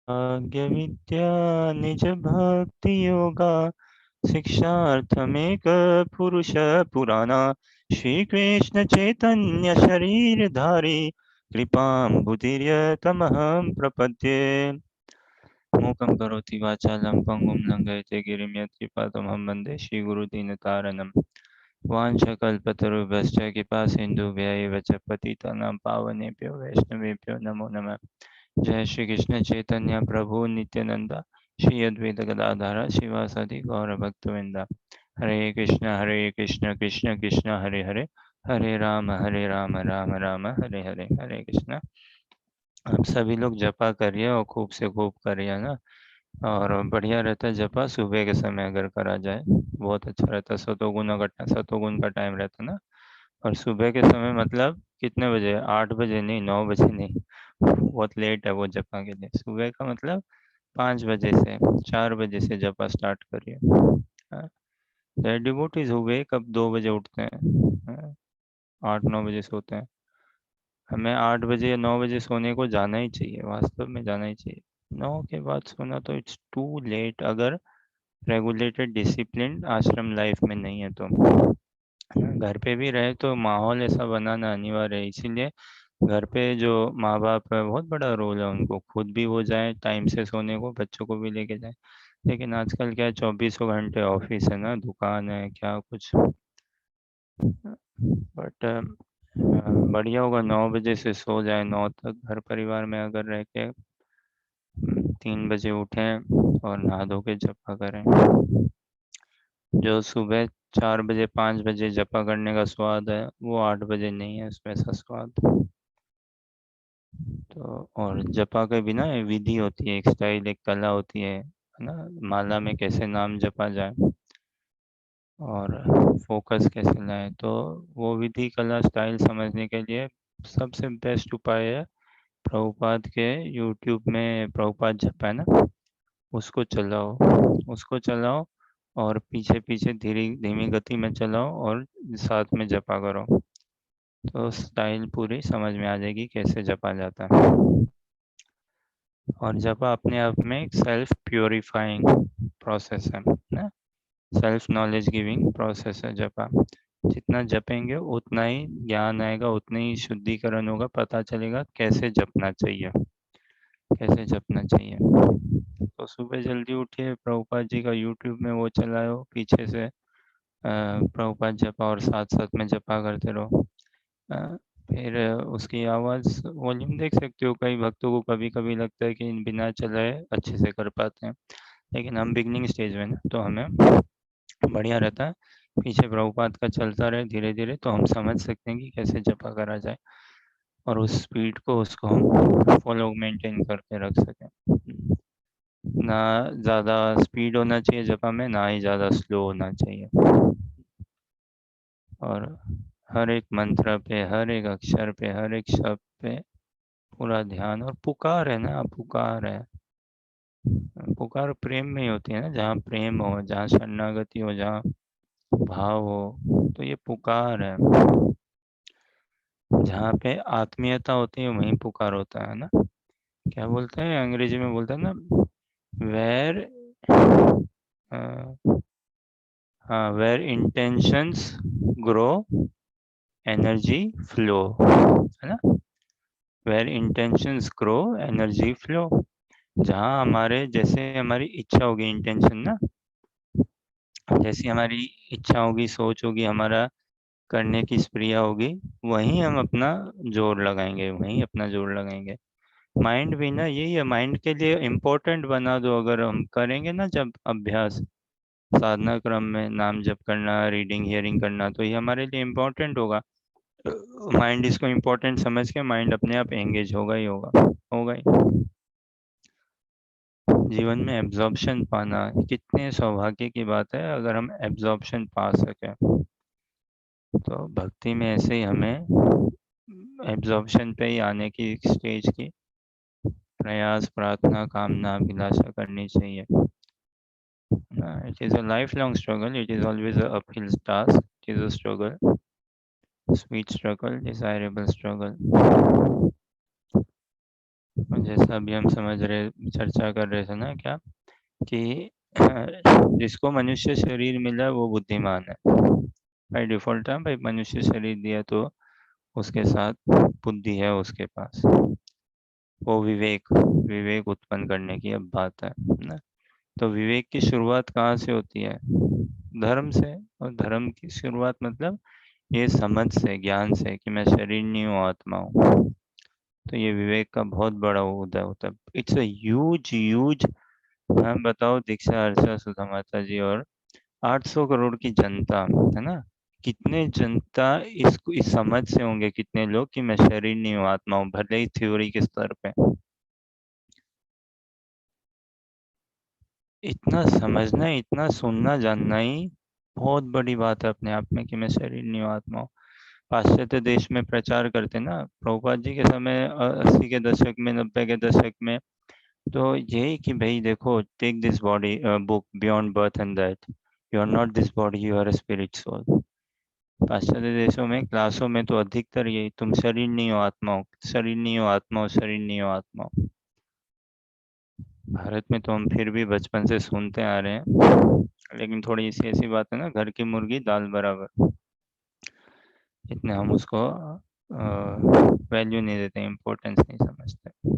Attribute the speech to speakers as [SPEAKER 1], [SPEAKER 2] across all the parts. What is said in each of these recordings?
[SPEAKER 1] भाग्य विद्या निज भक्ति योगा शिक्षार्थमेक पुरुष पुराना श्री कृष्ण चैतन्य शरीरधारी कृपाम्बुधिर्यतमहं प्रपद्ये। मूकं करोति वाचालं पङ्गुं लङ्घयते गिरिं यत्कृपातमहं वन्दे श्रीगुरुदीनतारणम्। वाञ्छकल्पतरुभ्यश्च कृपा सिन्धुभ्य एव च पतितानां पावनेभ्यो वैष्णवेभ्यो नमो नमः। जय श्री कृष्ण चैतन्य प्रभु नित्यानंद श्री अद्वैत गदाधर शिवासादि गौरभक्तवृंद। हरे कृष्ण कृष्ण कृष्ण हरे हरे, हरे राम राम राम हरे हरे। हरे कृष्ण। आप सभी लोग जपा करिए और खूब से खूब करिए ना। और बढ़िया रहता है जपा सुबह के समय अगर करा जाए, बहुत अच्छा रहता है। सतोगुण का टाइम रहता है ना। और सुबह के समय मतलब कितने बजे? 8 बजे नहीं, 9 बजे नहीं, बहुत लेट है वो जपा के लिए। सुबह का मतलब 5 बजे से 4 बजे से जपा स्टार्ट करिए। डिवोटीज हुए कब 2 बजे उठते हैं, 8-9 बजे सोते हैं। हमें 8 बजे या 9 बजे सोने को जाना ही चाहिए, वास्तव में जाना ही चाहिए। 9 के बाद सोना तो इट्स टू लेट, अगर रेगुलेटेड डिसिप्लिन आश्रम लाइफ में नहीं है तो। घर पे भी रहे तो माहौल ऐसा बनाना अनिवार्य है, इसीलिए घर पे जो माँ बाप है बहुत बड़ा रोल है, उनको खुद भी हो जाए टाइम से सोने को, बच्चों को भी लेके जाए। लेकिन आजकल क्या है, 24 घंटे ऑफिस है ना, दुकान है, क्या कुछ। बट बढ़िया होगा 9 बजे से सो जाए, 9 तक घर परिवार में अगर रह के 3 बजे उठें और नहा धो के जपा करें। जो सुबह 4 बजे 5 बजे जपा करने का स्वाद है वो 8 बजे नहीं है उसमें ऐसा स्वाद। तो और जपा के बिना विधि होती है, एक स्टाइल, एक कला होती है ना। माला में कैसे नाम जपा जाए और फोकस कैसे लाए, तो वो विधि कला स्टाइल समझने के लिए सबसे बेस्ट उपाय है प्रभुपाद के यूट्यूब में प्रभुपाद जपा है ना, उसको चलाओ। उसको चलाओ और पीछे पीछे धीरे धीमी गति में चलाओ और साथ में जपा करो, तो स्टाइल पूरी समझ में आ जाएगी कैसे जपा जाता है। और जपा अपने आप में एक सेल्फ प्योरीफाइंग प्रोसेस है ना, सेल्फ नॉलेज गिविंग प्रोसेस है जपा। जितना जपेंगे उतना ही ज्ञान आएगा, उतना ही शुद्धिकरण होगा, पता चलेगा कैसे जपना चाहिए, कैसे जपना चाहिए। तो सुबह जल्दी उठिए, प्रभुपाद जी का यूट्यूब में वो चलाओ, पीछे से प्रभुपाद जपा और साथ साथ में जपा करते रहो। अ, फिर उसकी आवाज़ वॉल्यूम देख सकते हो। कई भक्तों को कभी कभी लगता है कि बिना चलाए अच्छे से कर पाते हैं, लेकिन हम बिगनिंग स्टेज में ना, तो हमें बढ़िया रहता है पीछे प्रभुपाद का चलता रहे धीरे धीरे, तो हम समझ सकते हैं कि कैसे जपा करा जाए और उस स्पीड को उसको हम फॉलो मेंटेन करके रख सकें। ना ज़्यादा स्पीड होना चाहिए जपा में, ना ही ज़्यादा स्लो होना चाहिए। और हर एक मंत्र पे, हर एक अक्षर पे, हर एक शब्द पे पूरा ध्यान। और पुकार है ना, पुकार है, पुकार प्रेम में ही होती है ना, जहाँ प्रेम हो, जहाँ शरणागति हो, जहाँ भाव हो, तो ये पुकार है। जहाँ पे आत्मीयता होती है वहीं पुकार होता है ना। क्या बोलते हैं अंग्रेजी में, बोलते हैं ना, वेर, हाँ, where intentions grow energy flow, है ना। Where intentions grow energy flow. जहाँ हमारे, जैसे हमारी इच्छा होगी, इंटेंशन ना, जैसी हमारी इच्छा होगी, सोच होगी, हमारा करने की स्प्रिया होगी, वहीं हम अपना जोर लगाएंगे, वहीं अपना जोर लगाएंगे। माइंड भी ना यही है, माइंड के लिए इम्पोर्टेंट बना दो। अगर हम करेंगे ना जब अभ्यास साधना क्रम में नाम जप करना, रीडिंग हियरिंग करना, तो ये हमारे लिए इम्पोर्टेंट होगा। माइंड इसको इम्पोर्टेंट समझ के माइंड अपने आप एंगेज होगा ही होगा, होगा ही। जीवन में एब्जॉर्प्शन पाना कितने सौभाग्य की बात है, अगर हम एब्जॉर्प्शन पा सकें। तो भक्ति में ऐसे ही हमें एब्जॉर्प्शन पे ही आने की स्टेज की प्रयास, प्रार्थना, कामना, अभिलाषा करनी चाहिए। It is a life long struggle, it is always a uphill task, it is a struggle. Sweet struggle, desirable struggle. जैसा अभी हम समझ रहे, चर्चा कर रहे थे ना क्या, कि जिसको मनुष्य शरीर मिला वो बुद्धिमान है। बाई डिफॉल्ट है भाई, मनुष्य शरीर दिया तो उसके साथ बुद्धि है उसके पास, वो विवेक विवेक उत्पन्न करने की अब बात है ना। तो विवेक की शुरुआत कहाँ से होती है? धर्म से। और धर्म की शुरुआत मतलब ये समझ से, ज्ञान से कि मैं शरीर नहीं हूँ, आत्मा हूँ। तो ये विवेक का बहुत बड़ा उदय होता है। It's a huge huge. हम बताओ, दीक्षा, अर्चा, सुधा माता जी और 800 करोड़ की जनता है ना, कितने जनता इस समझ से होंगे, कितने लोग कि मैं शरीर नहीं हूँ, आत्मा हूँ, भले ही थ्योरी के स्तर पे। इतना समझना, इतना सुनना जानना ही बहुत बड़ी बात है अपने आप में, कि मैं शरीर नहीं हूँ, आत्मा हूँ। पाश्चात्य देश में प्रचार करते ना प्रभुपाद जी के समय, 80 के दशक में, 90 के दशक में, तो यही कि भाई देखो, take this body book beyond birth and death, you are not this body, you are a spirit soul. पाश्चात्य देशों में क्लासों में तो अधिकतर यही, तुम शरीर नहीं हो, आत्मा हो, शरीर नहीं हो, आत्मा हो, शरीर नहीं हो, आत्मा हो। भारत में तो हम फिर भी बचपन से सुनते आ रहे हैं, लेकिन थोड़ी सी ऐसी बात है ना, घर की मुर्गी दाल बराबर, इतने हम उसको वैल्यू नहीं देते, इम्पोर्टेंस नहीं समझते।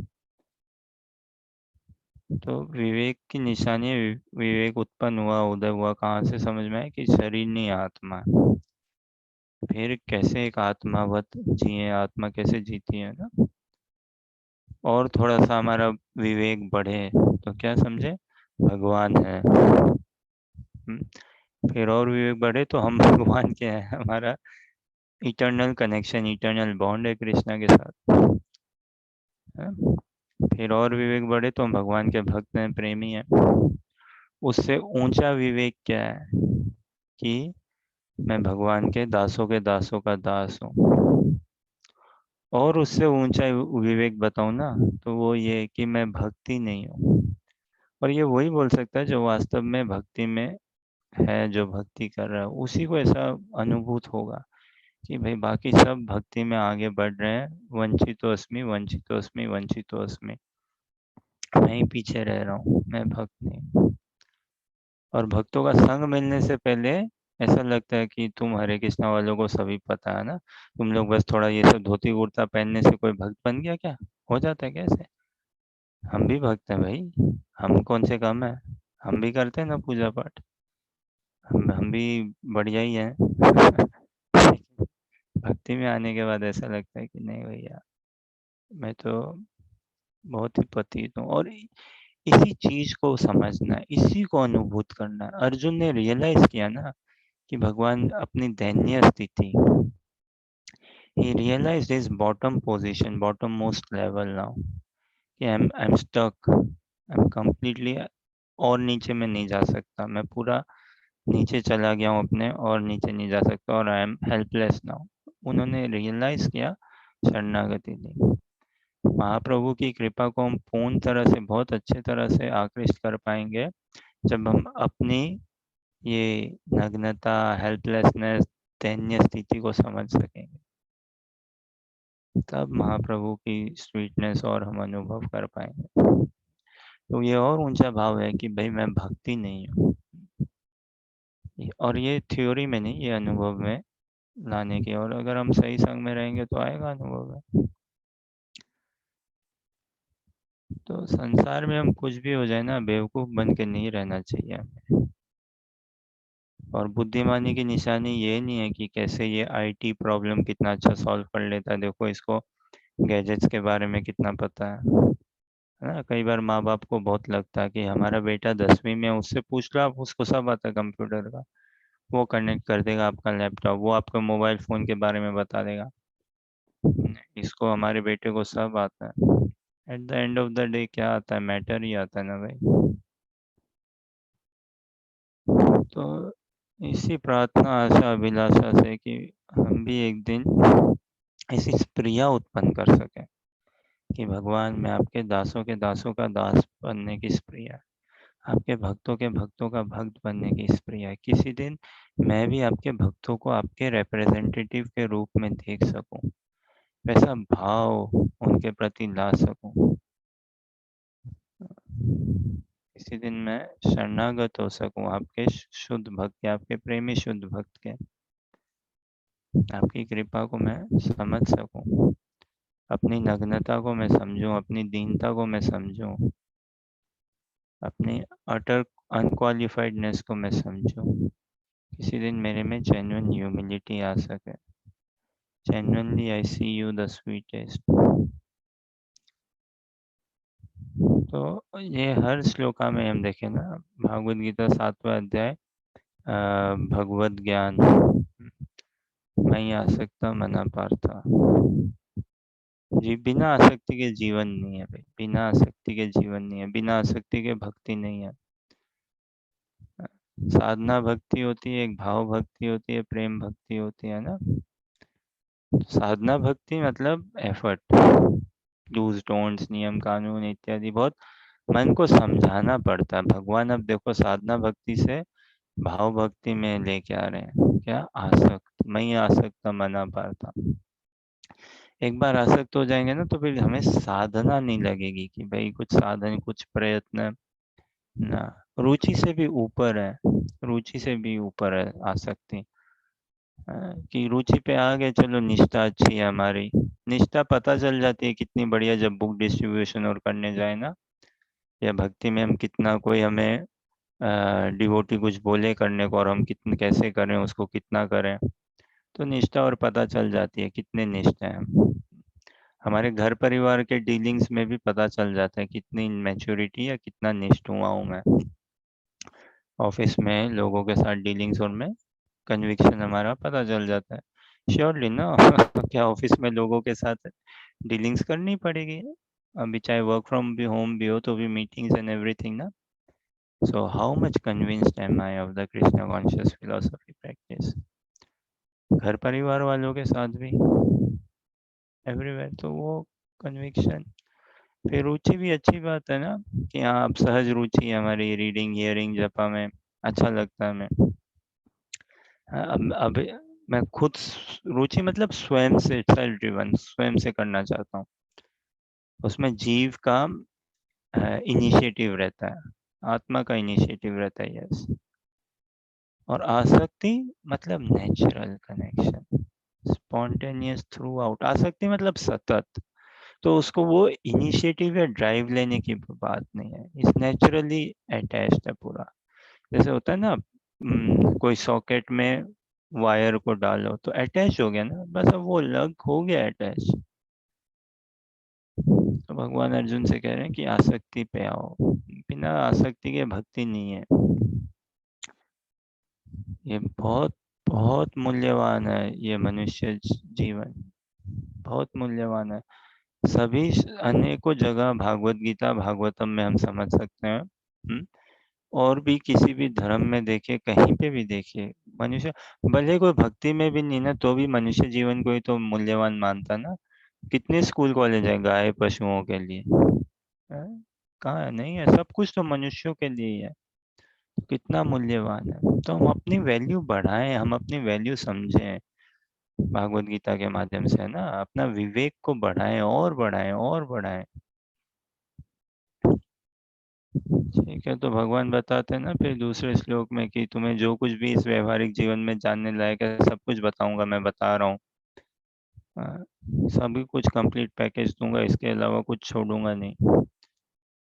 [SPEAKER 1] तो विवेक की निशानी है, विवेक उत्पन्न हुआ, उदय हुआ कहाँ से, समझ में आए कि शरीर नहीं, आत्मा है। फिर कैसे एक आत्मावत जिए, आत्मा कैसे जीती है ना। और थोड़ा सा हमारा विवेक बढ़े तो क्या समझे, भगवान है। फिर और विवेक बढ़े तो हम भगवान के हैं, हमारा इटर्नल कनेक्शन, इटर्नल बॉन्ड है कृष्णा के साथ है? फिर और विवेक बढ़े तो हम भगवान के भक्त हैं, प्रेमी हैं। उससे ऊंचा विवेक क्या है, कि मैं भगवान के दासों के दासों का दास हूँ। और उससे ऊंचा विवेक बताऊं ना, तो वो ये कि मैं भक्ति नहीं हूँ। और ये वही बोल सकता है जो वास्तव में भक्ति में है, जो भक्ति कर रहा है, उसी को ऐसा अनुभूत होगा कि भाई बाकी सब भक्ति में आगे बढ़ रहे हैं, वंचितो अस्मि, वंचितो अस्मि, वंचितो अस्मि, मैं ही पीछे रह रहा हूँ, मैं भक्त नहीं। और भक्तों का संग मिलने से पहले ऐसा लगता है कि तुम हरे कृष्णा वालों को सभी पता है ना, तुम लोग बस थोड़ा ये सब धोती कुर्ता पहनने से कोई भक्त बन गया क्या, हो जाता है कैसे? हम भी भक्त हैं भाई, हम कौन से कम है, हम भी करते हैं ना पूजा पाठ, हम भी बढ़िया ही हैं। भक्ति में आने के बाद ऐसा लगता है कि नहीं भैया, मैं तो बहुत ही पतित हूँ। और इसी चीज को समझना, इसी को अनुभूत करना, अर्जुन ने रियलाइज किया ना कि भगवान अपनी दयनीय स्थिति, he realized his bottom position, bottom most level now, कि I'm stuck, I'm completely, और नीचे में नहीं जा सकता, मैं पूरा नीचे चला गया हूँ अपने, और नीचे नहीं जा सकता, और आई एम हेल्पलेस नाउ। उन्होंने रियलाइज किया, शरणागति दी। महाप्रभु की कृपा को हम पूर्ण तरह से, बहुत अच्छे तरह से आकृष्ट कर पाएंगे जब हम अपनी ये नग्नता, हेल्पलेसनेस, दैन्य स्थिति को समझ सकेंगे। तब महाप्रभु की स्वीटनेस और हम अनुभव कर पाएंगे। तो ये और ऊंचा भाव है कि भाई मैं भक्ति नहीं हूँ। और ये थ्योरी में नहीं, ये अनुभव में लाने की, और अगर हम सही संग में रहेंगे तो आएगा अनुभव में। तो संसार में हम कुछ भी हो जाए ना, बेवकूफ बन के नहीं रहना चाहिए हमें। और बुद्धिमानी की निशानी ये नहीं है कि कैसे ये आईटी प्रॉब्लम कितना अच्छा सॉल्व कर लेता है, देखो इसको गैजेट्स के बारे में कितना पता है ना। कई बार माँ बाप को बहुत लगता है कि हमारा बेटा 10वीं में, उससे पूछ लो आप, उसको सब आता है कंप्यूटर का, वो कनेक्ट कर देगा आपका लैपटॉप, वो आपको मोबाइल फ़ोन के बारे में बता देगा। इसको, हमारे बेटे को सब आता है। At the end of the day क्या आता है, मैटर ही आता है ना भाई। तो इसी प्रार्थना, आशा, अभिलाषा से कि हम भी एक दिन ऐसी स्प्रिया उत्पन्न कर सकें कि भगवान, मैं आपके दासों के दासों का दास बनने की स्प्रिया, आपके भक्तों के भक्तों का भक्त बनने की स्प्रिया है। किसी दिन मैं भी आपके भक्तों को आपके रिप्रेजेंटेटिव के रूप में देख सकूं, वैसा भाव उनके प्रति ला सकूं। किसी दिन मैं शरणागत हो सकूं आपके शुद्ध भक्त के, आपके प्रेमी शुद्ध भक्त के। आपकी कृपा को मैं समझ सकूं, अपनी नग्नता को मैं समझूं, अपनी दीनता को मैं समझूं, अपनी अटर अनक्वालिफाइडनेस को मैं समझूं। किसी दिन मेरे में जेन्युइन ह्यूमिलिटी आ सके। Genuinely I see you the sweetest. तो ये हर श्लोका में हम देखें ना, भागवत गीता 7वां अध्याय, भगवत ज्ञान, मैं आसक्ता मना पार्था। जी, बिना आसक्ति के जीवन नहीं है भाई, बिना आसक्ति के जीवन नहीं है, बिना आसक्ति के भक्ति नहीं है। साधना भक्ति होती है, एक भाव भक्ति होती है, प्रेम भक्ति होती है ना। साधना भक्ति मतलब एफर्ट, डूज डोंट्स, नियम कानून इत्यादि बहुत मन को समझाना पड़ता है। भगवान अब देखो साधना भक्ति से भाव भक्ति में लेके आ रहे हैं। क्या आसक्त, मैं आसक्त मना पाता। एक बार आसक्त हो जाएंगे ना, तो फिर हमें साधना नहीं लगेगी कि भाई कुछ साधन, कुछ प्रयत्न ना। रुचि से भी ऊपर है, रुचि से भी ऊपर है आसक्ति। कि रुचि पे आ गए, चलो निष्ठा अच्छी है हमारी, निष्ठा पता चल जाती है कितनी बढ़िया जब बुक डिस्ट्रीब्यूशन और करने जाए ना, या भक्ति में हम कितना, कोई हमें डिवोटी कुछ बोले करने को और हम कितने कैसे करें उसको, कितना करें, तो निष्ठा और पता चल जाती है कितने निष्ठ हैं हम। हमारे घर परिवार के डीलिंग्स में भी पता चल जाता है कितनी मैच्योरिटी या कितना निष्ठ हुआ हूँ मैं। ऑफिस में लोगों के साथ डीलिंग्स और में कन्विक्शन हमारा पता चल जाता है। श्योरली ना। क्या ऑफिस में लोगों के साथ डीलिंग्स करनी पड़ेगी, अभी चाहे वर्क फ्रॉम भी होम भी हो तो भी मीटिंग्स एंड एवरीथिंग ना। So how much convinced am I of the Krishna conscious philosophy practice. घर परिवार वालों के साथ भी, एवरीवेयर, तो वो कन्विक्शन। फिर रुचि भी अच्छी बात है ना, कि हाँ अब सहज रुचि है हमारी, रीडिंग हियरिंग जपा में अच्छा लगता है हमें। हाँ, अब मैं खुद रुचि मतलब स्वयं से, सेल्फ ड्रिवन, स्वयं से करना चाहता हूँ। उसमें जीव का इनिशिएटिव रहता है, आत्मा का इनिशिएटिव रहता है, यस। और आसक्ति मतलब natural connection, spontaneous through out. आसक्ति मतलब सतत, तो उसको वो इनिशिएटिव या ड्राइव लेने की बात नहीं है, इस नेचुरली अटैच्ड है पूरा। जैसे होता है ना, कोई सॉकेट में वायर को डालो तो अटैच हो गया ना, बस अब वो लग हो गया अटैच। तो भगवान अर्जुन से कह रहे हैं कि आसक्ति पे आओ, बिना आसक्ति के भक्ति नहीं है। ये बहुत बहुत मूल्यवान है ये मनुष्य जीवन, बहुत मूल्यवान है। सभी अनेकों जगह भागवत गीता भागवतम में हम समझ सकते हैं। और भी किसी भी धर्म में देखिए, कहीं पे भी देखिए, मनुष्य भले कोई भक्ति में भी नहीं ना, तो भी मनुष्य जीवन को ही तो मूल्यवान मानता ना। कितने स्कूल कॉलेज है गाय पशुओं के लिए, हैं? कहाँ है? नहीं है, सब कुछ तो मनुष्यों के लिए ही है। तो कितना मूल्यवान है, तो हम अपनी वैल्यू बढ़ाएं, हम अपनी वैल्यू समझें भागवत गीता के माध्यम से, है ना, अपना विवेक को बढ़ाएं और बढ़ाएं और बढ़ाएं। ठीक है, तो भगवान बताते हैं ना फिर दूसरे श्लोक में कि तुम्हें जो कुछ भी इस व्यवहारिक जीवन में जानने लायक है सब कुछ बताऊंगा, मैं बता रहा हूँ। हाँ, सभी कुछ कंप्लीट पैकेज दूंगा, इसके अलावा कुछ छोड़ूंगा नहीं।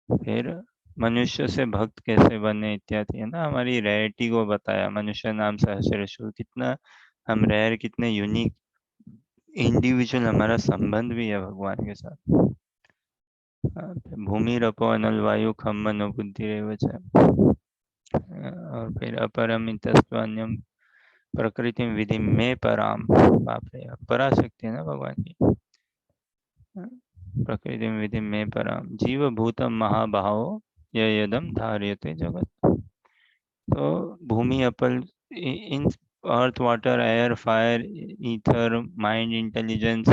[SPEAKER 1] फिर मनुष्य से भक्त कैसे बने इत्यादि, है ना, हमारी रेयरिटी को बताया। मनुष्य नाम सहस्रशु, कितना हम रेयर, कितने यूनिक इंडिविजुअल, हमारा संबंध भी है भगवान के साथ। हाँ, भूमि रपो अनल वायु खम मनो बुद्धि रेव च। और फिर अपरमितस्त्वन्यम प्रकृति विधि में पराम। बाप रे, पराशक्ति है ना भगवान की। प्रकृति विधि में पराम जीव भूतम महाभाव यदम धार्यते जगत। तो भूमि अपल, in earth water air fire ether mind intelligence,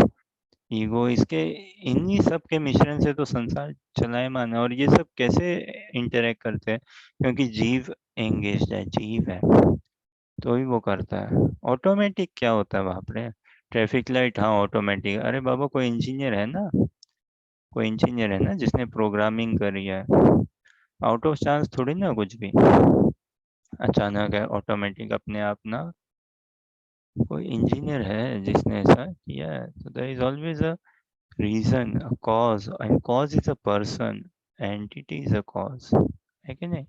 [SPEAKER 1] ego, इसके इन्हीं सब के मिश्रण से तो संसार चलायमान है। और ये सब कैसे इंटरेक्ट करते हैं? क्योंकि जीव एंगेज है, जीव है, तो ही वो करता है। ऑटोमेटिक क्या होता है वहां पे? ट्रैफिक लाइट, हाँ ऑटोमेटिक। अरे बाबा, कोई इंजीनियर है ना, कोई इंजीनियर है ना जिसने प्रोग्रामिंग करी है। आउट ऑफ चांस थोड़ी ना कुछ भी अचानक है ऑटोमेटिक अपने आप ना। कोई इंजीनियर है जिसने ऐसा किया है, तो there is always a reason, a cause, and cause is a person, entity is a cause, है कि नहीं?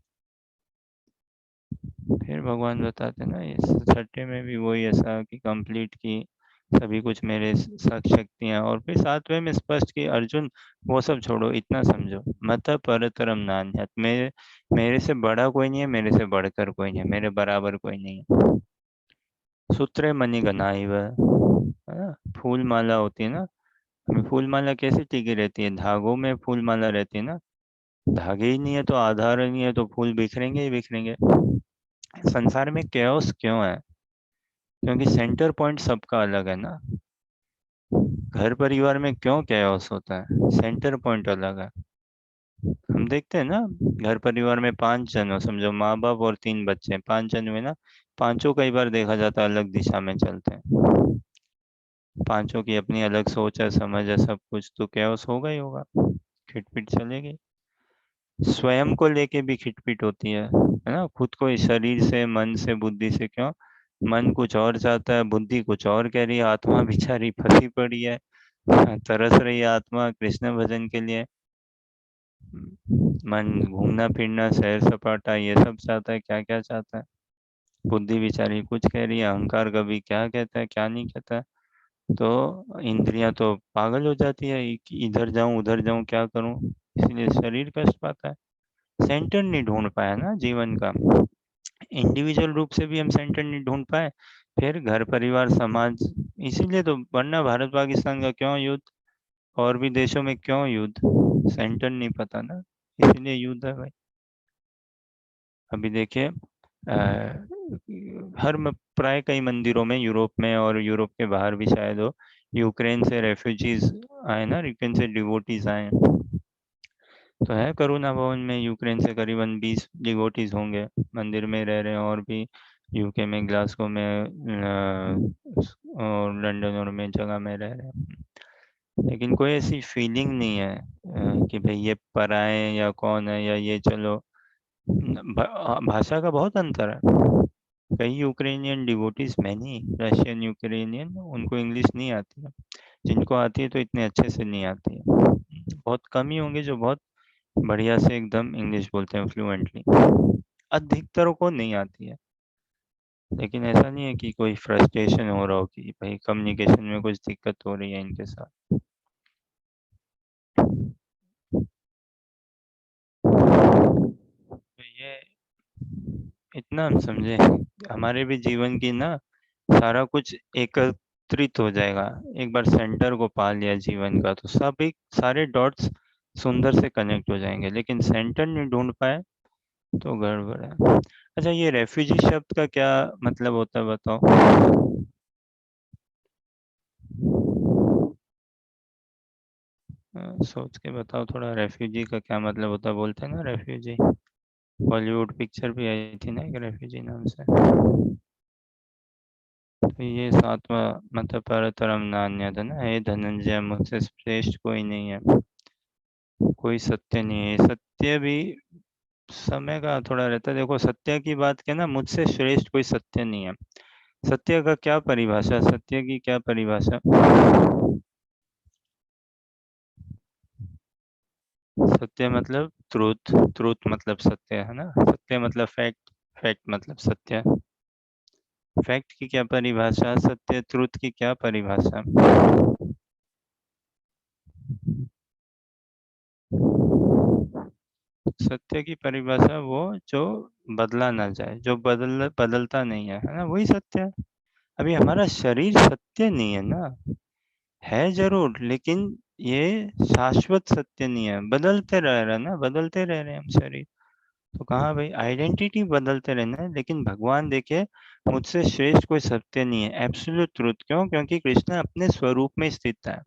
[SPEAKER 1] फिर भगवान बताते ना इस छठे में भी वही ऐसा कि कंप्लीट की सभी कुछ मेरे शक्तियां। और फिर सातवें में स्पष्ट कि अर्जुन वो सब छोड़ो, इतना समझो, मत परतरम नान्यत्, मेरे मेरे से बड़ा कोई नहीं है, मेरे से बढ़कर कोई नहीं है, मेरे बराबर कोई नहीं है। सूत्रे मणिगणा इव, है ना? फूल माला होती है ना, हमें फूल माला कैसे टिकी रहती है? धागों में फूल माला रहती है ना। धागे ही नहीं है तो आधार ही नहीं है, तो फूल बिखरेंगे ही बिखरेंगे। संसार में कैओस क्यों है? क्योंकि सेंटर पॉइंट सबका अलग है ना। घर परिवार में क्यों कैओस होता है? सेंटर पॉइंट अलग है। हम देखते हैं ना, घर परिवार में 5 जन हो, समझो माँ बाप और 3 बच्चे हैं, 5 जन में ना, पांचों कई बार देखा जाता है अलग दिशा में चलते हैं। पांचों की अपनी अलग सोच है, समझ है, सब कुछ, तो कैओस होगा ही होगा, खिटपिट चलेगी। स्वयं को लेके भी खिटपिट होती है ना? खुद को इस शरीर से, मन से, बुद्धि से, क्यों? मन कुछ और चाहता है, बुद्धि कुछ और कह रही है, आत्मा बेचारी फंसी पड़ी है, तरस रही है आत्मा कृष्ण भजन के लिए। मन घूमना फिरना, सैर सपाटा, ये सब चाहता है, क्या क्या चाहता है। बुद्धि बेचारी कुछ कह रही है, अहंकार कभी क्या कहता है, क्या नहीं कहता है। तो इंद्रियां तो पागल हो जाती है कि इधर जाऊं उधर जाऊं, क्या करूं, इसलिए शरीर कष्ट पाता है। सेंटर नहीं ढूंढ पाया ना जीवन का। इंडिविजुअल रूप से भी हम सेंटर नहीं ढूंढ पाए, फिर घर परिवार समाज। इसीलिए तो, वरना भारत पाकिस्तान का क्यों युद्ध, और भी देशों में क्यों युद्ध? सेंटर नहीं पता ना, इसीलिए युद्ध है भाई। अभी देखिए, प्राय कई मंदिरों में, यूरोप में और यूरोप के बाहर भी शायद हो, यूक्रेन से रेफ्यूजीज आए ना, यूक्रेन से डिवोटीज आए। तो है करुणा भवन में यूक्रेन से करीबन 20 डिवोटीज होंगे, मंदिर में रह रहे हैं। और भी यूके में, ग्लासगो में, और लंदन और में जगह में रह रहे हैं। लेकिन कोई ऐसी फीलिंग नहीं है कि भाई ये पराए हैं या कौन है, या ये चलो। भाषा का बहुत अंतर है। कई Ukrainian devotees, many Russian Ukrainian, उनको इंग्लिश नहीं आती है। जिनको आती है तो इतने अच्छे से नहीं आती है। बहुत कम ही होंगे जो बहुत बढ़िया से एकदम इंग्लिश बोलते हैं फ्लुएंटली, अधिकतर को नहीं आती है। लेकिन ऐसा नहीं है कि कोई फ्रस्ट्रेशन हो रहा हो कि भाई कम्युनिकेशन में कुछ दिक्कत हो रही है इनके साथ। तो ये इतना हम समझे, हमारे भी जीवन की ना, सारा कुछ एकत्रित हो जाएगा। एक बार सेंटर को पा लिया जीवन का, तो सब एक सारे डॉट्स सुंदर से कनेक्ट हो जाएंगे। लेकिन सेंटर नहीं ढूंढ पाए तो गड़बड़ है। अच्छा, ये रेफ्यूजी शब्द का क्या मतलब होता है बताओ? सोच के बताओ थोड़ा, रेफ्यूजी का क्या मतलब होता है? बोलते हैं ना रेफ्यूजी, बॉलीवुड पिक्चर भी आई थी ना एक रेफ्यूजी नाम से। तो ये सातवां मतलब परतरम नान्यता ना, हे धनंजय, मुझसे श्रेष्ठ कोई नहीं है, कोई सत्य नहीं है। सत्य भी समय का थोड़ा रहता है। देखो, सत्य की बात क्या ना, मुझसे श्रेष्ठ कोई सत्य नहीं है। सत्य का क्या परिभाषा, सत्य की क्या परिभाषा? सत्य मतलब ट्रूथ, ट्रूथ मतलब सत्य, है ना? सत्य मतलब फैक्ट, फैक्ट मतलब सत्य। फैक्ट की क्या परिभाषा, सत्य ट्रूथ की क्या परिभाषा? सत्य की परिभाषा वो जो बदला ना जाए, जो बदलता नहीं है ना, वही सत्य है। अभी हमारा शरीर सत्य नहीं है ना, है जरूर, लेकिन ये शाश्वत सत्य नहीं है, बदलते रह रहे हैं ना, बदलते रह रहे हैं हम शरीर। तो कहाँ भाई, आइडेंटिटी बदलते रहना है। लेकिन भगवान देखिए, मुझसे श्रेष्ठ कोई सत्य नहीं है, एब्सोल्यूट ट्रूथ। क्यों? क्योंकि कृष्ण अपने स्वरूप में स्थित है।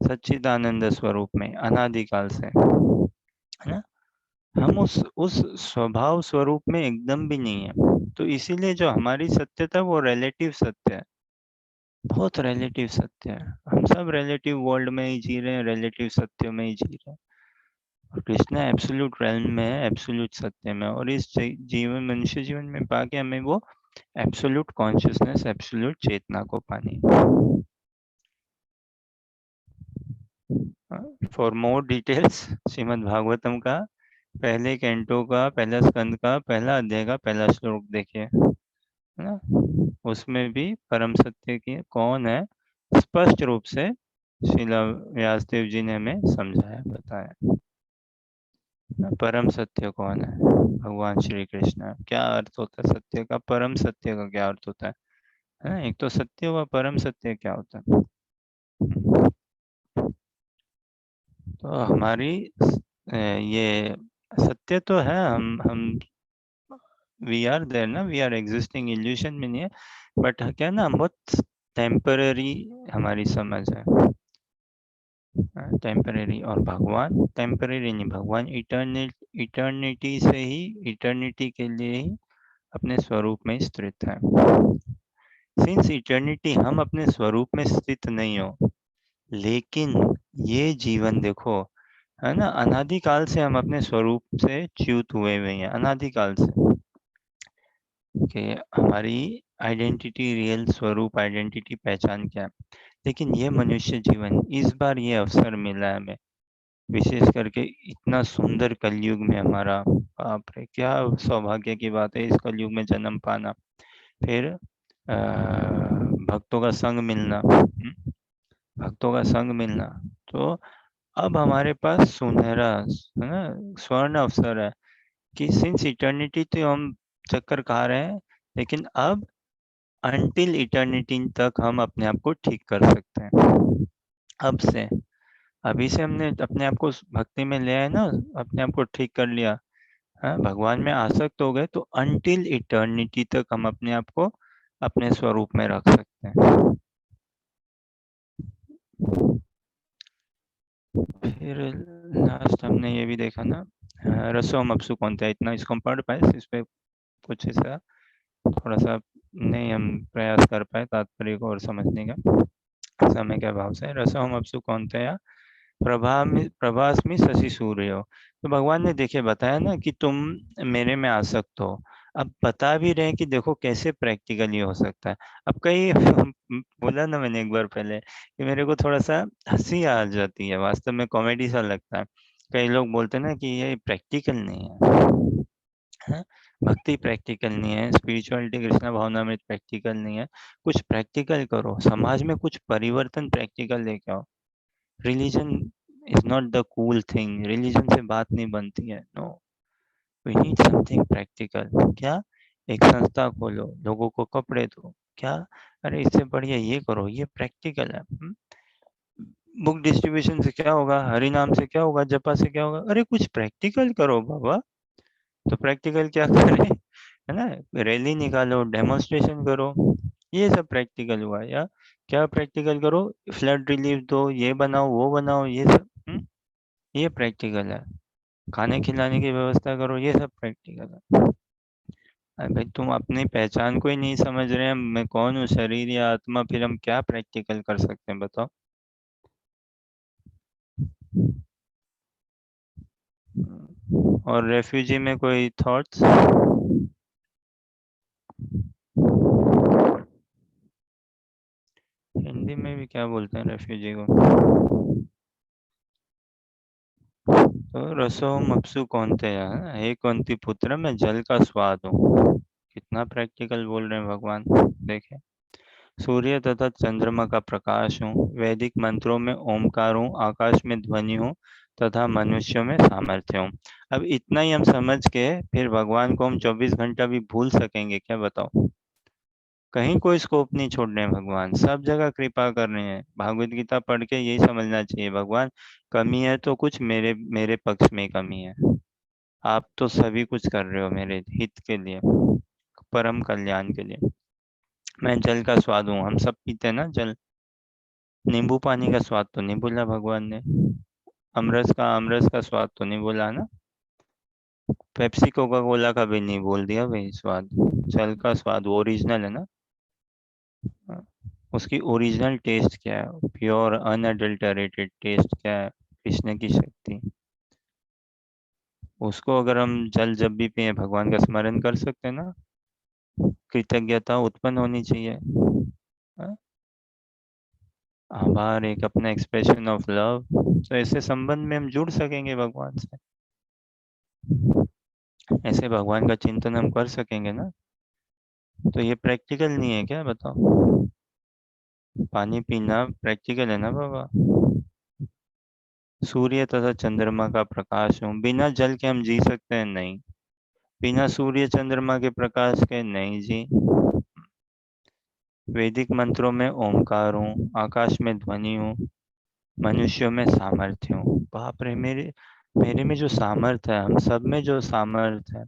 [SPEAKER 1] सच्चिदानंद स्वरूप में अनादिकाल से, है ना। हम उस स्वभाव स्वरूप में एकदम भी नहीं है। तो इसीलिए जो हमारी सत्यता वो रिलेटिव सत्य है, बहुत रिलेटिव सत्य है। हम सब रिलेटिव वर्ल्ड में ही जी रहे हैं, रिलेटिव सत्य में ही जी रहे हैं। और कृष्ण एब्सोल्यूट रेल्म में है, एब्सोल्यूट सत्य में, और इस जीवन, मनुष्य जीवन में पाके हमें वो एब्सोल्यूट कॉन्शियसनेस, एब्सोल्यूट चेतना को पानी। For more details Shrimad Bhagavatam का पहले कैंटो का पहला स्कंद का पहला अध्याय का पहला श्लोक देखिए, है ना। उसमें भी परम सत्य की कौन है स्पष्ट रूप से श्रील व्यासदेव जी ने हमें समझाया, बताया ना। परम सत्य कौन है? भगवान श्री कृष्ण। क्या अर्थ होता है सत्य का? परम सत्य का क्या अर्थ होता है ना? एक तो सत्य हुआ, परम सत्य क्या होता है? तो हमारी ये सत्य तो है, हम वी आर देयर ना, वी आर एग्जिस्टिंग, इल्यूशन में नहीं है। बट क्या है ना, हम बहुत टेम्पररी हमारी समझ है, टेम्पररी। और भगवान टेम्पररी नहीं, भगवान इटर्निटी से ही, इटर्निटी के लिए ही अपने स्वरूप में स्थित है। सिंस इटर्निटी हम अपने स्वरूप में स्थित नहीं हो, लेकिन ये जीवन देखो, है ना, अनादिकाल से हम अपने स्वरूप से च्युत हुए हुए हैं, अनादिकाल से। कि हमारी आइडेंटिटी, रियल स्वरूप, आइडेंटिटी, पहचान क्या है। लेकिन ये मनुष्य जीवन, इस बार ये अवसर मिला है हमें, विशेष करके इतना सुंदर कलयुग में हमारा, बाप रे क्या सौभाग्य की बात है इस कलयुग में जन्म पाना, फिर भक्तों का संग मिलना, भक्तों का संग मिलना। तो अब हमारे पास सुनहरा, है ना, स्वर्ण अवसर है कि सिंस इटर्निटी तो हम चक्कर खा रहे हैं, लेकिन अब अनटिल इटर्निटी तक हम अपने आप को ठीक कर सकते हैं। अब से, अभी से हमने अपने आप को भक्ति में ले आए ना, अपने आप को ठीक कर लिया, हाँ, भगवान में आसक्त हो गए, तो अनटिल इटर्निटी तक हम अपने आप को अपने स्वरूप में रख सकते हैं। फिर लास्ट हमने ये भी देखा ना, रसोम अपसु कौन था, इतना इसको हम पढ़ पाए, इस पे कुछ ऐसा थोड़ा सा नहीं हम प्रयास कर पाए तात्पर्य को और समझने का, समय के अभाव से। रसोम अपसु कौन था, प्रभास्मि शशि सूर्य हो। तो भगवान ने देखे बताया ना कि तुम मेरे में आसक्त हो। अब बता भी रहे हैं कि देखो कैसे प्रैक्टिकली हो सकता है। अब कई बोला ना मैंने एक बार पहले कि मेरे को थोड़ा सा हंसी आ जाती है, वास्तव में कॉमेडी सा लगता है। कई लोग बोलते हैं ना कि ये प्रैक्टिकल नहीं है, भक्ति प्रैक्टिकल नहीं है, स्पिरिचुअलिटी कृष्णा भावना में प्रैक्टिकल नहीं है। कुछ प्रैक्टिकल करो, समाज में कुछ परिवर्तन प्रैक्टिकल लेके आओ। Religion is not the cool thing, religion से बात नहीं बनती है, no. We need something practical. क्या? एक संस्था खोलो, लोगों को कपड़े दो, क्या? अरे इससे बढ़िया ये करो, ये प्रैक्टिकल है। बुक डिस्ट्रीब्यूशन से क्या होगा, हरि नाम से क्या होगा, जपा से क्या होगा? अरे कुछ प्रैक्टिकल करो बाबा। तो प्रैक्टिकल क्या करें, है ना, रैली निकालो, डेमोन्स्ट्रेशन करो, ये सब प्रैक्टिकल हुआ। या क्या प्रैक्टिकल करो, फ्लड रिलीफ दो, ये बनाओ वो बनाओ, ये सब ये प्रैक्टिकल है। खाने खिलाने की व्यवस्था करो, ये सब प्रैक्टिकल है। अरे भाई तुम अपनी पहचान को ही नहीं समझ रहे हैं, मैं कौन हूँ, शरीर या आत्मा, फिर हम क्या प्रैक्टिकल कर सकते हैं बताओ। और रेफ्यूजी में कोई थॉट्स? हिंदी में भी क्या बोलते हैं रेफ्यूजी को? तो रसो मप्सु कौनते, हे कौंती पुत्र, मैं जल का स्वाद हूँ। कितना प्रैक्टिकल बोल रहे हैं भगवान, देखे। सूर्य तथा चंद्रमा का प्रकाश हूँ, वैदिक मंत्रों में ओमकार हूँ, आकाश में ध्वनि हूँ, तथा मनुष्यों में सामर्थ्य हूँ। अब इतना ही हम समझ के फिर भगवान को हम 24 घंटा भी भूल सकेंगे क्या बताओ? कहीं कोई स्कोप नहीं छोड़ रहे हैं भगवान, सब जगह कृपा कर रहे हैं। भागवत गीता पढ़ के यही समझना चाहिए, भगवान कमी है तो कुछ मेरे मेरे पक्ष में कमी है। आप तो सभी कुछ कर रहे हो मेरे हित के लिए, परम कल्याण के लिए। मैं जल का स्वाद हूँ, हम सब पीते हैं ना जल, नींबू पानी का स्वाद तो नहीं बोला भगवान ने, अमरस का स्वाद तो नहीं बोला ना, पेप्सी कोका कोला का भी नहीं बोल दिया भाई स्वाद। जल का स्वाद वो ओरिजिनल है ना। हाँ, उसकी ओरिजिनल टेस्ट क्या है, प्योर अनअडल्टरेटेड टेस्ट क्या है, कृष्ण की शक्ति। उसको अगर हम जल जब भी पिए भगवान का स्मरण कर सकते हैं ना, कृतज्ञता उत्पन्न होनी चाहिए। हाँ, आभार एक अपना एक्सप्रेशन ऑफ लव, तो ऐसे संबंध में हम जुड़ सकेंगे भगवान से, ऐसे भगवान का चिंतन हम कर सकेंगे ना। तो ये प्रैक्टिकल नहीं है क्या बताओ? पानी पीना प्रैक्टिकल है ना बाबा। सूर्य तथा चंद्रमा का प्रकाश हूँ, बिना जल के हम जी सकते हैं? नहीं। बिना सूर्य चंद्रमा के प्रकाश के? नहीं जी। वैदिक मंत्रों में ओमकार हूँ, आकाश में ध्वनि हूँ, मनुष्यों में सामर्थ्य हूँ। बाप रे, मेरे मेरे में जो सामर्थ्य है, हम सब में जो सामर्थ्य है,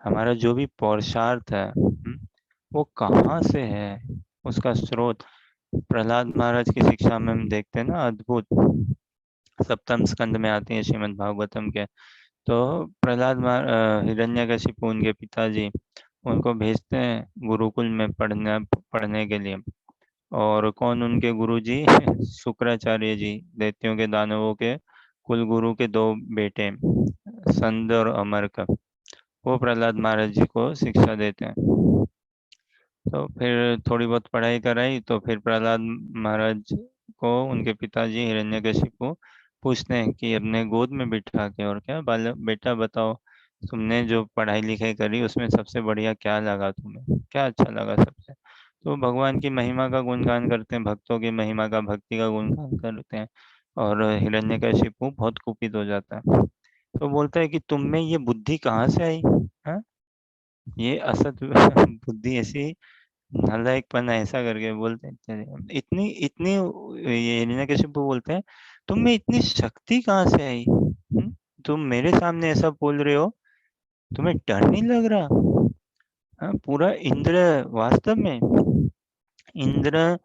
[SPEAKER 1] हमारा जो भी पुरुषार्थ है, वो कहाँ से है? उसका स्रोत प्रहलाद महाराज की शिक्षा में हम देखते हैं ना, अद्भुत। सप्तम स्कंद में आती है श्रीमद् भागवतम के। तो हिरण्यकशिपु उनके पिताजी उनको भेजते हैं गुरुकुल में पढ़ने के लिए। और कौन उनके गुरुजी? शुक्राचार्य जी, दैत्यों के दानवों के कुल गुरु के दो बेटे, संद और अमरक। वो प्रहलाद महाराज जी को शिक्षा देते हैं। तो फिर थोड़ी बहुत पढ़ाई कराई तो फिर प्रहलाद महाराज को उनके पिताजी हिरण्यकशिपु पूछते हैं कि अपने गोद में बिठा के, और क्या बाल बेटा बताओ, तुमने जो पढ़ाई लिखाई करी उसमें सबसे बढ़िया क्या लगा तुम्हें, क्या अच्छा लगा सबसे? तो भगवान की महिमा का गुणगान करते हैं, भक्तों की महिमा का, भक्ति का गुणगान करते हैं। और हिरण्यकशिपु बहुत कुपित हो जाता है। तो बोलता है कि तुम में ये बुद्धि कहाँ से आई? हाँ, ये असत बुद्धि ऐसी, नालायकपन, ऐसा करके बोलते हैं। चलिए, इतनी इतनी ये हिरण्यकशिपु बोलते हैं, तुम में इतनी शक्ति कहाँ से आई? तुम मेरे सामने ऐसा बोल रहे हो, तुम्हें डर नहीं लग रहा? हाँ, पूरा इंद्र, वास्तव में इंद्र,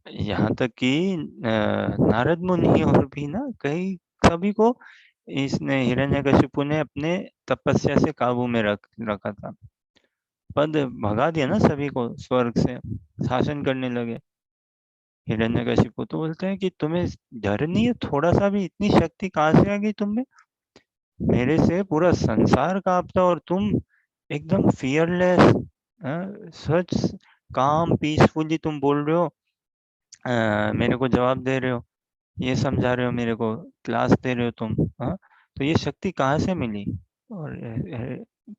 [SPEAKER 1] यहाँ तक कि नारद मुनि और भी ना, कई सभी को इसने हिरण्यकशिपु ने अपने तपस्या से काबू में रखा था। पद भगा दिया ना सभी को, स्वर्ग से शासन करने लगे। हिरण्यकशिपु तो बोलते हैं कि तुम्हें डर नहीं है थोड़ा सा भी? इतनी शक्ति कहाँ से आ गई तुम में? मेरे से पूरा संसार कांपता और तुम एकदम फियरलेस, सच काम पीसफुली तुम बोल रहे हो, मेरे को जवाब दे रहे हो, ये समझा रहे हो मेरे को, क्लास दे रहे हो तुम। हाँ, तो ये शक्ति कहाँ से मिली? और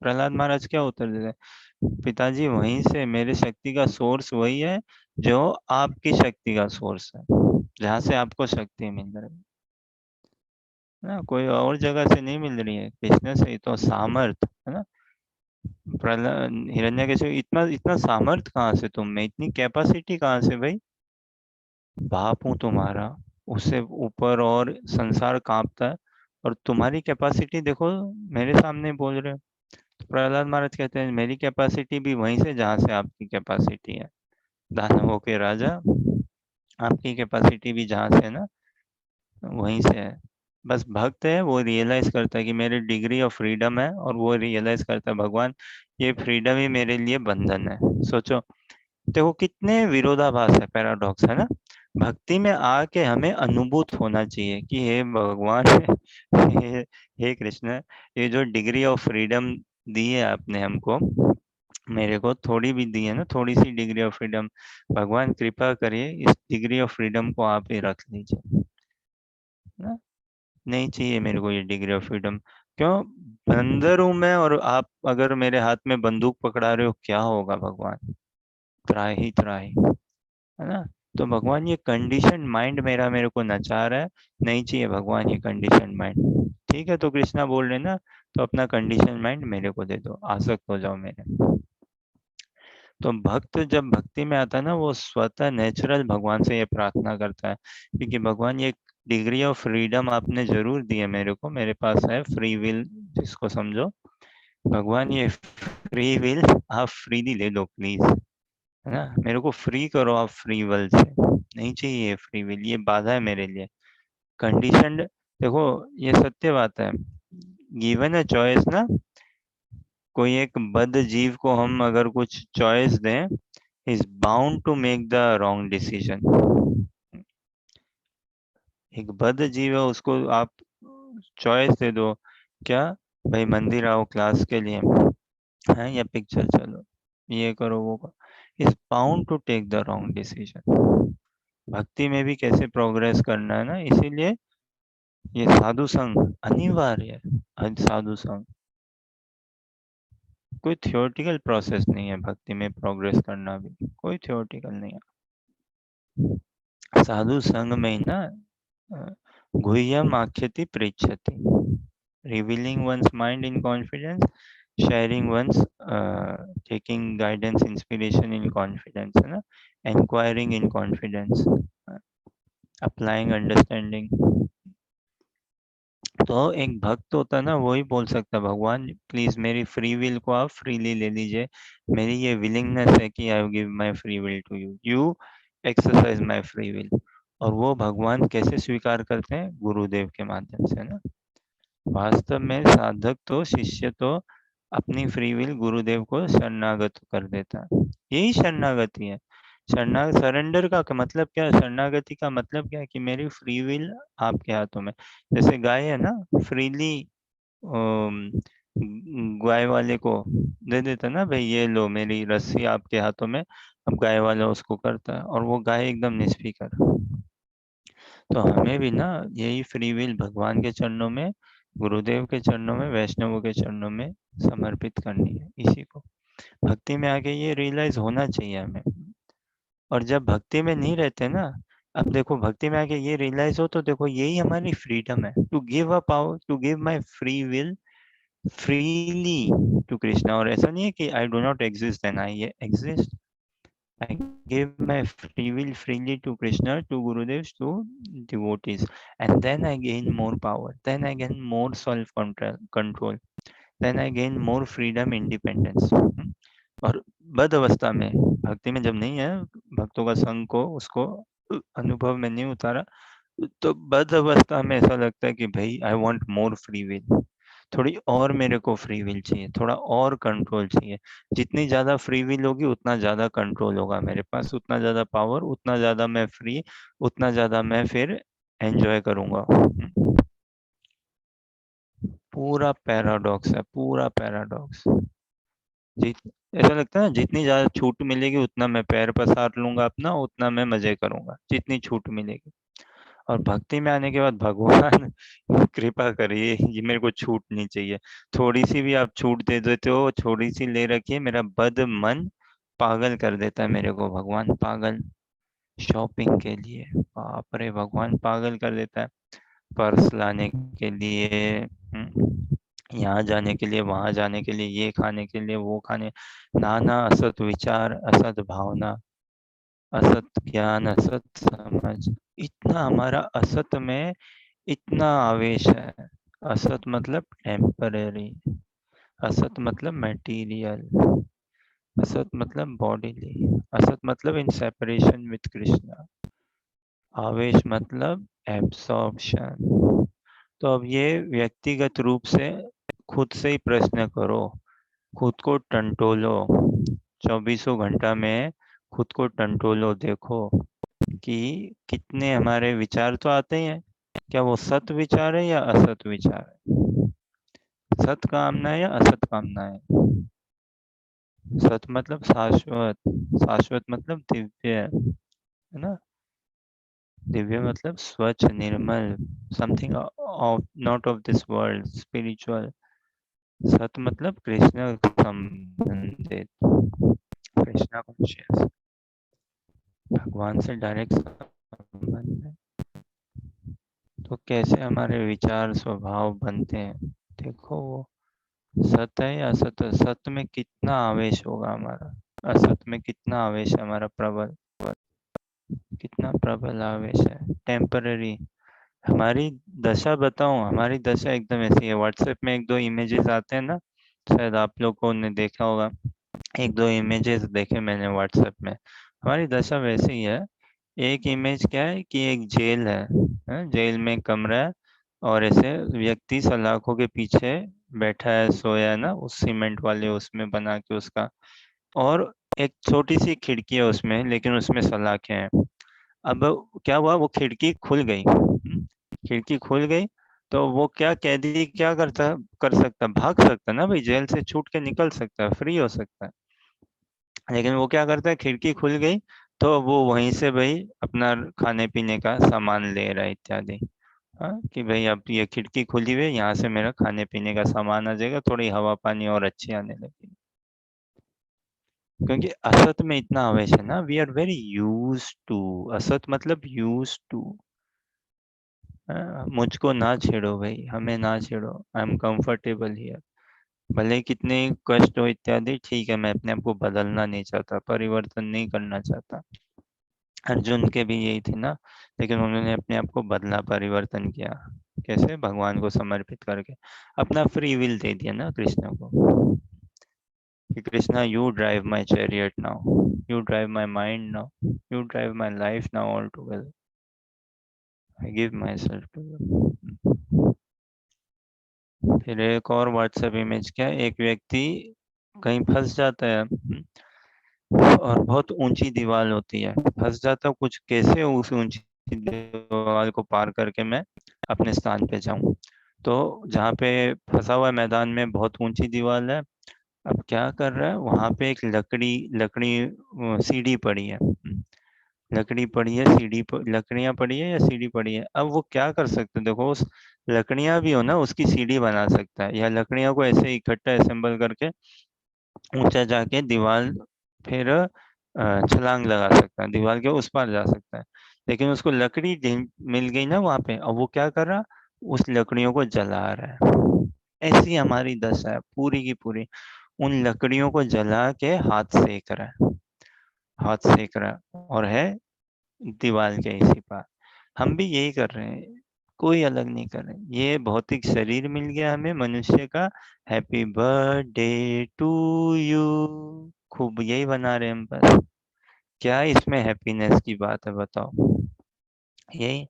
[SPEAKER 1] प्रहलाद महाराज क्या उत्तर देते हैं? पिताजी, वहीं से मेरे शक्ति का सोर्स वही है जो आपकी शक्ति का सोर्स है, जहाँ से आपको शक्ति मिल रही है ना, कोई और जगह से नहीं मिल रही है, कृष्ण से ही तो सामर्थ है ना। प्रहलाद हिरण्यकशिपु, इतना इतना सामर्थ कहाँ से तुम में, इतनी कैपेसिटी कहाँ से भाई? बाप हूँ तुम्हारा, उससे ऊपर, और संसार कांपता है, और तुम्हारी कैपेसिटी देखो, मेरे सामने बोल रहे हो। तो प्रहलाद महाराज कहते हैं, मेरी कैपेसिटी भी वहीं से जहाँ से आपकी कैपेसिटी है, दानवों के राजा। आपकी कैपेसिटी भी जहाँ से है ना, वहीं से है। बस भक्त है वो रियलाइज करता है कि मेरी डिग्री ऑफ फ्रीडम है, और वो रियलाइज करता है भगवान, ये फ्रीडम ही मेरे लिए बंधन है। सोचो, देखो कितने विरोधाभास है, पैराडॉक्स है ना। भक्ति में आके हमें अनुभूत होना चाहिए कि हे भगवान, हे, हे कृष्ण, ये जो डिग्री ऑफ फ्रीडम दी है आपने हमको, मेरे को थोड़ी भी दी है ना, थोड़ी सी डिग्री ऑफ फ्रीडम, भगवान कृपा करिए इस डिग्री ऑफ फ्रीडम को आप ही रख लीजिए ना। नहीं चाहिए मेरे को ये डिग्री ऑफ फ्रीडम। क्यों? बंदर हूं मैं, और आप अगर मेरे हाथ में बंदूक पकड़ा रहे हो, क्या होगा भगवान? त्राही त्राही, है ना। तो भगवान ये कंडीशन माइंड मेरे को नचा रहा है, नहीं चाहिए भगवान ये कंडीशन माइंड। ठीक है, तो कृष्णा बोल रहे ना, तो अपना कंडीशन माइंड मेरे को दे दो, आसक्त हो जाओ मेरे। तो भक्त जब भक्ति में आता है ना, वो स्वतः नेचुरल भगवान से ये प्रार्थना करता है, क्योंकि भगवान ये डिग्री ऑफ फ्रीडम आपने जरूर दी है मेरे को, मेरे पास है फ्री विल, जिसको समझो। भगवान ये फ्री विल आप फ्रीली ले लो प्लीज। है ना। मेरे को फ्री करो आप फ्री विल से, नहीं चाहिए फ्री विल, ये बाधा है मेरे लिए, कंडीशनड। देखो ये सत्य बात है, गिवन अ चॉइस ना, कोई एक बद्ध जीव को हम अगर कुछ चॉइस दें, is bound to make the wrong decision. एक बद्ध जीव है, उसको आप चॉइस दे दो, क्या भाई मंदिर आओ क्लास के लिए, है या पिक्चर चलो, ये करो वो करो, is bound to take the wrong decision. भक्ति में भी कैसे प्रोग्रेस करना है ना, इसीलिए ये साधु संग अनिवार्य है। साधु संग कोई थियोरटिकल प्रोसेस नहीं है, भक्ति में प्रोग्रेस करना भी कोई थियोरटिकल नहीं है। साधु संग में ही ना गुह्यम आख्यति पृच्छति, revealing one's mind in confidence, sharing one's, taking guidance inspiration in confidence, है ना, inquiring in confidence, applying understanding. तो एक भक्त होता है ना, वही बोल सकता है भगवान प्लीज मेरी फ्री विल को आप फ्रीली ले लीजिए, मेरी ये विलिंगनेस है कि I give my free will to you, you exercise my free will. और वो भगवान कैसे स्वीकार करते हैं, गुरुदेव के माध्यम से ना। वास्तव में साधक तो शिष्य तो अपनी फ्री विल गुरुदेव को शरणागत कर देता है, यही शरणागति है। सरेंडर का मतलब क्या है, शरणागति का मतलब क्या है कि मेरी फ्री विल आपके हाथों में। जैसे गाय है ना, फ्रीली गाय वाले को दे देता ना, भाई ये लो मेरी रस्सी आपके हाथों में, अब गाय वाला उसको करता है और वो गाय एकदम निस्फिकर। तो हमें भी ना यही फ्री विल भगवान के चरणों में, गुरुदेव के चरणों में, वैष्णवों के चरणों में समर्पित करनी है। इसी को भक्ति में आके ये रियलाइज होना चाहिए हमें। और जब भक्ति में नहीं रहते ना, अब देखो भक्ति में आके ये रियलाइज हो तो देखो यही हमारी फ्रीडम है, to give a power, to give my free will freely to Krishna. और ऐसा नहीं है कि I do not exist and I exist, I give my free will freely to Krishna, to Gurudevs, to devotees, and then I gain more power. Then I gain more self control. Then I gain more freedom, independence. और बद्ध अवस्था में, भक्ति में जब नहीं है, भक्तों का संग को उसको अनुभव में नहीं उतारा, तो बद्ध अवस्था में ऐसा लगता है कि भाई I want more free will, थोड़ी और मेरे को फ्री विल चाहिए, थोड़ा और कंट्रोल चाहिए। जितनी ज्यादा फ्री विल होगी उतना ज्यादा कंट्रोल होगा मेरे पास, उतना ज्यादा पावर, उतना ज्यादा मैं फ्री, उतना ज्यादा मैं फिर एंजॉय करूंगा। पूरा पैराडॉक्स है, पूरा पैराडॉक्स। जित ऐसा लगता है ना, जितनी ज्यादा छूट मिलेगी उतना मैं पैर पसार लूंगा अपना, उतना मैं मजे करूंगा, जितनी छूट मिलेगी। और भक्ति में आने के बाद भगवान कृपा करिए, ये मेरे को छूट नहीं चाहिए। थोड़ी सी भी आप छूट दे देते हो, थोड़ी सी ले रखिए, मेरा बद मन पागल कर देता है मेरे को भगवान, पागल। शॉपिंग के लिए बाप रे, भगवान पागल कर देता है। पर्स लाने के लिए, यहाँ जाने के लिए, वहां जाने के लिए, ये खाने के लिए, वो खाने, नाना असत विचार, असत भावना, असत ज्ञान, असत समझ, इतना हमारा असत में इतना आवेश है। असत मतलब टेम्पररी, असत मतलब मटेरियल, असत मतलब बॉडीली, असत मतलब इन सेपरेशन विथ कृष्णा, आवेश मतलब एब्सॉर्प्शन। तो अब ये व्यक्तिगत रूप से खुद से ही प्रश्न करो, खुद को टंटोलो, 24 घंटा में खुद को टंटोलो, देखो कि कितने हमारे विचार तो आते ही हैं, क्या वो सत विचार है या असत विचार है, सत कामना है या असत कामना है। सत मतलब शाश्वत, शाश्वत मतलब दिव्य, है ना, दिव्य मतलब स्वच्छ निर्मल, something of not of this world, spiritual. सत मतलब कृष्ण संबंधित, कृष्णा कॉन्शियस, भगवान से डायरेक्ट संबंध है। तो कैसे हमारे विचार स्वभाव बनते हैं, देखो वो सत है या असत है, सत में कितना आवेश होगा हमारा, असत में कितना आवेश है हमारा, प्रबल, कितना प्रबल आवेश है, टेम्पररी। हमारी दशा बताऊं, हमारी दशा एकदम ऐसी है, व्हाट्सएप में एक दो इमेजेस आते हैं ना, शायद आप लोगों ने देखा होगा, एक दो इमेजेस देखे मैंने व्हाट्सएप में, हमारी दशा वैसी ही है। एक इमेज क्या है कि एक जेल है, जेल में कमरा है, और ऐसे व्यक्ति सलाखों के पीछे बैठा है, सोया है ना, उस सीमेंट वाले उसमें बना के उसका, और एक छोटी सी खिड़की है उसमें, लेकिन उसमें सलाखें हैं। अब क्या हुआ, वो खिड़की खुल गई, खिड़की खुल गई, तो वो क्या, कैदी क्या कर सकता, भाग सकता ना भाई, जेल से छूट के निकल सकता है, फ्री हो सकता है। लेकिन वो क्या करता है, खिड़की खुल गई तो वो वहीं से भाई अपना खाने पीने का सामान ले रहा है इत्यादि। हाँ, कि भाई अब ये खिड़की खुली हुई है, यहाँ से मेरा खाने पीने का सामान आ जाएगा, थोड़ी हवा पानी और अच्छी आने लगेगी। क्योंकि असत में इतना आवेश है ना, we are very use to, असत मतलब यूज टू। मुझको ना छेड़ो भाई, हमें ना छेड़ो, आई एम कंफर्टेबल हियर। भले कितने कष्ट हो इत्यादि, ठीक है, मैं अपने आप को बदलना नहीं चाहता, परिवर्तन नहीं करना चाहता। अर्जुन के भी यही थी ना, लेकिन उन्होंने अपने आप को बदला, परिवर्तन किया। कैसे, भगवान को समर्पित करके अपना फ्री विल दे दिया ना कृष्ण को, कि Krishna, you drive my chariot now, you drive my mind now, you drive my life now all together, I give my myself to. फिर एक और व्हाट्सएप इमेज, क्या है, एक व्यक्ति कहीं फंस जाता है, और बहुत ऊंची दीवार होती है, फंस जाता हूँ, कुछ कैसे उस ऊंची दीवार को पार करके मैं अपने स्थान पे जाऊं। तो जहाँ पे फंसा हुआ है मैदान में, बहुत ऊंची दीवार है। अब क्या कर रहा है, वहां पे एक लकड़ी लकड़ी सीढ़ी पड़ी है, लकड़ी पड़ी है, लकड़ियां पड़ी है या सीढ़ी पड़ी है। अब वो क्या कर सकते हैं, देखो, उस लकड़ियां भी हो ना, उसकी सीढ़ी बना सकता है, या लकड़ियों को ऐसे इकट्ठा असेंबल करके ऊंचा जाके दीवार, फिर छलांग लगा सकता है, दीवार के उस पार जा सकता है। लेकिन उसको लकड़ी मिल गई ना वहां पे, अब वो क्या कर रहा, उस लकड़ियों को जला रहा है। ऐसी हमारी दशा है पूरी की पूरी, उन लकड़ियों को जला के हाथ सेक रहा है, हाथ सेक रहा है, और है दीवार के इसी पार। हम भी यही कर रहे हैं, कोई अलग नहीं कर रहे। ये भौतिक शरीर मिल गया हमें मनुष्य का, हैप्पी बर्थडे टू यू, खूब यही बना रहे हैं हम बस। क्या इसमें हैप्पीनेस की बात है बताओ, यही,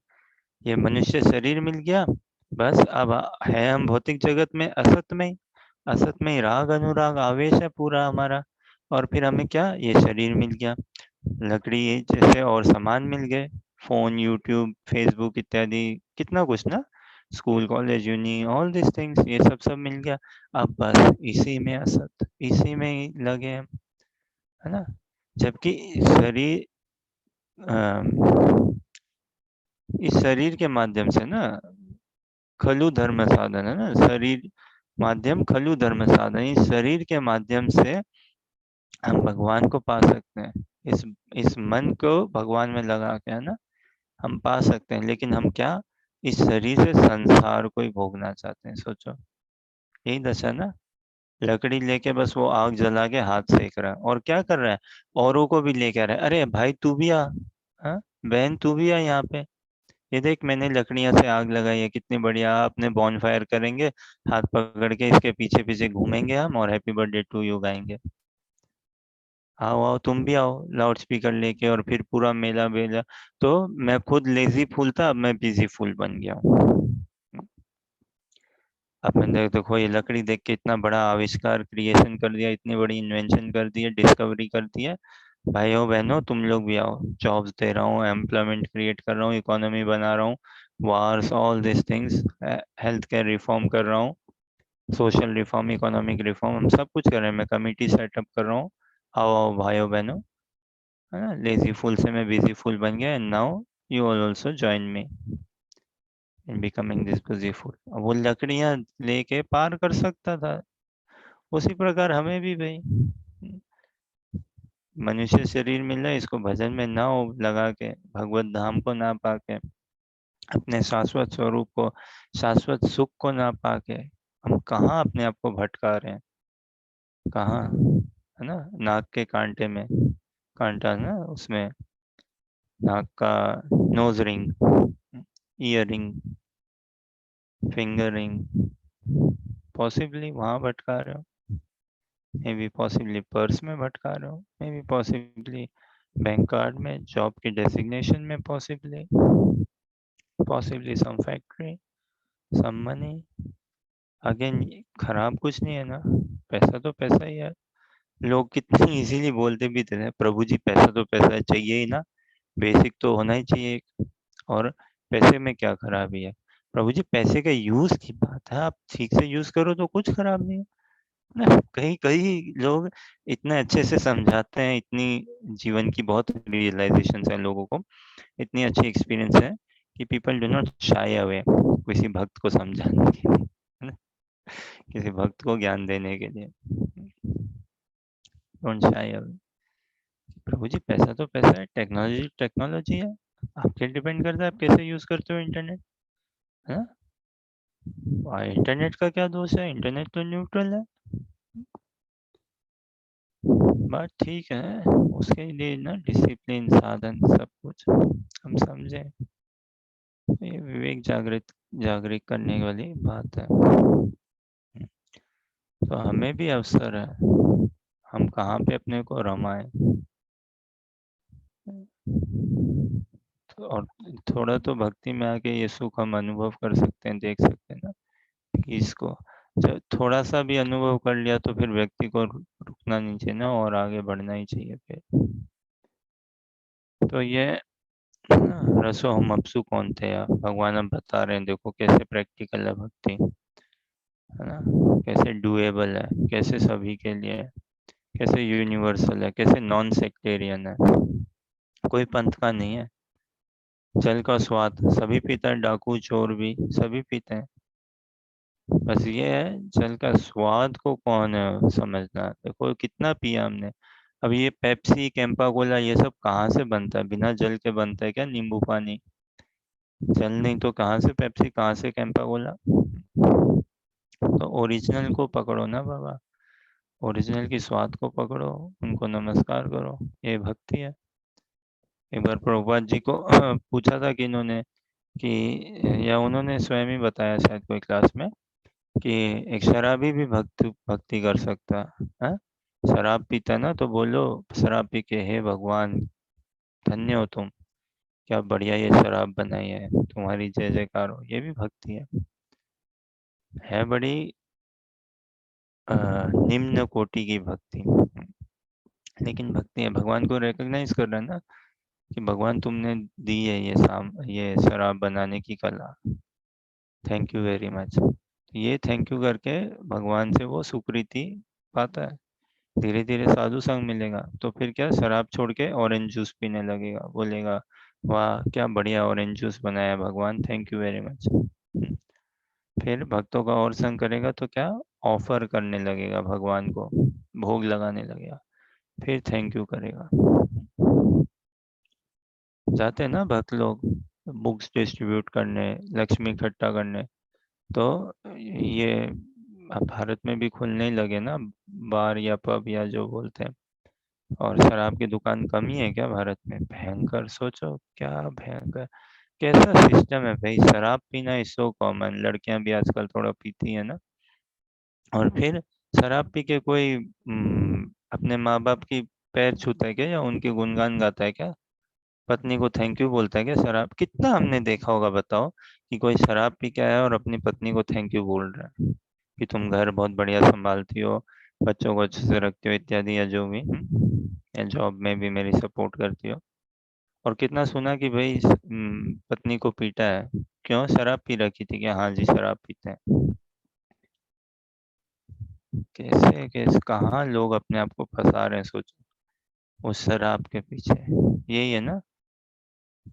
[SPEAKER 1] ये मनुष्य शरीर मिल गया, बस अब है हम भौतिक जगत में, असत में ही, असत में ही राग अनुराग आवेश है पूरा हमारा। और फिर हमें क्या, ये शरीर मिल गया, लकड़ी जैसे और सामान मिल गए, फोन, यूट्यूब, फेसबुक इत्यादि, कितना कुछ ना, school college uni, all this things, ये सब सब मिल गया। अब बस इसी में असत, इसी में ही लगे हैं, है ना। जबकि शरीर, इस शरीर के माध्यम से ना, खलु धर्म साधन है ना, शरीर माध्यम खलु धर्म साधन, इस शरीर के माध्यम से हम भगवान को पा सकते हैं। इस मन को भगवान में लगा के, है ना, हम पा सकते हैं। लेकिन हम क्या, इस शरीर से संसार को ही भोगना चाहते हैं, सोचो, यही दशा ना। लकड़ी लेके बस वो आग जला के हाथ सेक रहा है, और क्या कर रहा है, औरों को भी लेके आ रहा है, अरे भाई तू भी आ, हाँ, बहन तू भी आ यहाँ पे, ये देख मैंने लकड़ियां से आग लगाई है, कितनी बढ़िया, अपने बॉन फायर करेंगे, हाथ पकड़ के इसके पीछे पीछे घूमेंगे हम, और हैप्पी बर्थडे टू यू गाएंगे। आओ आओ तुम भी आओ, लाउड स्पीकर लेके, और फिर पूरा मेला बेला। तो मैं खुद लेजी फूल था, अब मैं बिजी फूल बन गया हूँ। अब मैं देखो, ये लकड़ी देख के इतना बड़ा आविष्कार, क्रिएशन कर दिया, इतनी बड़ी इन्वेंशन कर दी है, डिस्कवरी कर दी है। भाइयों बहनों तुम लोग भी आओ, जॉब्स दे रहा हूँ, एम्प्लॉयमेंट क्रिएट कर रहा हूँ, इकोनॉमी बना रहा हूँ, wars, all this things, health care reform कर रहा हूँ, सोशल रिफॉर्म, इकोनॉमिक रिफॉर्म, हम सब कुछ कर रहे हैं, मैं कमिटी सेटअप कर रहा हूँ। आओ आओ भाइयों बहनों, है ना, लेजी फूल से मैं बिजी फूल बन गया, and now you all also join me in becoming this busy fool. वो लकड़ियां लेके पार कर सकता था, उसी प्रकार हमें भी भाई मनुष्य शरीर मिला है, इसको भजन में ना लगा के, भगवत धाम को ना पाके, अपने शाश्वत स्वरूप को, शाश्वत सुख को ना पाके, हम कहाँ अपने आप को भटका रहे हैं, कहाँ, है ना, नाक के कांटे में कांटा ना, उसमें नाक का nose ring, ear ring, finger ring, possibly वहां भटका रहे हो। मे बी पॉसिबली पर्स में भटका रहे हो, may be possibly bank card में, जॉब के डेसिग्नेशन में, पॉसिबली सम फैक्ट्री, सम मनी। अगेन खराब कुछ नहीं है ना, पैसा तो पैसा ही है। लोग कितनी इजीली बोलते भी थे, प्रभु जी पैसा तो पैसा चाहिए ही ना, बेसिक तो होना ही चाहिए एक। और पैसे में क्या खराबी है? प्रभु जी पैसे का यूज की बात है, आप ठीक से यूज करो तो कुछ खराब नहीं है ना। कई कई लोग इतने अच्छे से समझाते हैं, इतनी जीवन की बहुत रियलाइजेशन है लोगों को, इतनी अच्छी एक्सपीरियंस है कि people do not shy away किसी भक्त को समझाने के लिए, है ना? किसी भक्त को ज्ञान देने के लिए डोंट शाई अवे। प्रभु जी पैसा तो पैसा है, टेक्नोलॉजी टेक्नोलॉजी है, आपके डिपेंड करता है आप कैसे यूज करते हो इंटरनेट, है ना? इंटरनेट का क्या दोष है? इंटरनेट तो न्यूट्रल है। बात ठीक है, उसके लिए ना डिसिप्लिन, साधन, सब कुछ हम समझे, ये विवेक जागृत जागृत करने वाली बात है। तो हमें भी अवसर है, हम कहाँ पे अपने को रमाएं। तो और थोड़ा तो भक्ति में आके ये सुख हम अनुभव कर सकते हैं, देख सकते हैं ना कि इसको जब थोड़ा सा भी अनुभव कर लिया तो फिर व्यक्ति को रुकना नहीं चाहिए ना, और आगे बढ़ना ही चाहिए फिर। तो ये रसो हम अपसु कौन थे यार, भगवान अब बता रहे हैं, देखो कैसे प्रैक्टिकल है भक्ति, है ना? कैसे डुएबल है, कैसे सभी के लिए है, कैसे यूनिवर्सल है, कैसे नॉन सेक्टेरियन है, कोई पंथ का नहीं है। जल का स्वाद सभी पीता है, डाकू चोर भी सभी पीते हैं। बस ये है, जल का स्वाद को कौन है समझना। देखो कितना पिया हमने। अब ये पेप्सी, कैंपा कोला, ये सब कहाँ से बनता है? बिना जल के बनता है क्या? नींबू पानी। जल नहीं तो कहाँ से पेप्सी, कहाँ से कैंपा कोला? तो ओरिजिनल को पकड़ो ना बाबा, ओरिजिनल की स्वाद को पकड़ो, उनको नमस्कार करो, ये भक्ति है। एक बार प्रभुपाद जी को पूछा था कि इन्होंने कि, या उन्होंने स्वयं ही बताया शायद कोई क्लास में, कि एक शराबी भी भक्ति कर सकता है। शराब पीता ना तो बोलो शराब पी के, हे भगवान धन्य हो तुम, क्या बढ़िया ये शराब बनाई है, तुम्हारी जय जयकार हो। ये भी भक्ति है बड़ी निम्न कोटि की भक्ति, लेकिन भक्ति है। भगवान को रिकॉग्नाइज कर रहा है ना कि भगवान तुमने दी है ये शराब बनाने की कला, थैंक यू वेरी मच। ये थैंक यू करके भगवान से वो सुकृति पाता है। धीरे धीरे साधु संग मिलेगा तो फिर क्या, शराब छोड़ के ऑरेंज जूस पीने लगेगा, बोलेगा वाह क्या बढ़िया ऑरेंज जूस बनाया भगवान, थैंक यू वेरी मच। फिर भक्तों का और संग करेगा तो क्या, ऑफर करने लगेगा भगवान को, भोग लगाने लगेगा, फिर थैंक यू करेगा। जाते हैं ना भक्त लोग बुक्स डिस्ट्रीब्यूट करने, लक्ष्मी इकट्ठा करने, तो ये अब भारत में भी खुलने ही लगे ना बार या पब या जो बोलते हैं। और शराब की दुकान कम ही है क्या भारत में? भयंकर, सोचो क्या भयंकर, कैसा सिस्टम है भाई। शराब पीना इज सो कॉमन, लड़कियां भी आजकल थोड़ा पीती है ना। और फिर शराब पी के कोई अपने माँ बाप की पैर छूता है क्या, या उनके गुणगान गाता है क्या? पत्नी को थैंक यू बोलता है क्या? शराब कितना हमने देखा होगा बताओ, कि कोई शराब पी के आया और अपनी पत्नी को थैंक यू बोल रहा है कि तुम घर बहुत बढ़िया संभालती हो, बच्चों को अच्छे से रखती हो इत्यादि, या जो भी, या जॉब में भी मेरी सपोर्ट करती हो। और कितना सुना कि भाई पत्नी को पीटा है, क्यों? शराब पी रखी थी क्या? हाँ जी शराब पीते हैं। कैसे कैसे कहाँ लोग अपने आप को फंसा रहे हैं, सोचो उस शराब के पीछे। यही है ना,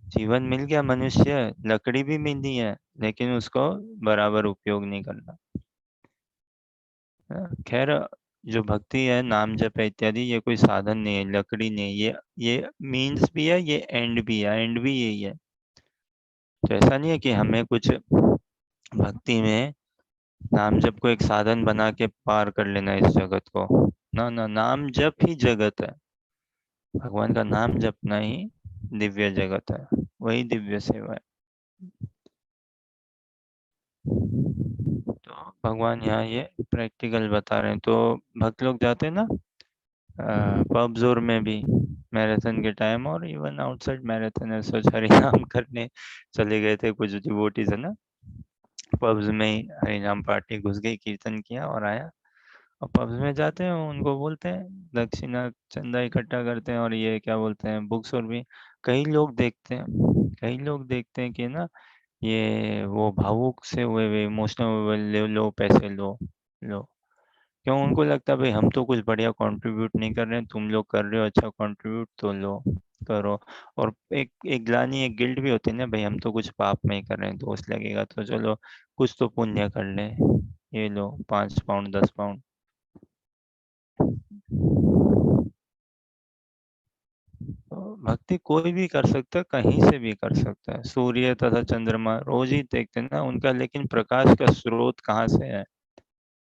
[SPEAKER 1] जीवन मिल गया मनुष्य, लकड़ी भी मिली है, लेकिन उसको बराबर उपयोग नहीं करना। खैर, जो भक्ति है, नाम जप है इत्यादि, ये कोई साधन नहीं है, लकड़ी नहीं है, ये मीन्स भी है, ये एंड भी है, एंड भी यही है। तो ऐसा नहीं है कि हमें कुछ भक्ति में नाम जप को एक साधन बना के पार कर लेना इस जगत को। ना ना, नाम जप ही जगत है, भगवान का नाम जपना ही दिव्य जगत है, वही दिव्य सेवा है। तो भगवान यहाँ ये प्रैक्टिकल बता रहे हैं। तो भक्त लोग जाते हैं ना पब्स और में भी मैराथन के टाइम, और इवन आउटसाइड मैराथन ऐसा हरिनाम करने चले गए थे कुछ डिवोटीज है ना, पब्स में ही हरिनाम पार्टी घुस गई, कीर्तन किया और आया। और पब्स में जाते हैं, उनको बोलते हैं दक्षिणा चंदा इकट्ठा करते हैं, और ये क्या बोलते हैं बुक्स, और भी कई लोग देखते हैं कि ना ये वो भावुक से हुए वे इमोशनल हुए, ले लो पैसे लो लो। क्यों? उनको लगता है भाई हम तो कुछ बढ़िया कंट्रीब्यूट नहीं कर रहे हैं, तुम लोग कर रहे हो अच्छा कंट्रीब्यूट, तो लो करो। और एक एक ग्लानि एक गिल्ट भी होती है ना, भाई हम तो कुछ पाप में ही कर रहे हैं, दोष लगेगा तो चलो कुछ तो पुण्य कर ले, ये लो 5 पाउंड 10 पाउंड। तो भक्ति कोई भी कर सकता है, कहीं से भी कर सकता है। सूर्य तथा चंद्रमा रोज ही देखते हैं ना उनका, लेकिन प्रकाश का स्रोत कहाँ से है,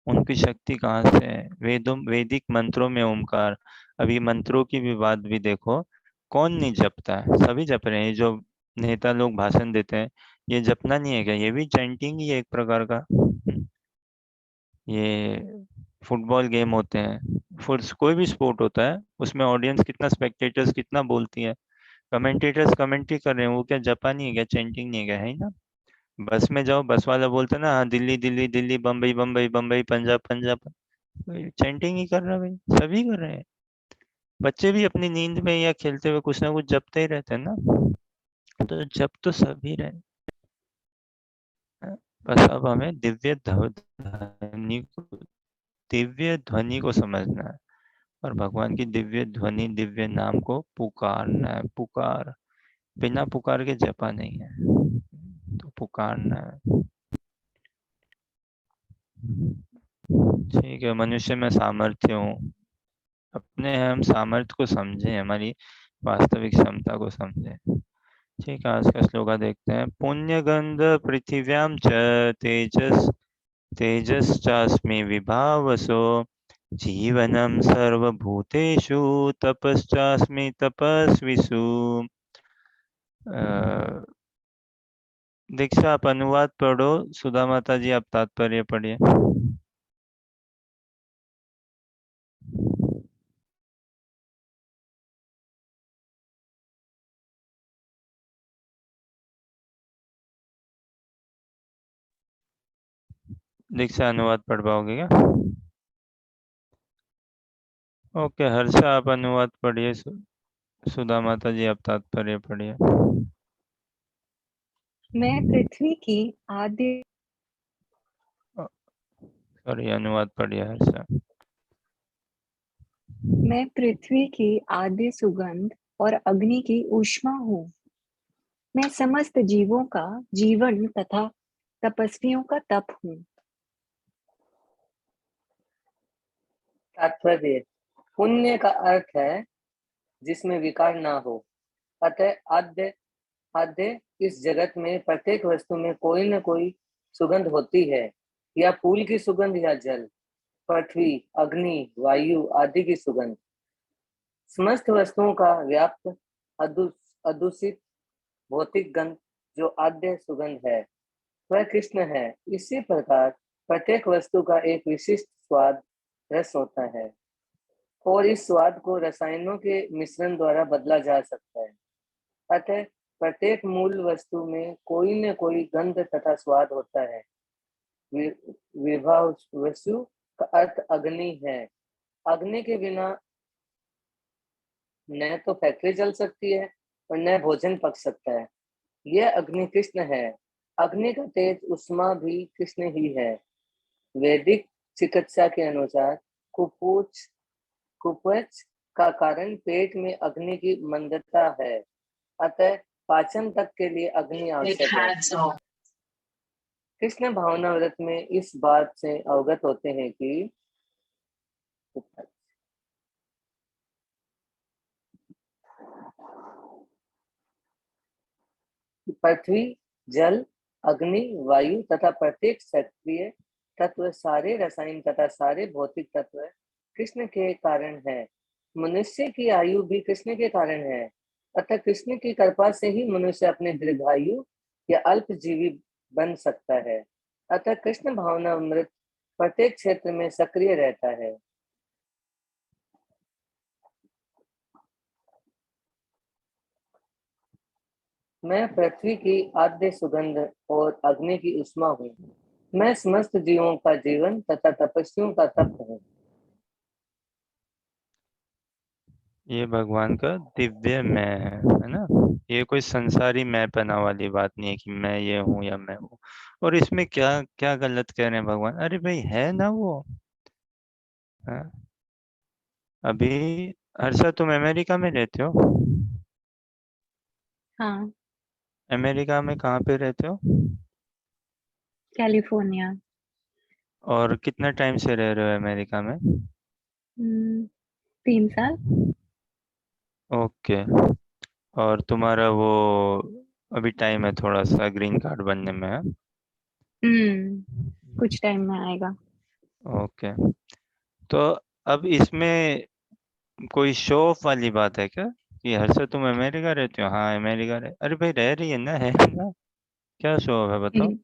[SPEAKER 1] उनकी शक्ति कहाँ से है? वैदिक मंत्रों में ओमकार। अभी मंत्रों की भी बात भी देखो, कौन नहीं जपता है? सभी जप रहे हैं। ये जो नेता लोग भाषण देते हैं, ये जपना नहीं है क्या? ये भी चैंटिंग ही है एक प्रकार का। ये फुटबॉल गेम होते हैं, कोई भी स्पोर्ट होता है, उसमें ऑडियंस कितना, स्पेक्टेटर्स कितना बोलती है, कमेंटेटर्स कमेंट्री कर रहे हैं, वो क्या जपा नहीं है क्या? चैंटिंग नहीं है क्या? है ना? बस में जाओ, बस वाला बोलता है ना, हाँ दिल्ली दिल्ली दिल्ली, बम्बई बम्बई बम्बई, पंजाब पंजाब, चैंटिंग ही कर रहा है भाई, सभी कर रहे हैं। बच्चे भी अपनी नींद में या खेलते हुए कुछ ना कुछ जपते ही रहते हैं ना, तो जप तो सभी रहे हैं। बस अब हमें दिव्य ध्वनि को समझना है, और भगवान की दिव्य ध्वनि दिव्य नाम को पुकारना है। बिना पुकार के जपा नहीं है, तो पुकारना है। ठीक है, मनुष्य में सामर्थ्य हूँ, अपने हम सामर्थ्य को समझें, हमारी वास्तविक क्षमता को समझें। ठीक है, आज का श्लोका देखते हैं। पुण्य गंध पृथिव्याम च तेजस तेजश्चास्मि विभावसो, जीवनम सर्वभूतेषु तपश्चास्मि तपस्विषु। दीक्षा आप अनुवाद पढ़ो, सुधा माता जी आप तात्पर्य पढ़िए। दीक्षा अनुवाद पढ़ पाओगे क्या? ओके, हर्षा आप अनुवाद पढ़िए, सुधा माता जी आप तात्पर्य पढ़िए।
[SPEAKER 2] मैं पृथ्वी की आद्य
[SPEAKER 1] सॉरी, अनुवाद पढ़िए हर्षा।
[SPEAKER 2] मैं पृथ्वी की आद्य सुगंध और अग्नि की ऊष्मा हूँ। मैं समस्त जीवों का जीवन तथा तपस्वियों का तप हूँ।
[SPEAKER 3] तात्पर्य। पुण्य का अर्थ है जिसमें विकार ना हो। अतः आद्य आद्य इस जगत में प्रत्येक वस्तु में कोई न कोई सुगंध होती है, या फूल की सुगंध या जल, पृथ्वी, अग्नि, वायु आदि की सुगंध। समस्त वस्तुओं का व्याप्त अदूषित भौतिक गंध जो आद्य सुगंध है, वह कृष्ण है। इसी प्रकार प्रत्येक वस्तु का एक विशिष्ट स्वाद रस होता है, और इस स्वाद को रसायनों के मिश्रण द्वारा बदला जा सकता है। अतः प्रत्येक मूल वस्तु में कोई न कोई गंध तथा स्वाद होता है। विभाव वस्तु का अर्थ अग्नि है। अग्नि के बिना न तो फैक्ट्री चल सकती है और न भोजन पक सकता है। यह अग्नि कृष्ण है। अग्नि का तेज उष्मा भी कृष्ण ही है। वैदिक चिकित्सा के अनुसार कुपोष का कारण पेट में अग्नि की मंदता है। अतः पाचन तक के लिए अग्नि आवश्यक है। कृष्ण भावना व्रत में इस बात से अवगत होते हैं कि पृथ्वी, जल, अग्नि, वायु तथा प्रत्येक सक्रिय तत्व, सारे रसायन तथा सारे भौतिक तत्व कृष्ण के कारण है। मनुष्य की आयु भी कृष्ण के कारण है। अतः कृष्ण की कृपा से ही मनुष्य अपने दीर्घायु या अल्पजीवी बन सकता है। अतः कृष्ण भावना अमृत प्रत्येक क्षेत्र में सक्रिय रहता है। मैं पृथ्वी की आद्य सुगंध और अग्नि की उष्मा हूँ। मैं समस्त जीवों का जीवन तथा तपस्वियों का तप हूँ।
[SPEAKER 1] ये भगवान का दिव्य मैं है ना। ये कोई संसारी मैं पना वाली बात नहीं है कि मैं ये हूँ या मैं हूँ। और इसमें क्या क्या गलत कह रहे हैं भगवान? अरे भाई है ना वो। हाँ? अभी हर्षा तुम अमेरिका में रहते हो?
[SPEAKER 2] हाँ,
[SPEAKER 1] अमेरिका में कहाँ पे रहते हो?
[SPEAKER 2] कैलिफोर्निया।
[SPEAKER 1] और कितना टाइम से रह रहे हो अमेरिका में?
[SPEAKER 2] 3 साल।
[SPEAKER 1] ओके। और तुम्हारा वो अभी टाइम है थोड़ा सा ग्रीन कार्ड बनने में है?
[SPEAKER 2] हम्म कुछ टाइम में आएगा।
[SPEAKER 1] ओके। तो अब इसमें कोई शो ऑफ वाली बात है क्या कि हर्षा तुम अमेरिका रहते हो? हाँ अमेरिका रहे, अरे भाई रह रही है ना, है ना। क्या शो ऑफ है बताओ?
[SPEAKER 2] हम्म हम्म,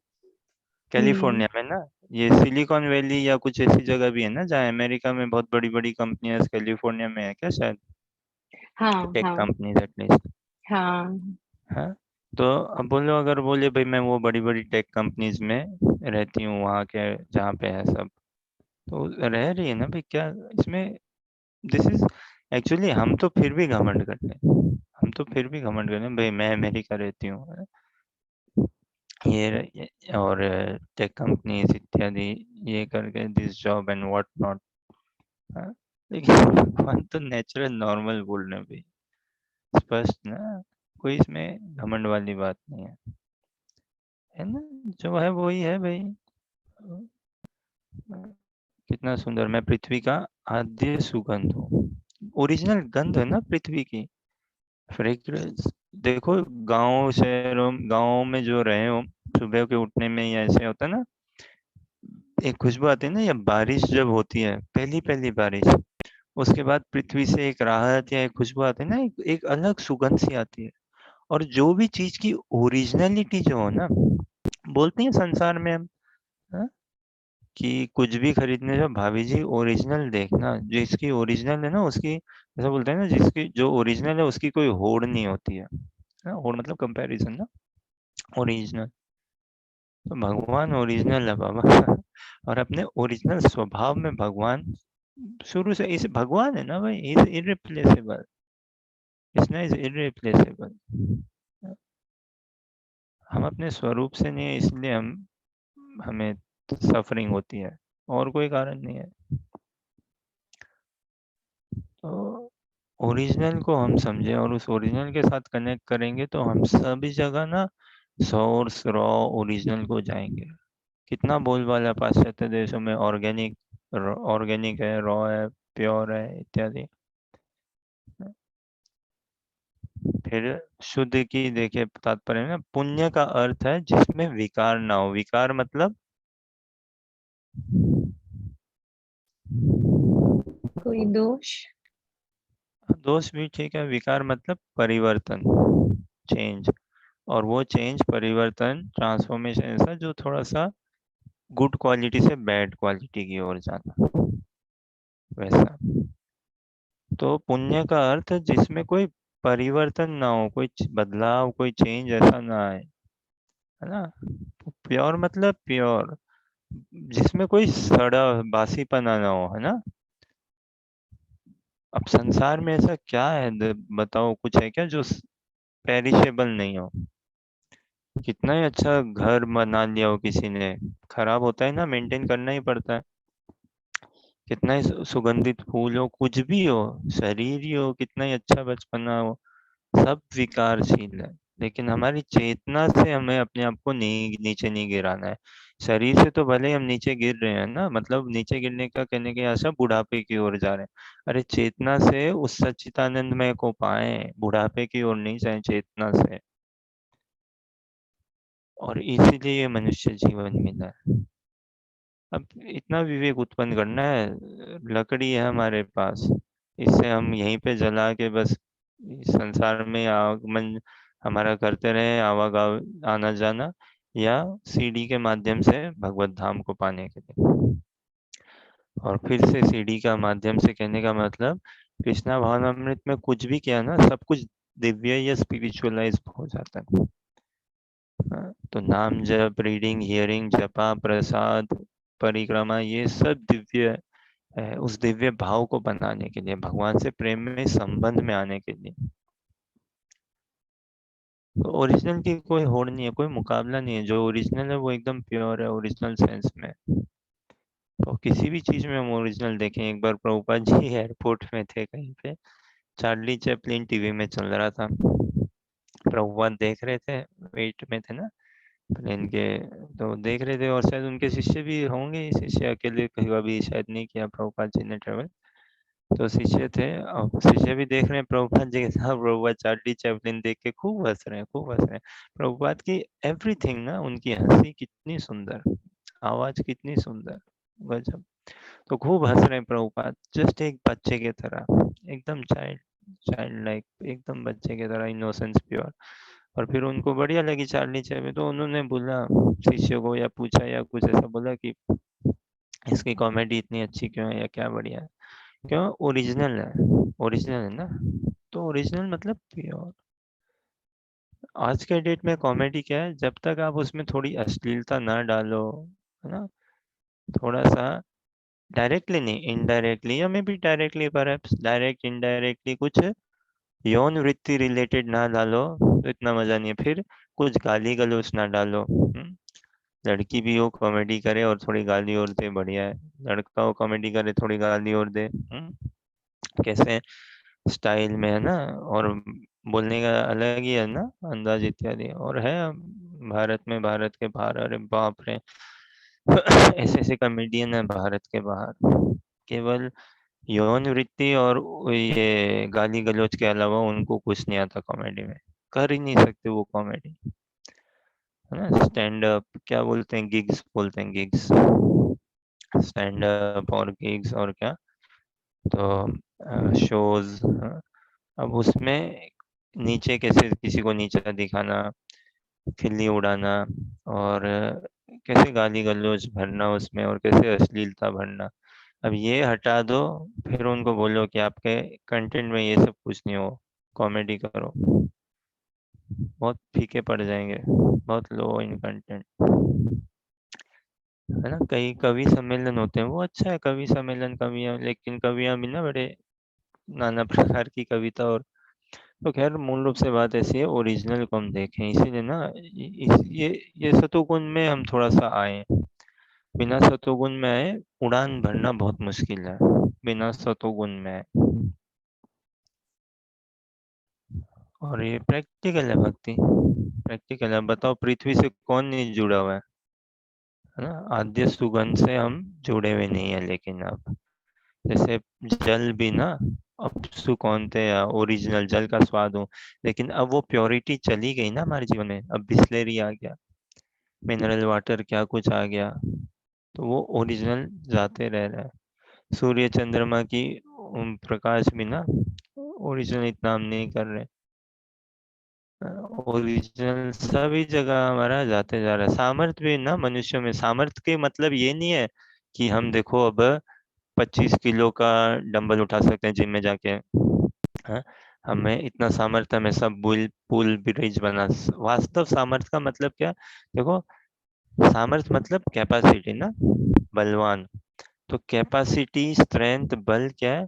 [SPEAKER 1] कैलिफोर्निया में ना। ये सिलिकॉन वैली या कुछ ऐसी जगह भी है ना जहाँ अमेरिका में बहुत बड़ी बड़ी कंपनियां कैलिफोर्निया में है क्या शायद?
[SPEAKER 2] हाँ
[SPEAKER 1] टेक
[SPEAKER 2] हाँ
[SPEAKER 1] कंपनीज एटलीस्ट।
[SPEAKER 2] हाँ।
[SPEAKER 1] हाँ। तो अब बोलो, अगर बोले भाई मैं वो बड़ी बड़ी टेक कंपनीज में रहती हूँ वहाँ के जहाँ पे है सब, तो रह रही है ना भाई, क्या इसमें? दिस इज एक्चुअली, हम तो फिर भी घमंड करते हैं। हम तो फिर भी घमंड करते हैं भाई मैं अमेरिका रहती हूँ, और टेक कंपनीज इत्यादि, ये करके this job and what not. लेकिन भगवान तो नेचुरल नॉर्मल बोल रहे हैं भाई, स्पष्ट ना। कोई इसमें घमंड वाली बात नहीं है ना। जो है वही है भाई। कितना सुंदर, मैं पृथ्वी का आद्य सुगंध हूँ। ओरिजिनल गंध है ना पृथ्वी की, फ्रेग्रेंस। देखो, गाँव में जो रहे हो, सुबह के उठने में ही ऐसे होता है ना, एक खुशबू आती है ना, या बारिश जब होती है पहली पहली बारिश, उसके बाद पृथ्वी से एक राहत या एक खुशबू आती है ना, एक अलग सुगंध सी आती है। और जो भी चीज की ओरिजिनलिटी जो हो ना, बोलते हैं संसार में हम, हाँ, कि कुछ भी खरीदने जाओ भाभी जी ओरिजिनल देखना, जिसकी ओरिजिनल है ना उसकी, ऐसा बोलते हैं ना, जिसकी जो ओरिजिनल है उसकी कोई होड़ नहीं होती है ना। होड़ मतलब कंपैरिजन ना, ओरिजिनल। तो भगवान ओरिजिनल है बाबा। और अपने ओरिजिनल स्वभाव में भगवान शुरू से इस भगवान है ना भाई, is irreplaceable. Krishna is irreplaceable. हम अपने स्वरूप से नहीं है, इसलिए हमें सफरिंग होती है, और कोई कारण नहीं है। तो ओरिजिनल को हम समझे और उस ओरिजिनल के साथ कनेक्ट करेंगे तो हम सभी जगह ना सोर्स रॉ ओरिजिनल को जाएंगे। कितना बोलबाला पाश्चात्य देशों में ऑर्गेनिक, ऑर्गेनिक है, रॉ है, प्योर है इत्यादि। फिर शुद्ध की देखिए तात्पर्य ना, पुण्य का अर्थ है जिसमें विकार ना हो। विकार मतलब
[SPEAKER 2] कोई दोष।
[SPEAKER 1] दोष भी ठीक है, विकार मतलब परिवर्तन, चेंज। और वो चेंज, परिवर्तन, ट्रांसफॉर्मेशन ऐसा जो थोड़ा सा गुड क्वालिटी से बैड क्वालिटी की ओर जाना, वैसा। तो पुण्य का अर्थ है जिसमें कोई परिवर्तन ना हो, कोई बदलाव, कोई चेंज ऐसा ना आए, है ना। प्योर मतलब प्योर, जिसमें कोई सड़ा बासीपना ना हो, है ना। अब संसार में ऐसा क्या है, बताओ, कुछ है क्या जो पेरिशेबल नहीं हो? कितना ही अच्छा घर बना लिया हो किसी ने, खराब होता है ना, मेंटेन करना ही पड़ता है। कितना ही सुगंधित फूल हो, कुछ भी हो, शरीर ही हो, कितना ही अच्छा बचपना हो, सब विकारशील है। लेकिन हमारी चेतना से हमें अपने आप को नहीं, नीचे नहीं गिराना है। शरीर से तो भले ही हम नीचे गिर रहे हैं ना, मतलब नीचे गिरने का कहने की आशा बुढ़ापे की ओर जा रहे हैं। अरे चेतना से उस सच्चिदानंदमय को पाए, बुढ़ापे की ओर नहीं जाए, चेतना से। और इसीलिए ये मनुष्य जीवन मिला है। अब इतना विवेक उत्पन्न करना है, लकड़ी है हमारे पास, इससे हम यहीं पे जला के बस इस संसार में आगमन हमारा करते रहे, आवागम, आना जाना, या सीढ़ी के माध्यम से भगवत धाम को पाने के लिए। और फिर से सीढ़ी का माध्यम से कहने का मतलब कृष्णा भावनामृत में कुछ भी किया ना, सब कुछ दिव्य या स्पिरिचुअलाइज हो जाता है। हाँ, तो नाम जप, रीडिंग, हियरिंग, जपा, प्रसाद, परिक्रमा, ये सब दिव्य है उस दिव्य भाव को बनाने के लिए, भगवान से प्रेम में संबंध में आने के लिए। तो ओरिजिनल की कोई होड़ नहीं है, कोई मुकाबला नहीं है। जो ओरिजिनल है वो एकदम प्योर है, ओरिजिनल सेंस में। तो किसी भी चीज में हम ओरिजिनल देखें। एक बार प्रभुपाद जी एयरपोर्ट में थे कहीं पे, चार्ली चैपलिन टीवी में चल रहा था, प्रभुपाद देख रहे थे, वेट में थे ना प्लेन के, तो देख रहे थे। और शायद उनके शिष्य भी होंगे, शिष्य अकेले कभी शायद नहीं किया प्रभुपाद जी ने ट्रेवल, तो शिष्य थे और शिष्य भी देख रहे हैं प्रभुपाद जी के साथ। प्रभुपाद चार्ली चैपलिन देख के खूब हंस रहे हैं, खूब हंस रहे हैं। प्रभुपाद की एवरीथिंग ना, उनकी हंसी कितनी सुंदर, आवाज कितनी सुंदर, गजब। तो खूब हंस रहे हैं प्रभुपाद, जस्ट एक बच्चे की तरह, एकदम चाइल्ड चाइल्ड लाइक, एकदम बच्चे की तरह, इनोसेंस प्योर। और फिर उनको बढ़िया लगी चार्ली चैपलिन, तो उन्होंने बोला शिष्य को, या पूछा या कुछ ऐसा बोला कि इसकी कॉमेडी इतनी अच्छी क्यों है, या क्या बढ़िया है। क्यों? ओरिजिनल है, ओरिजिनल है ना। तो ओरिजिनल मतलब प्योर। आज के डेट में कॉमेडी क्या है, जब तक आप उसमें थोड़ी अश्लीलता ना डालो, है ना, थोड़ा सा डायरेक्टली नहीं, इनडायरेक्टली, या may be directly, perhaps direct indirectly कुछ यौन वृत्ति रिलेटेड ना डालो, तो इतना मजा नहीं है। फिर कुछ गाली गलौज ना डालो। लड़की भी हो कॉमेडी करे और थोड़ी गाली और दे, बढ़िया है। लड़का हो कॉमेडी करे, थोड़ी गाली और दे, कैसे स्टाइल में, है ना। और बोलने का अलग ही है ना अंदाज इत्यादि। और है भारत में, भारत के बाहर, अरे बाप रे ऐसे ऐसे कॉमेडियन है भारत के बाहर, केवल यौन वृत्ति और ये गाली गलौज के अलावा उनको कुछ नहीं आता कॉमेडी में, कर ही नहीं सकते वो कॉमेडी, है ना। स्टैंड अप क्या बोलते हैं, गिग्स बोलते हैं, गिग्स, स्टैंड अप और गिग्स और क्या, तो शोज। अब उसमें नीचे कैसे किसी को नीचा दिखाना, खिल्ली उड़ाना, और कैसे गाली गलौज भरना उसमें, और कैसे अश्लीलता भरना। अब ये हटा दो, फिर उनको बोलो कि आपके कंटेंट में ये सब कुछ नहीं हो, कॉमेडी करो, बहुत फीके पड़ जाएंगे, बहुत लो इन कंटेंट, है ना। कई कवि सम्मेलन होते हैं, वो अच्छा है कवि सम्मेलन, कवियां, लेकिन कवियां भी ना बड़े नाना प्रकार की कविता। और तो खैर मूल रूप से बात ऐसी है, ओरिजिनल को हम देखें, इसीलिए ना ये सतोगुण में हम थोड़ा सा आए। बिना सतोगुण में आए उड़ान भरना बहुत मुश्किल है, बिना सतोगुण में आए। और ये प्रैक्टिकल है भक्ति, प्रैक्टिकल है। बताओ पृथ्वी से कौन नहीं जुड़ा हुआ है ना। आद्य सुगंध से हम जुड़े हुए नहीं है, लेकिन अब जैसे जल भी ना, अब कौन थे या ओरिजिनल जल का स्वाद हो, लेकिन अब वो प्योरिटी चली गई ना हमारे जीवन में, अब बिस्लेरी आ गया, मिनरल वाटर क्या कुछ आ गया, तो वो ओरिजिनल जाते रह रहा है। सूर्य चंद्रमा की प्रकाश भी ना ओरिजिनल इतना हम नहीं कर रहे। ओरिजिनल सभी जगह हमारा जाते जा रहा है। सामर्थ्य भी ना मनुष्य में, सामर्थ्य के मतलब ये नहीं है कि हम देखो अब 25 किलो का डंबल उठा सकते हैं जिम में जाके, हाँ, हमें इतना सामर्थ्य, हमें सब पुल पुल ब्रिज बना। वास्तव सामर्थ्य का मतलब क्या, देखो सामर्थ्य मतलब कैपेसिटी ना, बलवान। तो कैपेसिटी, स्ट्रेंथ, बल क्या है,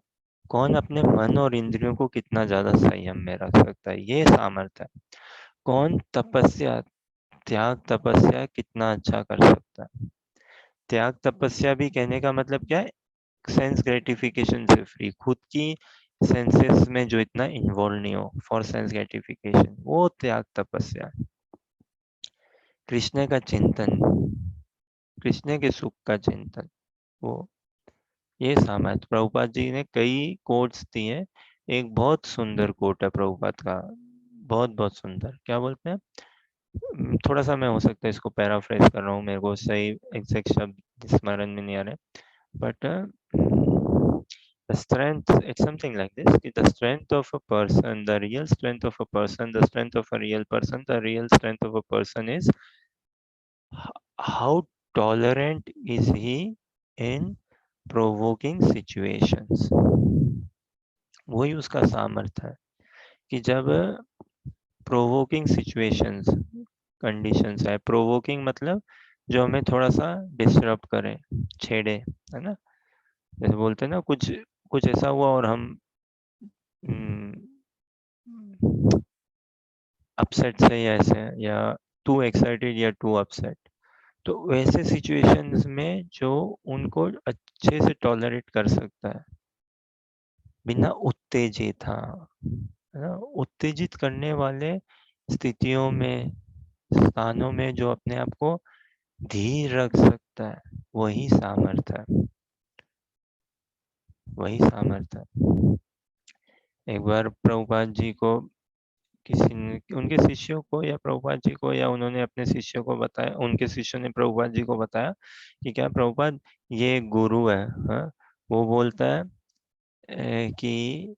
[SPEAKER 1] कौन अपने मन और इंद्रियों को कितना ज्यादा संयम में रख सकता है, ये सामर्थ्य है। कौन तपस्या, त्याग तपस्या कितना अच्छा कर सकता है। त्याग तपस्या भी कहने का मतलब क्या है, सेंस ग्रेटिफिकेशन से फ्री, खुद की सेंसेस में जो इतना इन्वॉल्व नहीं हो फॉर सेंस ग्रेटिफिकेशन, वो त्याग तपस्या। कृष्ण का चिंतन, कृष्ण के सुख का चिंतन, वो ये सामर्थ्य। प्रभुपाद जी ने कई कोट्स दिए। एक बहुत सुंदर कोट है प्रभुपाद का, बहुत बहुत सुंदर, क्या बोलते हैं, थोड़ा सा मैं हो सकता है इसको पैराफ्रेज कर रहा हूँ, मेरे को सही एग्जैक्ट शब्द स्मरण में नहीं आ रहे, but the strength, it's something like this, the strength of a person, the real strength of a person, the strength of a real person, the real strength of a person is how tolerant is he in provoking situations, वही उसका सामर्थ्य है कि जब provoking situations, conditions है, provoking मतलब जो हमें थोड़ा सा डिस्टर्ब करे, छेड़े, है ना, जैसे बोलते हैं ना, कुछ कुछ ऐसा हुआ और हम अपसेट से या ऐसे, या टू एक्साइटेड या टू अपसेट, तो वैसे सिचुएशंस में जो उनको अच्छे से टॉलरेट कर सकता है बिना उत्तेजित, हाँ, है ना, उत्तेजित करने वाले स्थितियों में, स्थानों में जो अपने आप को धीर रख सकता है, वही सामर्थ्य है, वही सामर्थ्य है। एक बार प्रभुपाद जी को किसी ने, उनके शिष्यों को या प्रभुपाद जी को, या उन्होंने अपने शिष्यों को बताया, उनके शिष्यों ने प्रभुपाद जी को बताया कि क्या प्रभुपाद, ये गुरु है, हाँ? वो बोलता है कि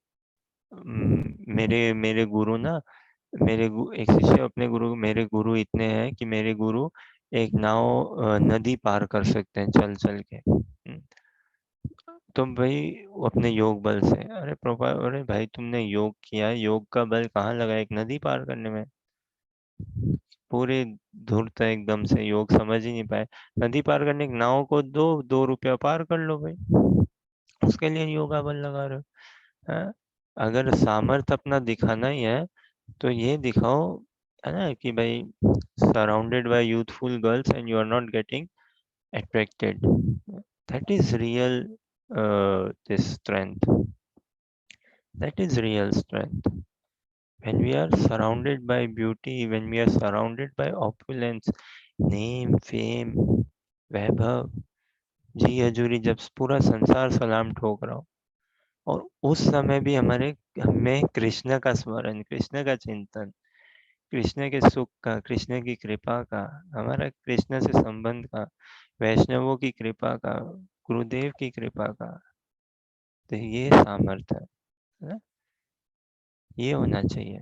[SPEAKER 1] मेरे मेरे गुरु ना, एक शिष्य अपने गुरु, मेरे गुरु इतने हैं कि मेरे गुरु एक नाव नदी पार कर सकते हैं चल चल के। तो भाई वो अपने योग बल से, अरे प्रभा, अरे भाई तुमने योग किया, योग का बल कहाँ लगा एक नदी पार करने में? पूरे धूर्त एकदम से योग समझ ही नहीं पाए। नदी पार करने की नाव को 2 रुपया पार कर लो भाई, उसके लिए योगा बल लगा रहे हो, हैं? अगर सामर्थ्य अपना दिखाना ही है तो ये दिखाओ, है ना, कि भाई surrounded by youthful girls and you are not getting attracted, that is real, this strength, that is real strength. When we are surrounded by beauty, when we are surrounded by opulence, name, fame, वैभव, जी हजूरी, जब पूरा संसार सलाम ठोक रहा हो और उस समय भी हमारे हमें कृष्ण का स्मरण, कृष्ण का चिंतन, कृष्ण के सुख का, कृष्ण की कृपा का, हमारा कृष्ण से संबंध का, वैष्णवों की कृपा का, गुरुदेव की कृपा का, तो ये सामर्थ्य है ना? ये होना चाहिए।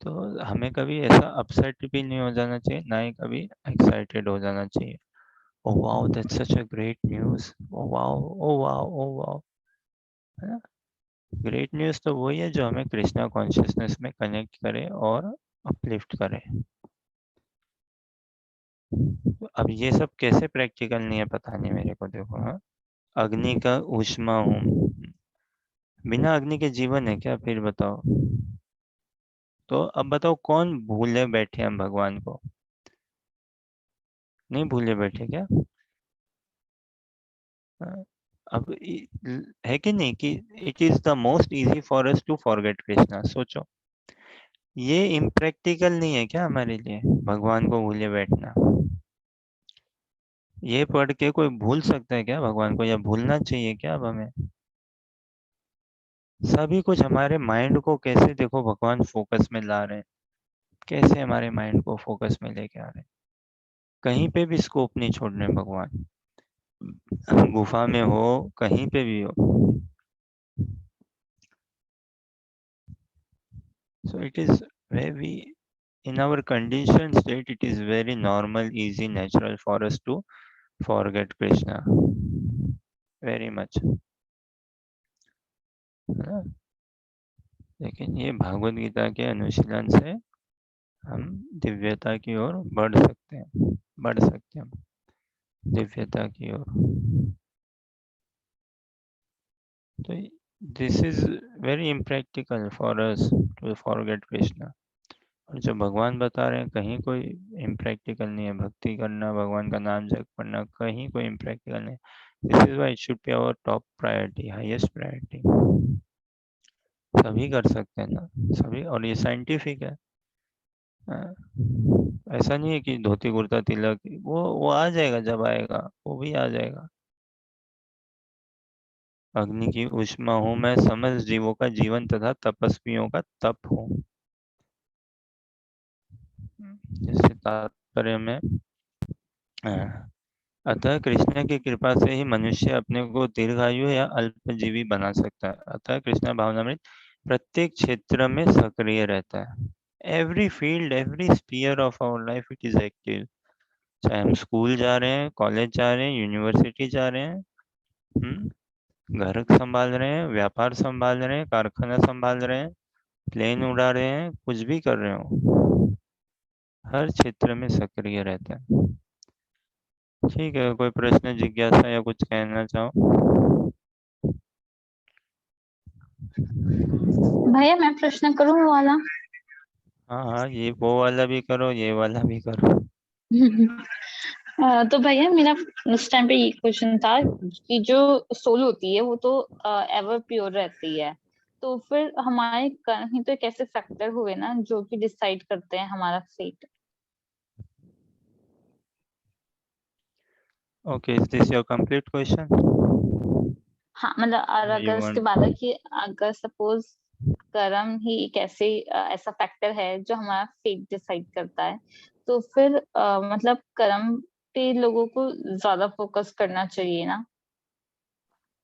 [SPEAKER 1] तो हमें कभी ऐसा अपसेट भी नहीं हो जाना चाहिए, ना ही कभी एक्साइटेड हो जाना चाहिए। Oh wow, that's such a great news, oh wow, oh wow, oh wow, है ना? ग्रेट न्यूज़ तो वही है जो हमें कृष्णा कॉन्शियसनेस में कनेक्ट करे और अपलिफ्ट करे। अब ये सब कैसे प्रैक्टिकल नहीं है पता नहीं मेरे को, देखो, हाँ, अग्नि का ऊष्मा हूँ, बिना अग्नि के जीवन है क्या? फिर बताओ। तो अब बताओ, कौन भूले बैठे हम भगवान को? नहीं भूले बैठे क्या? हाँ, अब है कि नहीं कि it is the most easy for us to forget Krishna. सोचो, ये इम्प्रैक्टिकल नहीं है क्या हमारे लिए भगवान को भूले बैठना? ये पढ़ के कोई भूल सकता है क्या भगवान को, या भूलना चाहिए क्या अब हमें? सभी कुछ हमारे माइंड को कैसे, देखो, भगवान फोकस में ला रहे हैं, कैसे हमारे माइंड को फोकस में लेके आ रहे हैं, कहीं पे भी स्कोप नहीं छोड़ रहे भगवान, गुफा में हो, कहीं पे भी हो। So it is very, in our conditioned state, it is very normal, easy, natural for us to forget Krishna. Very much. है ना? लेकिन ये भागवत गीता के अनुशीलन से हम दिव्यता की ओर बढ़ सकते हैं, बढ़ सकते हैं दिव्यता की ओर। तो this is very impractical for us to forget Krishna. और जो भगवान बता रहे हैं, कहीं कोई इम्प्रैक्टिकल नहीं है। भक्ति करना, भगवान का नाम जप करना, कहीं कोई इम्प्रैक्टिकल नहीं। This is why it should be our top priority, highest priority. सभी कर सकते हैं ना, सभी, और ये साइंटिफिक है। हाँ, ऐसा नहीं है कि धोती कुर्ता तिलक, वो आ जाएगा, जब आएगा वो भी आ जाएगा। अग्नि की ऊष्मा हूँ मैं, समस्त जीवों का जीवन तथा तपस्वियों का तप हूँ। जैसे तात्पर्य में, अतः कृष्ण की कृपा से ही मनुष्य अपने को दीर्घायु या अल्पजीवी बना सकता है। अतः कृष्ण भावनामृत प्रत्येक क्षेत्र में सक्रिय रहता है। Every field, every sphere of our life it is active. चाहे हम स्कूल जा रहे हैं, कॉलेज जा रहे हैं, यूनिवर्सिटी जा रहे हैं, घर संभाल रहे हैं, व्यापार संभाल रहे हैं, कारखाना संभाल रहे हैं, प्लेन उड़ा रहे हैं, कुछ भी कर रहे हो, हर क्षेत्र में सक्रिय रहते हैं। ठीक है, कोई प्रश्न, जिज्ञासा या कुछ कहना चाहो?
[SPEAKER 4] भैया मैं प्रश्न करूँ वो वाला?
[SPEAKER 1] हाँ हाँ, ये वो वाला भी करो, ये वाला भी करो।
[SPEAKER 4] तो भैया मेरा उस टाइम पे ये क्वेश्चन था कि जो सोल होती है वो तो एवर प्योर रहती है, तो फिर हमारे कर्म ही तो एक ऐसे फैक्टर हुए ना जो कि डिसाइड करते हैं हमारा fate.
[SPEAKER 1] Okay, is this your complete question?
[SPEAKER 4] हाँ मतलब, और
[SPEAKER 1] You
[SPEAKER 4] अगर उसके
[SPEAKER 1] want-
[SPEAKER 4] बाद है कि अगर सपोज कर्म ही एक ऐसा फैक्टर है जो हमारा फेट डिसाइड करता है, तो फिर मतलब कर्म पे लोगों को ज्यादा फोकस करना चाहिए ना,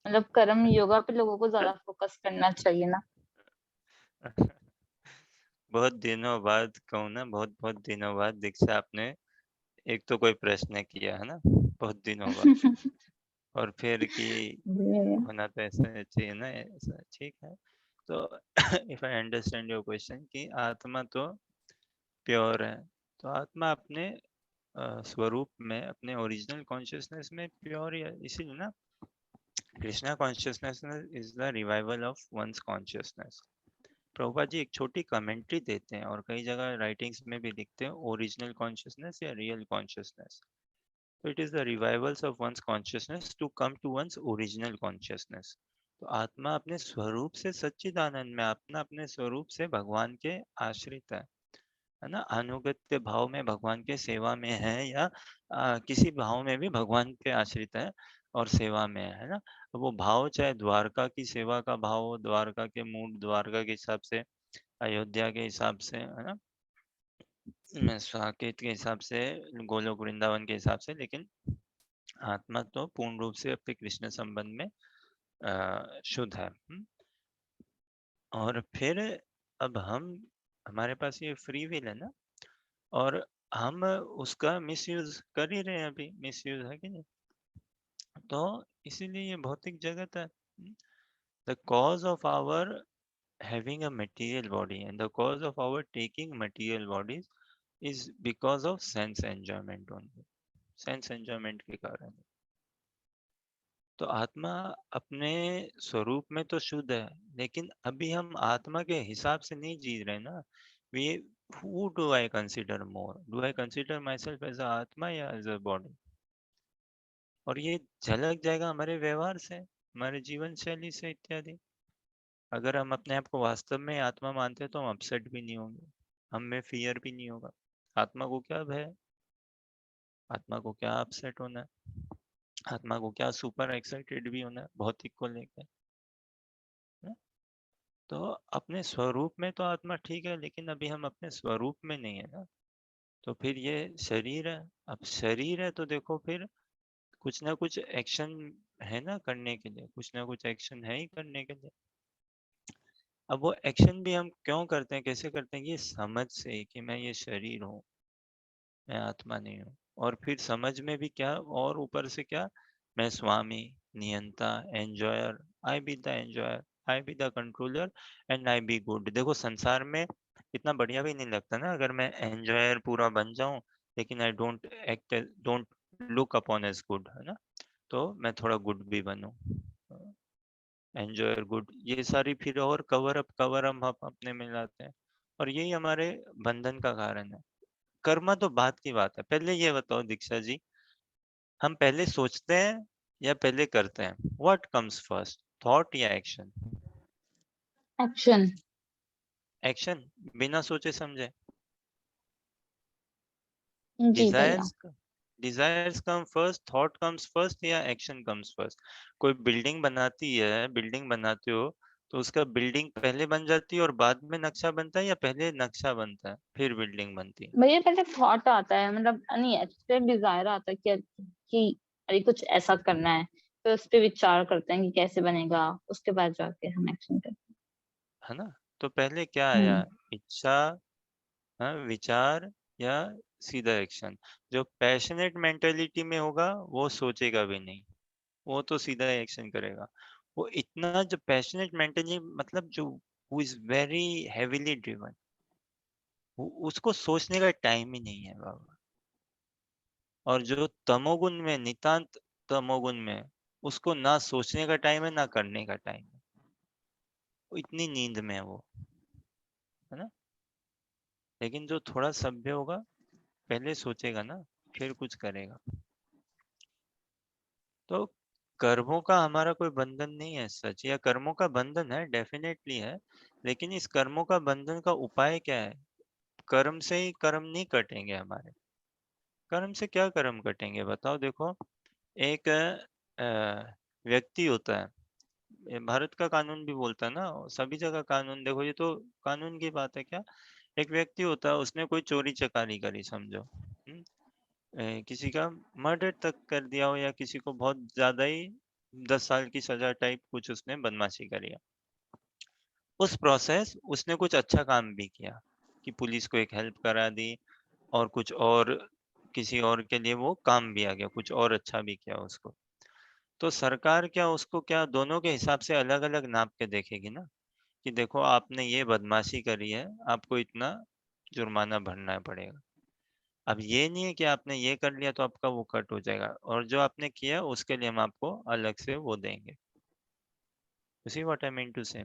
[SPEAKER 4] मतलब कर्म योगा पे लोगों को ज्यादा फोकस करना चाहिए ना।
[SPEAKER 1] बहुत दिनों बाद कहूँ ना, बहुत बहुत दिनों बाद दीक्षा आपने एक तो कोई प्रश्न किया है ना, बहुत दिनों बाद, और फिर कि होना तो ऐसा चाहिए ना, ऐसा ठीक है। तो if I understand your question कि आत्मा तो प्योर है, तो आत्मा अपने स्वरूप में, अपने ओरिजिनल कॉन्शियसनेस में प्योर है, इसीलिए ना Krishna consciousness is the revival of one's consciousness. Prabhupada ji एक छोटी कमेंट्री देते हैं और कई जगह राइटिंग्स में भी लिखते हैं ओरिजिनल कॉन्शियसनेस या रियल कॉन्शियसनेस। तो it is the revivals of one's consciousness to come to one's original consciousness. तो आत्मा अपने स्वरूप से सच्चिदानंद में, आत्मा अपने स्वरूप से भगवान के आश्रित है ना, अनुगत्य भाव में भगवान के सेवा में है, या किसी भाव में भी भगवान के आश्रित है और सेवा में है ना। वो भाव चाहे द्वारका की सेवा का भाव हो, द्वारका के मूड द्वारका के हिसाब से, अयोध्या के हिसाब से, है ना, साकेत के हिसाब से, गोलोक वृंदावन के हिसाब से, लेकिन आत्मा तो पूर्ण रूप से अपने कृष्ण संबंध में शुद्ध है। और फिर अब हमारे पास ये फ्री विल है ना, और हम उसका मिसयूज कर ही रहे हैं, अभी मिसयूज है कि नहीं। तो इसीलिए ये भौतिक जगत है। The cause of our having a material body and the cause of our taking material bodies is because of sense enjoyment only, sense enjoyment के कारण। तो आत्मा अपने स्वरूप में तो शुद्ध है, लेकिन अभी हम आत्मा के हिसाब से नहीं जी रहे ना। We who do I consider more? Do I consider myself as a आत्मा या as a body? और ये झलक जाएगा हमारे व्यवहार से, हमारे जीवन शैली से इत्यादि। अगर हम अपने आप को वास्तव में आत्मा मानते हैं तो हम अपसेट भी नहीं होंगे, हम में फियर भी नहीं होगा। आत्मा को क्या भय, आत्मा को क्या अपसेट होना है, आत्मा को क्या सुपर एक्साइटेड भी होना है भौतिक को लेकर। तो अपने स्वरूप में तो आत्मा ठीक है, लेकिन अभी हम अपने स्वरूप में नहीं है ना। तो फिर ये शरीर है, अब शरीर है तो देखो फिर कुछ ना कुछ एक्शन है ना करने के लिए, कुछ ना कुछ एक्शन है ही करने के लिए। अब वो एक्शन भी हम क्यों करते हैं, कैसे करते हैं, ये समझ से कि मैं ये शरीर हूँ, मैं आत्मा नहीं हूँ। और फिर समझ में भी क्या, और ऊपर से क्या, मैं स्वामी, नियंता, enjoyer, I be the enjoyer, I be the controller, and I be good. देखो संसार में इतना बढ़िया भी नहीं लगता ना अगर मैं एंजॉयर पूरा बन जाऊं, लेकिन I don't act, don't look upon as good, है ना। तो मैं थोड़ा गुड भी बनूं, एंजॉयर गुड, ये सारी फिर और कवर हम अपने में लाते हैं, और यही हमारे बंधन का कारण है। कर्म तो बात की बात है। पहले ये बताओ दीक्षा जी, हम पहले सोचते हैं या पहले करते हैं? व्हाट कम्स फर्स्ट, थॉट या एक्शन?
[SPEAKER 4] एक्शन।
[SPEAKER 1] एक्शन, बिना सोचे समझे।
[SPEAKER 4] जी भैया।
[SPEAKER 1] Desires come first, thought comes first, या एक्शन कम्स फर्स्ट? कोई बिल्डिंग बनाती है, बिल्डिंग बनाते हो तो उसका बिल्डिंग पहले बन जाती है और बाद में नक्शा बनता है, या पहले नक्शा बनता है फिर बिल्डिंग बनती है?
[SPEAKER 4] भैया पहले थॉट आता है, मतलब नहीं एक्चुअली डिजायर आता है कि अरे कुछ ऐसा करना है, तो उस पे विचार करते हैं कि कैसे बनेगा, उसके बाद जाके हम एक्शन करते
[SPEAKER 1] है ना। तो पहले क्या
[SPEAKER 4] हैं।
[SPEAKER 1] आया, इच्छा, हाँ, विचार, या सीधा एक्शन। जो पैशनेट मेंटेलिटी में होगा वो सोचेगा भी नहीं, वो तो सीधा एक्शन करेगा। वो इतना जो पैशनेट मेंटली मतलब जो who is very heavily driven, उसको सोचने का टाइम ही नहीं है बाबा। और जो तमोगुण में, नितांत तमोगुण में, उसको ना सोचने का टाइम है ना करने का टाइम है, वो इतनी नींद में है वो, है ना। लेकिन जो थोड़ा सभ्य होगा पहले सोचेगा ना, फिर कुछ करेगा। तो कर्मों का हमारा कोई बंधन नहीं है सच, या कर्मों का बंधन है, डेफिनेटली है। लेकिन इस कर्मों का बंधन का उपाय क्या है? कर्म से ही कर्म नहीं कटेंगे हमारे। कर्म से क्या कर्म कटेंगे बताओ। देखो, एक व्यक्ति होता है, ये भारत का कानून भी बोलता है ना, सभी जगह कानून देखो, ये तो कानून की बात है क्या। एक व्यक्ति होता है, उसने कोई चोरी चकारी करी समझो, किसी का मर्डर तक कर दिया हो, या किसी को बहुत ज्यादा ही 10 साल की सजा टाइप कुछ उसने बदमाशी करी है। उस प्रोसेस उसने कुछ अच्छा काम भी किया कि पुलिस को एक हेल्प करा दी, और कुछ और किसी और के लिए वो काम भी आ गया, कुछ और अच्छा भी किया उसको। तो सरकार क्या उसको क्या दोनों के हिसाब से अलग अलग नाप के देखेगी ना, कि देखो आपने ये बदमाशी करी है, आपको इतना जुर्माना भरना पड़ेगा। अब ये नहीं है कि आपने ये कर लिया तो आपका वो कट हो जाएगा, और जो आपने किया उसके लिए हम आपको अलग से वो देंगे। उसी व्हाट आई मीन टू से,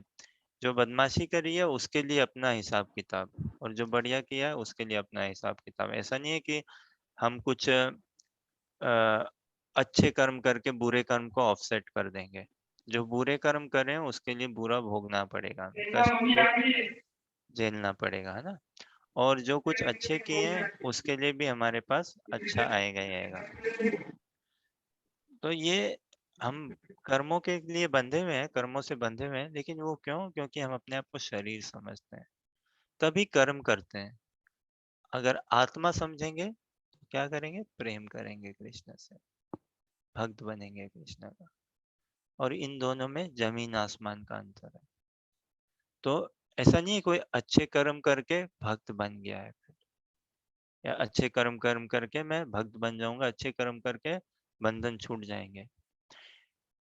[SPEAKER 1] जो बदमाशी करी है उसके लिए अपना हिसाब किताब, और जो बढ़िया किया है उसके लिए अपना हिसाब किताब। ऐसा नहीं है कि हम कुछ अच्छे कर्म करके बुरे कर्म को ऑफसेट कर देंगे। जो बुरे कर्म करें उसके लिए बुरा भोगना पड़ेगा, कष्ट को झेलना पड़ेगा, है ना। और जो कुछ अच्छे किए हैं उसके लिए भी हमारे पास अच्छा आएगा ही आएगा। तो ये हम कर्मों के लिए बंधे हुए हैं, कर्मों से बंधे हुए हैं, लेकिन वो क्यों? क्योंकि हम अपने आप को शरीर समझते हैं, तभी कर्म करते हैं। अगर आत्मा समझेंगे तो क्या करेंगे? प्रेम करेंगे कृष्ण से, भक्त बनेंगे कृष्ण का। और इन दोनों में जमीन आसमान का अंतर है। तो ऐसा नहीं है कोई अच्छे कर्म करके भक्त बन गया है, या अच्छे कर्म कर्म करके मैं भक्त बन जाऊंगा, अच्छे कर्म करके बंधन छूट जाएंगे।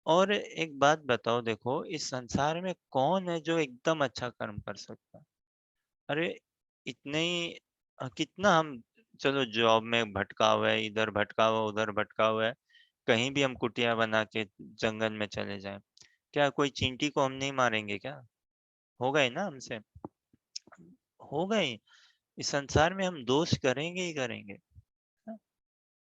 [SPEAKER 1] और एक बात बताओ, देखो इस संसार में कौन है जो एकदम अच्छा कर्म कर सकता है? अरे इतने ही कितना हम, चलो जॉब में भटका हुआ है, इधर भटका हुआ उधर भटका हुआ है, कहीं भी हम कुटिया बना के जंगल में चले जाएं, क्या कोई चींटी को हम नहीं मारेंगे क्या? होगा ही ना हमसे, होगा ही। इस संसार में हम दोष करेंगे ही करेंगे। हाँ?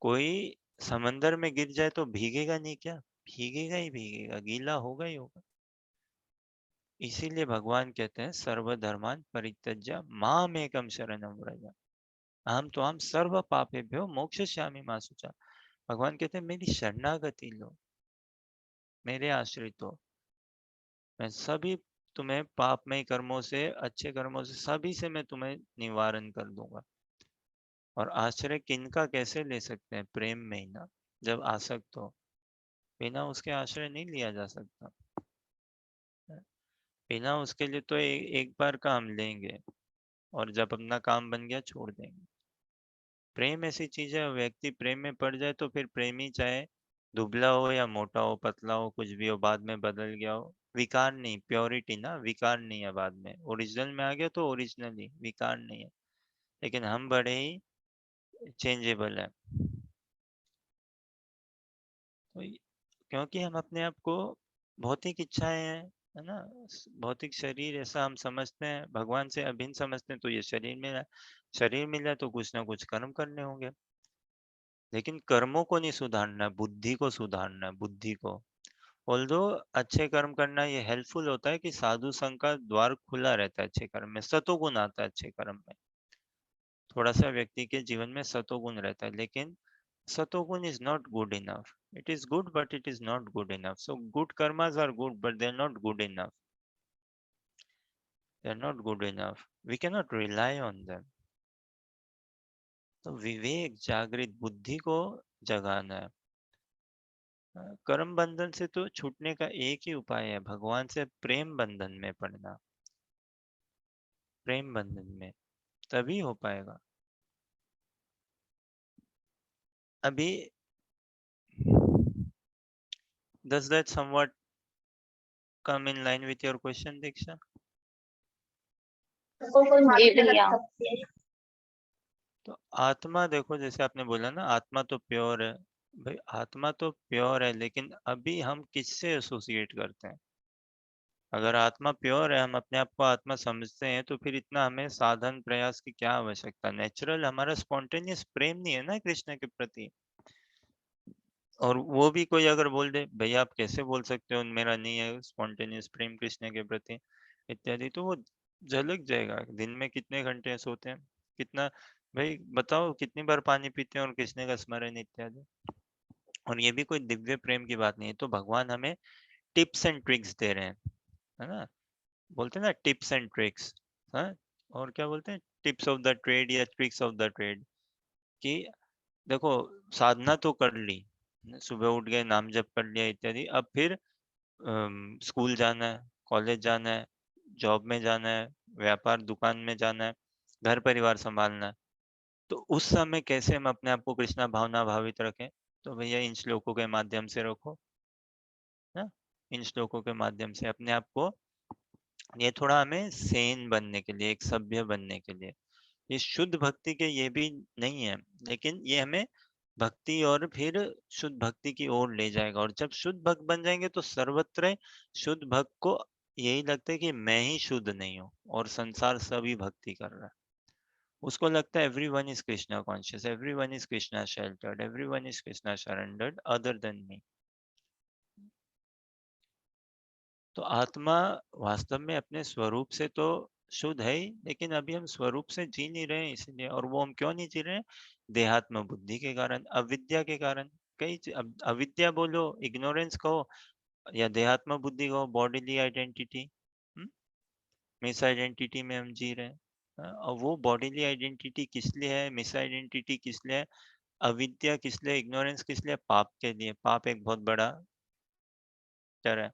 [SPEAKER 1] कोई समंदर में गिर जाए तो भीगेगा नहीं क्या? भीगेगा ही भीगेगा, गीला होगा ही होगा। इसीलिए भगवान कहते हैं सर्वधर्मान परित्यज्य माम एकम शरणम व्रज, हम तो हम सर्व पापेभ्यो मोक्षयिष्यामि मा शुचा। भगवान कहते हैं मेरी शरणागति लो, मेरे आश्रित हो, मैं सभी तुम्हें पापमय कर्मों से अच्छे कर्मों से सभी से मैं तुम्हें निवारण कर दूंगा। और आश्रय किनका कैसे ले सकते हैं? प्रेम में ही ना। जब आसक्त हो, बिना उसके आश्रय नहीं लिया जा सकता। बिना उसके लिए तो एक बार का हम लेंगे, और जब अपना काम बन गया छोड़ देंगे। प्रेम ऐसी चीज है, व्यक्ति प्रेम में पड़ जाए तो फिर प्रेमी चाहे दुबला हो या मोटा हो, पतला हो, कुछ भी हो, बाद में बदल गया हो, विकार नहीं, प्योरिटी ना, विकार नहीं है। बाद में ओरिजिनल में आ गया तो ओरिजिनली विकार नहीं है। लेकिन हम बड़े ही चेंजेबल है। तो क्योंकि हम अपने आप को भौतिक इच्छाएं हैं, है ना, भौतिक शरीर ऐसा हम समझते हैं, भगवान से अभिन्न समझते हैं। तो ये शरीर मिला, शरीर मिला तो कुछ ना कुछ कर्म करने होंगे। लेकिन कर्मों को नहीं सुधारना है, बुद्धि को सुधारना है, बुद्धि को। ऑल्दो अच्छे कर्म करना ये हेल्पफुल होता है कि साधु संघ का द्वार खुला रहता है अच्छे कर्म में, सतोगुण आता है अच्छे कर्म में, थोड़ा सा व्यक्ति के जीवन में सतोगुण रहता है। लेकिन सतोगुण is not good enough. It is good, but it is not good enough. So good karmas are good, but they are not good enough. They are not good enough. We cannot rely on them. तो विवेक, जागृत बुद्धि को जगाना है। कर्म बंधन से तो छूटने का एक ही उपाय है, भगवान से प्रेम बंधन में पड़ना। प्रेम बंधन में तभी हो पाएगा। अभी does that somewhat come in line with your question, Diksha?
[SPEAKER 4] ये भैया
[SPEAKER 1] तो आत्मा देखो, जैसे आपने बोला ना, आत्मा तो प्योर है। भाई आत्मा तो प्योर है, लेकिन अभी हम किससे एसोसिएट करते हैं? अगर आत्मा प्योर है, हम अपने आप को आत्मा समझते हैं, तो फिर इतना हमें साधन प्रयास की क्या आवश्यकता? नेचुरल हमारा स्पॉन्टेनियस प्रेम नहीं है ना कृष्ण के प्रति। और वो भी कोई अगर बोल दे भैया आप कैसे बोल सकते हो मेरा नहीं है स्पॉन्टेनियस प्रेम कृष्ण के प्रति इत्यादि, तो वो झलक जाएगा। दिन में कितने घंटे सोते हैं, कितना, भाई बताओ कितनी बार पानी पीते हैं और कृष्ण का स्मरण इत्यादि। और ये भी कोई दिव्य प्रेम की बात नहीं है। तो भगवान हमें टिप्स एंड ट्रिक्स दे रहे हैं, है ना? बोलते हैं ना टिप्स एंड ट्रिक्स। हाँ, और क्या बोलते हैं, टिप्स ऑफ द ट्रेड या ट्रिक्स ऑफ द ट्रेड। कि देखो, साधना तो कर ली, सुबह उठ गए, नाम जप कर लिया इत्यादि, अब फिर स्कूल जाना है, कॉलेज जाना है, जॉब में जाना है, व्यापार दुकान में जाना है, घर परिवार संभालना है। तो उस समय कैसे हम अपने आप को कृष्णा भावना भावित रखें? तो भैया इन श्लोकों के माध्यम से रखो ना। इन श्लोकों के माध्यम से अपने आप को, ये थोड़ा हमें सेन बनने के लिए, एक सभ्य बनने के लिए, ये शुद्ध भक्ति के ये भी नहीं है, लेकिन ये हमें भक्ति और फिर शुद्ध भक्ति की ओर ले जाएगा। और जब शुद्ध भक्त बन जाएंगे तो सर्वत्र शुद्ध भक्त को यही लगता है कि मैं ही शुद्ध नहीं हूँ और संसार सभी भक्ति कर रहा है। उसको लगता है every one is Krishna conscious, every one is Krishna sheltered, every one is Krishna surrendered other than me. तो आत्मा वास्तव में अपने स्वरूप से तो शुद्ध है ही, लेकिन अभी हम स्वरूप से जी नहीं रहे हैं इसलिए। और वो हम क्यों नहीं जी रहे हैं? देहात्म बुद्धि के कारण, अविद्या के कारण। अविद्या बोलो, इग्नोरेंस कहो, या देहात्म बुद्धि कहो, बॉडीली आइडेंटिटी, मिस आइडेंटिटी में हम जी रहे हैं। और वो बॉडीली आइडेंटिटी किस लिए है, मिस आइडेंटिटी किस लिए है, अविद्या किस लिए, इग्नोरेंस किस लिए? पाप के लिए। पाप एक बहुत बड़ा डर है।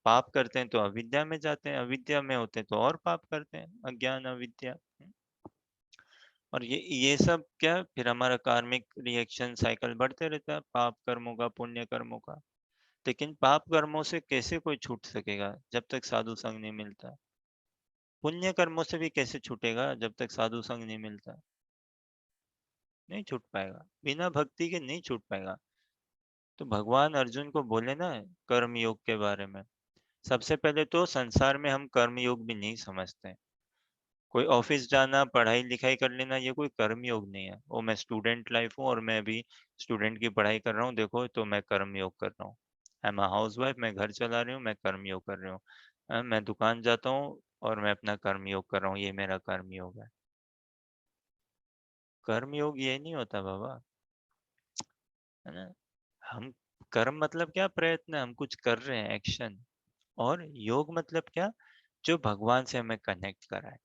[SPEAKER 1] पाप करते हैं तो अविद्या में जाते हैं, अविद्या में होते हैं तो और पाप करते हैं, अज्ञान अविद्या। और ये सब क्या, फिर हमारा कार्मिक रिएक्शन साइकिल बढ़ते रहता है, पाप कर्मों का, पुण्य कर्मों का। लेकिन पाप कर्मों से कैसे कोई छूट सकेगा जब तक साधु संग नहीं मिलता? पुण्य कर्मों से भी कैसे छूटेगा जब तक साधु संग नहीं मिलता? नहीं छूट पाएगा, बिना भक्ति के नहीं छूट पाएगा। तो भगवान अर्जुन को बोले ना कर्म योग के बारे में। सबसे पहले तो संसार में हम कर्म योग भी नहीं समझते हैं। कोई ऑफिस जाना, पढ़ाई लिखाई कर लेना, ये कोई कर्म योग नहीं है। वो मैं स्टूडेंट लाइफ हूँ और मैं अभी स्टूडेंट की पढ़ाई कर रहा हूँ, देखो तो मैं कर्म योग कर रहा हूँ। आई एम हाउस वाइफ, मैं घर चला रही हूँ, मैं कर्म योग कर रही हूँ। मैं दुकान जाता हूँ और मैं अपना कर्म योग कर रहा हूँ, ये मेरा कर्म योग है। कर्म योग ये नहीं होता बाबा, है ना? हम, कर्म मतलब क्या, प्रयत्न, हम कुछ कर रहे हैं, एक्शन। और योग मतलब क्या, जो भगवान से हमें कनेक्ट कराए।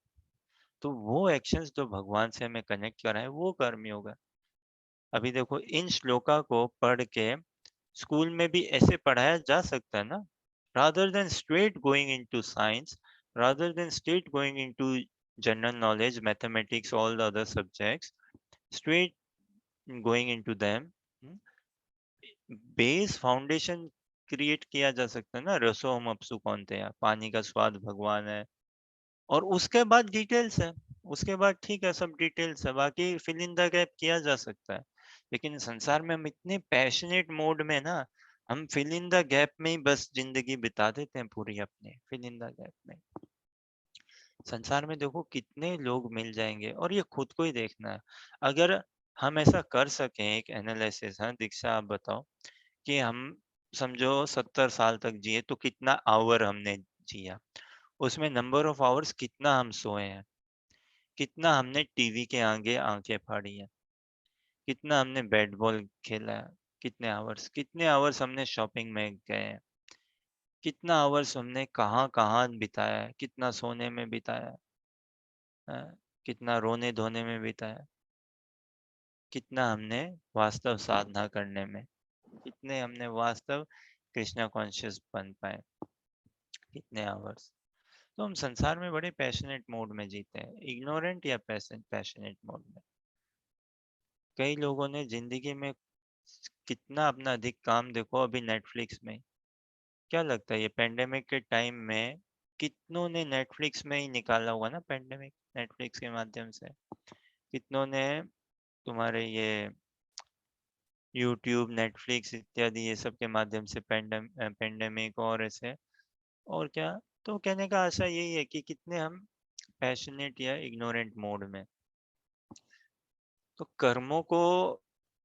[SPEAKER 1] तो वो एक्शंस जो भगवान से हमें कनेक्ट कराए वो कर्म योग है। अभी देखो, इन श्लोका को पढ़ के स्कूल में भी ऐसे पढ़ाया जा सकता है ना, rather than straight going into science, rather than straight going into general knowledge, mathematics, all the other subjects, straight going into them. Base foundation create किया जा सकता है ना, रसो हम अपसु कौनते, पानी का स्वाद भगवान है। और उसके बाद डिटेल्स है, उसके बाद ठीक है सब डिटेल्स है, बाकी फिल इन द गैप किया जा सकता है। लेकिन संसार में हम इतने पैशनेट मोड में ना, हम फिल इन द गैप में ही बस जिंदगी बिता देते हैं पूरी अपने, फिल इन द गैप में। संसार में देखो कितने लोग मिल जाएंगे, और ये खुद को ही देखना है। अगर हम ऐसा कर सकें, एक एनालिसिस है, दीक्षा आप बताओ, कि हम समझो 70 साल तक जिए तो कितना आवर हमने जिया, उसमें नंबर ऑफ आवर्स कितना हम सोए हैं, कितना हमने टीवी के आगे आंखें फाड़ी हैं, कितना हमने बैट बॉल खेला है, कितने आवर्स हमने शॉपिंग में गए हैं, कितना आवर्स हमने कहाँ कहाँ बिताया है, कितना सोने में बिताया है, कितना रोने धोने में बिताया, कितना हमने वास्तव साधना करने में, कितने हमने वास्तव कृष्णा कॉन्शियस बन पाए, कितने आवर्स। तो हम संसार में बड़े पैशनेट मोड में जीते हैं, इग्नोरेंट या पैशनेट मोड में। कई लोगों ने जिंदगी में कितना अपना अधिक काम देखो अभी नेटफ्लिक्स में। क्या लगता है ये पेंडेमिक के टाइम में कितनों ने नेटफ्लिक्स में ही निकाला होगा ना, पेंडेमिक नेटफ्लिक्स के माध्यम से। कितनों ने तुम्हारे ये यूट्यूब, नेटफ्लिक्स इत्यादि ये सब के माध्यम से पेंडेमिक और ऐसे और क्या। तो कहने का आशा यही है कि कितने हम पैशनेट या इग्नोरेंट मोड में। तो कर्मों को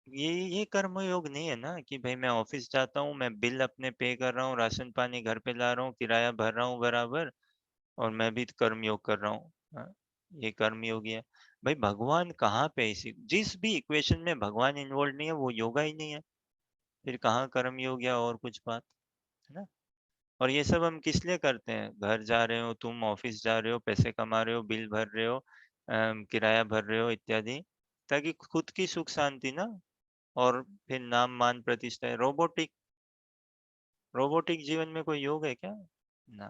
[SPEAKER 1] ये कर्म योग नहीं है ना कि भाई मैं ऑफिस जाता हूँ, मैं बिल अपने पे कर रहा हूँ, राशन पानी घर पे ला रहा हूँ, किराया भर रहा हूँ बराबर, और मैं भी कर्म योग कर रहा हूँ। हाँ, ये कर्म योगी है। भाई भगवान कहाँ पे, इसी जिस भी इक्वेशन में भगवान इन्वॉल्व नहीं है वो योगा ही नहीं है, फिर कहाँ कर्म योग या और कुछ बात, है ना। और ये सब हम किस लिए करते हैं? घर जा रहे हो तुम, ऑफिस जा रहे हो, पैसे कमा रहे हो, बिल भर रहे हो, किराया भर रहे हो इत्यादि, ताकि खुद की सुख शांति ना, और फिर नाम मान प्रतिष्ठा है। रोबोटिक रोबोटिक जीवन में कोई योग है क्या? ना।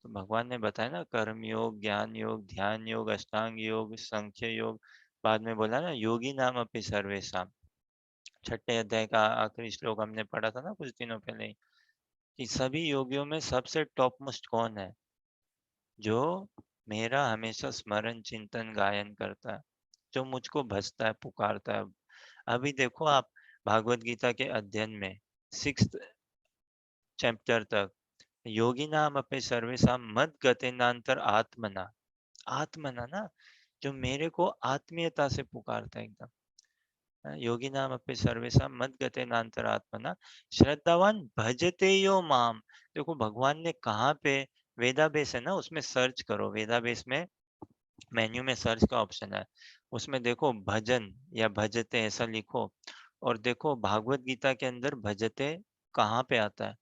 [SPEAKER 1] तो भगवान ने बताया ना, कर्म योग, ज्ञान योग, ध्यान योग, अष्टांग योग, संख्य योग। बाद में बोला ना, योगी नाम अपि सर्वेशम। छठे अध्याय का आखिरी श्लोक हमने पढ़ा था ना कुछ दिनों पहले ही, कि सभी योगियों में सबसे टॉप मोस्ट कौन है? जो मेरा हमेशा स्मरण चिंतन गायन करता है, जो मुझको भजता है, पुकारता है। अभी देखो आप, भागवत गीता के अध्ययन में 6th चैप्टर तक, योगी नाम अपने सर्वेशा मद गतेनांतर आत्मना। आत्मना ना, जो मेरे को आत्मीयता से पुकारता है एकदम। योगी नाम अपने सर्वेशा मद गतेनांतर आत्मना श्रद्धावान भजते यो माम। देखो भगवान ने कहाँ पे, वेदाबेस है ना, उसमें सर्च करो। वेदाबेस में मेन्यू में सर्च का ऑप्शन है, उसमें देखो भजन या भजते ऐसा लिखो, और देखो भागवत गीता के अंदर भजते कहाँ पे आता है।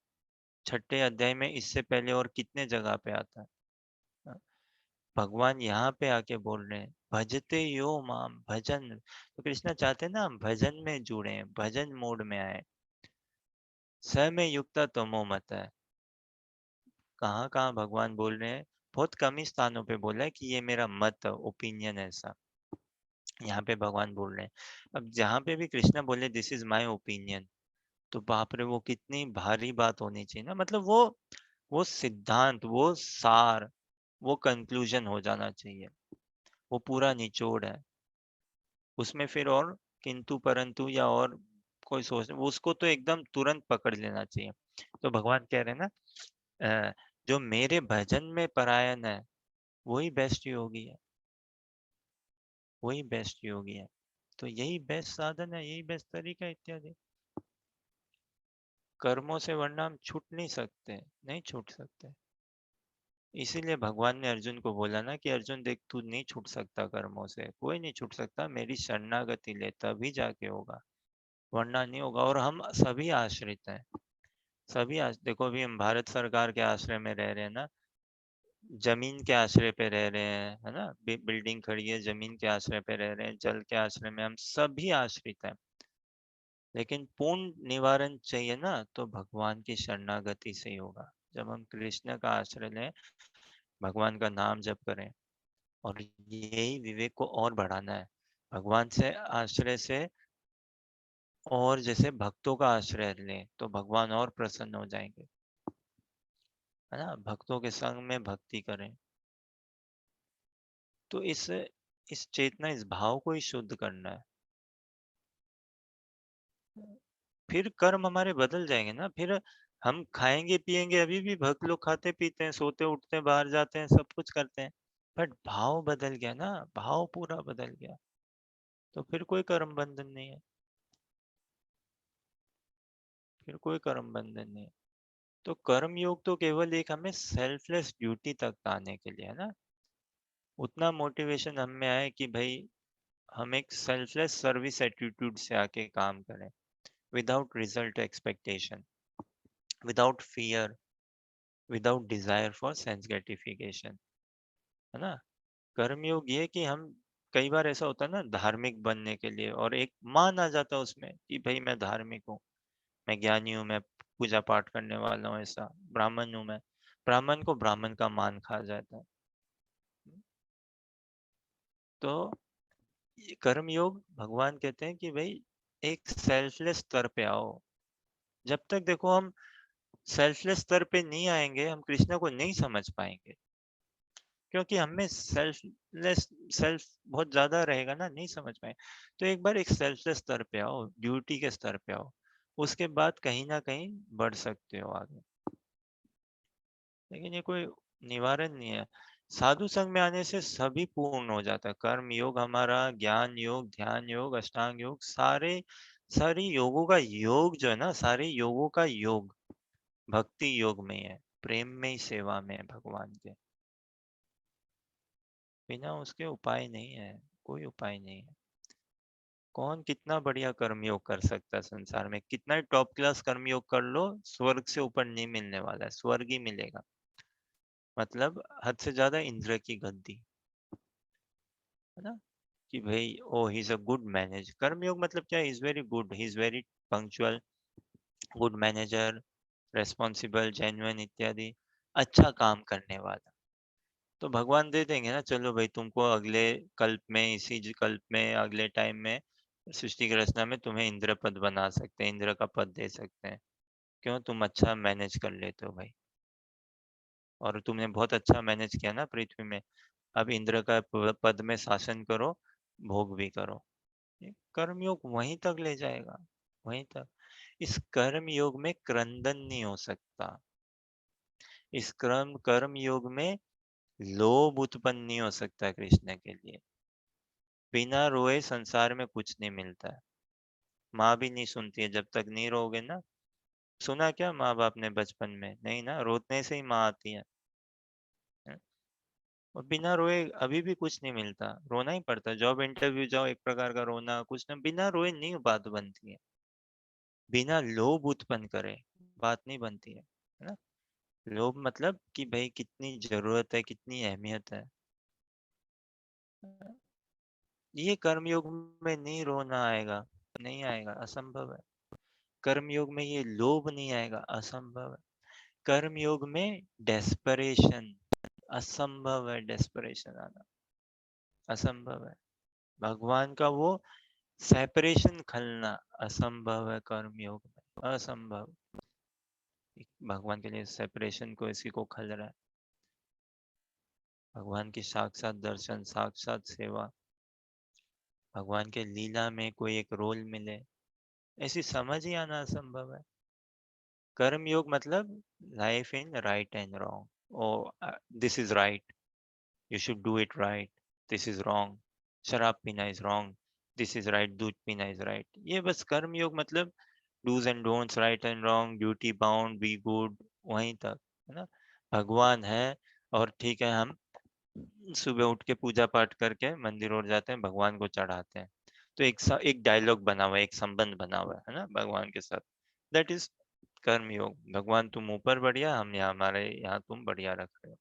[SPEAKER 1] छठे अध्याय में, इससे पहले और कितने जगह पे आता है। भगवान यहाँ पे आके बोल रहे हैं भजते यो माम, भजन। तो कृष्णा चाहते हैं ना हम भजन में जुड़े, भजन मोड में आए। स में युक्ता तमो मत है। कहाँ कहाँ भगवान बोल रहे हैं? बहुत कम ही स्थानों पे बोला है कि ये मेरा मत, ओपिनियन है ऐसा। यहाँ पे भगवान बोल रहे हैं। अब जहाँ पे भी कृष्णा बोले दिस इज माय ओपिनियन, तो बाप रे वो कितनी भारी बात होनी चाहिए ना। मतलब वो सिद्धांत, वो सार, वो कंक्लूजन हो जाना चाहिए, वो पूरा निचोड़ है। उसमें फिर और किंतु परंतु या और कोई सोच, उसको तो एकदम तुरंत पकड़ लेना चाहिए। तो भगवान कह रहे हैं ना, जो मेरे भजन में परायण है वही बेस्ट योगी है, वही बेस्ट योगी है। तो यही बेस्ट साधन है, यही बेस्ट तरीका है इत्यादि। कर्मों से वरना हम छूट नहीं सकते, नहीं छूट सकते। इसीलिए भगवान ने अर्जुन को बोला ना कि अर्जुन देख, तू नहीं छूट सकता कर्मों से, कोई नहीं छूट सकता, मेरी शरणागति ले तभी जाके होगा, वरना नहीं होगा। और हम सभी आश्रित हैं, देखो अभी हम भारत सरकार के आश्रय में रह रहे हैं ना, जमीन के आश्रय पे रह रहे हैं, है ना। बिल्डिंग खड़ी है, जमीन के आश्रय पे रह रहे हैं, जल के आश्रय में, हम सभी आश्रित हैं। लेकिन पूर्ण निवारण चाहिए ना, तो भगवान की शरणागति से ही होगा। जब हम कृष्ण का आश्रय लें, भगवान का नाम जप करें, और यही विवेक को और बढ़ाना है। भगवान से आश्रय से, और जैसे भक्तों का आश्रय लें तो भगवान और प्रसन्न हो जाएंगे, है ना। भक्तों के संग में भक्ति करें। तो इस चेतना, इस भाव को ही शुद्ध करना है। फिर कर्म हमारे बदल जाएंगे ना। फिर हम खाएंगे पिएंगे, अभी भी भक्त लोग खाते पीते हैं, सोते उठते हैं, बाहर जाते हैं, सब कुछ करते हैं, बट भाव बदल गया ना, भाव पूरा बदल गया। तो फिर कोई कर्म बंधन नहीं है, फिर कोई कर्म बंधन नहीं है। तो कर्म योग तो केवल एक हमें सेल्फलेस ड्यूटी तक आने के लिए है ना। उतना मोटिवेशन हम में आए कि भाई हम एक सेल्फलेस सर्विस एटीट्यूड से आके काम करें, without result expectation, without fear, without desire for sense gratification, है ना। कर्मयोग ये कि हम, कई बार ऐसा होता है ना धार्मिक बनने के लिए, और एक मान आ जाता है उसमें कि भाई मैं धार्मिक हूँ, मैं ज्ञानी हूँ, मैं पूजा पाठ करने वाला हूँ, ऐसा ब्राह्मण हूँ मैं। ब्राह्मण को ब्राह्मण का मान खा जाता है। तो ये कर्म योग भगवान कहते हैं कि भाई एक सेल्फलेस स्तर पे आओ। जब तक देखो हम सेल्फलेस स्तर पे नहीं आएंगे, हम कृष्ण को नहीं समझ पाएंगे, क्योंकि हमें सेल्फलेस सेल्फ बहुत ज्यादा रहेगा ना, नहीं समझ पाए। तो एक बार एक सेल्फलेस स्तर पे आओ, ड्यूटी के स्तर पे आओ, उसके बाद कहीं ना कहीं बढ़ सकते हो आगे। लेकिन ये कोई निवारण नहीं है। साधु संघ में आने से सभी पूर्ण हो जाता है। कर्म योग हमारा, ज्ञान योग, ध्यान योग, अष्टांग योग, सारे योगों का योग जो है ना, सारे योगों का योग भक्ति योग में है, प्रेम में ही, सेवा में है भगवान के। बिना उसके उपाय नहीं है, कोई उपाय नहीं है। कौन कितना बढ़िया कर्मयोग कर सकता है संसार में, कितना टॉप क्लास कर्मयोग कर लो, स्वर्ग से ऊपर नहीं मिलने वाला है, स्वर्ग ही मिलेगा। मतलब हद से ज्यादा इंद्र की गद्दी, है ना, कि भाई oh he is a good manager. कर्मयोग मतलब क्या, is very good, he is very punctual, good manager, responsible, genuine इत्यादि, अच्छा काम करने वाला। तो भगवान दे देंगे ना, चलो भाई तुमको अगले कल्प में, कल्प में, अगले टाइम में, सृष्टि की रचना में तुम्हें इंद्र पद बना सकते हैं, इंद्र का पद दे सकते हैं। क्यों, तुम अच्छा मैनेज कर लेते हो भाई, और तुमने बहुत अच्छा मैनेज किया ना पृथ्वी में, अब इंद्र का पद में शासन करो, भोग भी करो। ये कर्मयोग वहीं तक ले जाएगा, वहीं तक। इस कर्म योग में क्रंदन नहीं हो सकता, इस कर्म योग में लोभ उत्पन्न नहीं हो सकता कृष्ण के लिए। बिना रोए संसार में कुछ नहीं मिलता है। माँ भी नहीं सुनती है जब तक नहीं रोगे ना। सुना क्या माँ बाप ने बचपन में, नहीं ना, रोने से ही माँ आती है? और बिना रोए अभी भी कुछ नहीं मिलता, रोना ही पड़ता है। जॉब इंटरव्यू जाओ, एक प्रकार का रोना, कुछ ना, बिना रोए नहीं बात बनती है। बिना लोभ उत्पन्न करे बात नहीं बनती है ना। लोभ मतलब कि भाई कितनी जरूरत है, कितनी अहमियत है। ये कर्मयोग में नहीं रोना आएगा, नहीं आएगा, असंभव है। कर्मयोग में ये लोभ नहीं आएगा, असंभव है। कर्मयोग में डेस्परेशन, असंभव है, डेस्परेशन आना असंभव है। भगवान का वो सेपरेशन खलना असंभव है कर्मयोग में, असंभव। भगवान के लिए सेपरेशन को, इसी को खल रहा है। भगवान की साक्षात दर्शन, साक्षात सेवा, भगवान के लीला में कोई एक रोल मिले, ऐसी समझ ही आना असंभव है। कर्म योग मतलब life in right and wrong. Oh this is right, you should do it right, this is wrong, शराब पीना is wrong, this is right, दूध पीना इज राइट। ये बस कर्म योग मतलब dos and don'ts, right and wrong, duty bound, be good, वहीं तक, है ना। भगवान है, और ठीक है, हम सुबह उठ के पूजा पाठ करके मंदिर और जाते हैं, भगवान को चढ़ाते हैं। तो एक डायलॉग बना हुआ है, एक संबंध बना हुआ है ना भगवान के साथ। दैट इज कर्म योग। भगवान तुम ऊपर बढ़िया, हम यहाँ, हमारे यहाँ तुम बढ़िया रख रहे हो।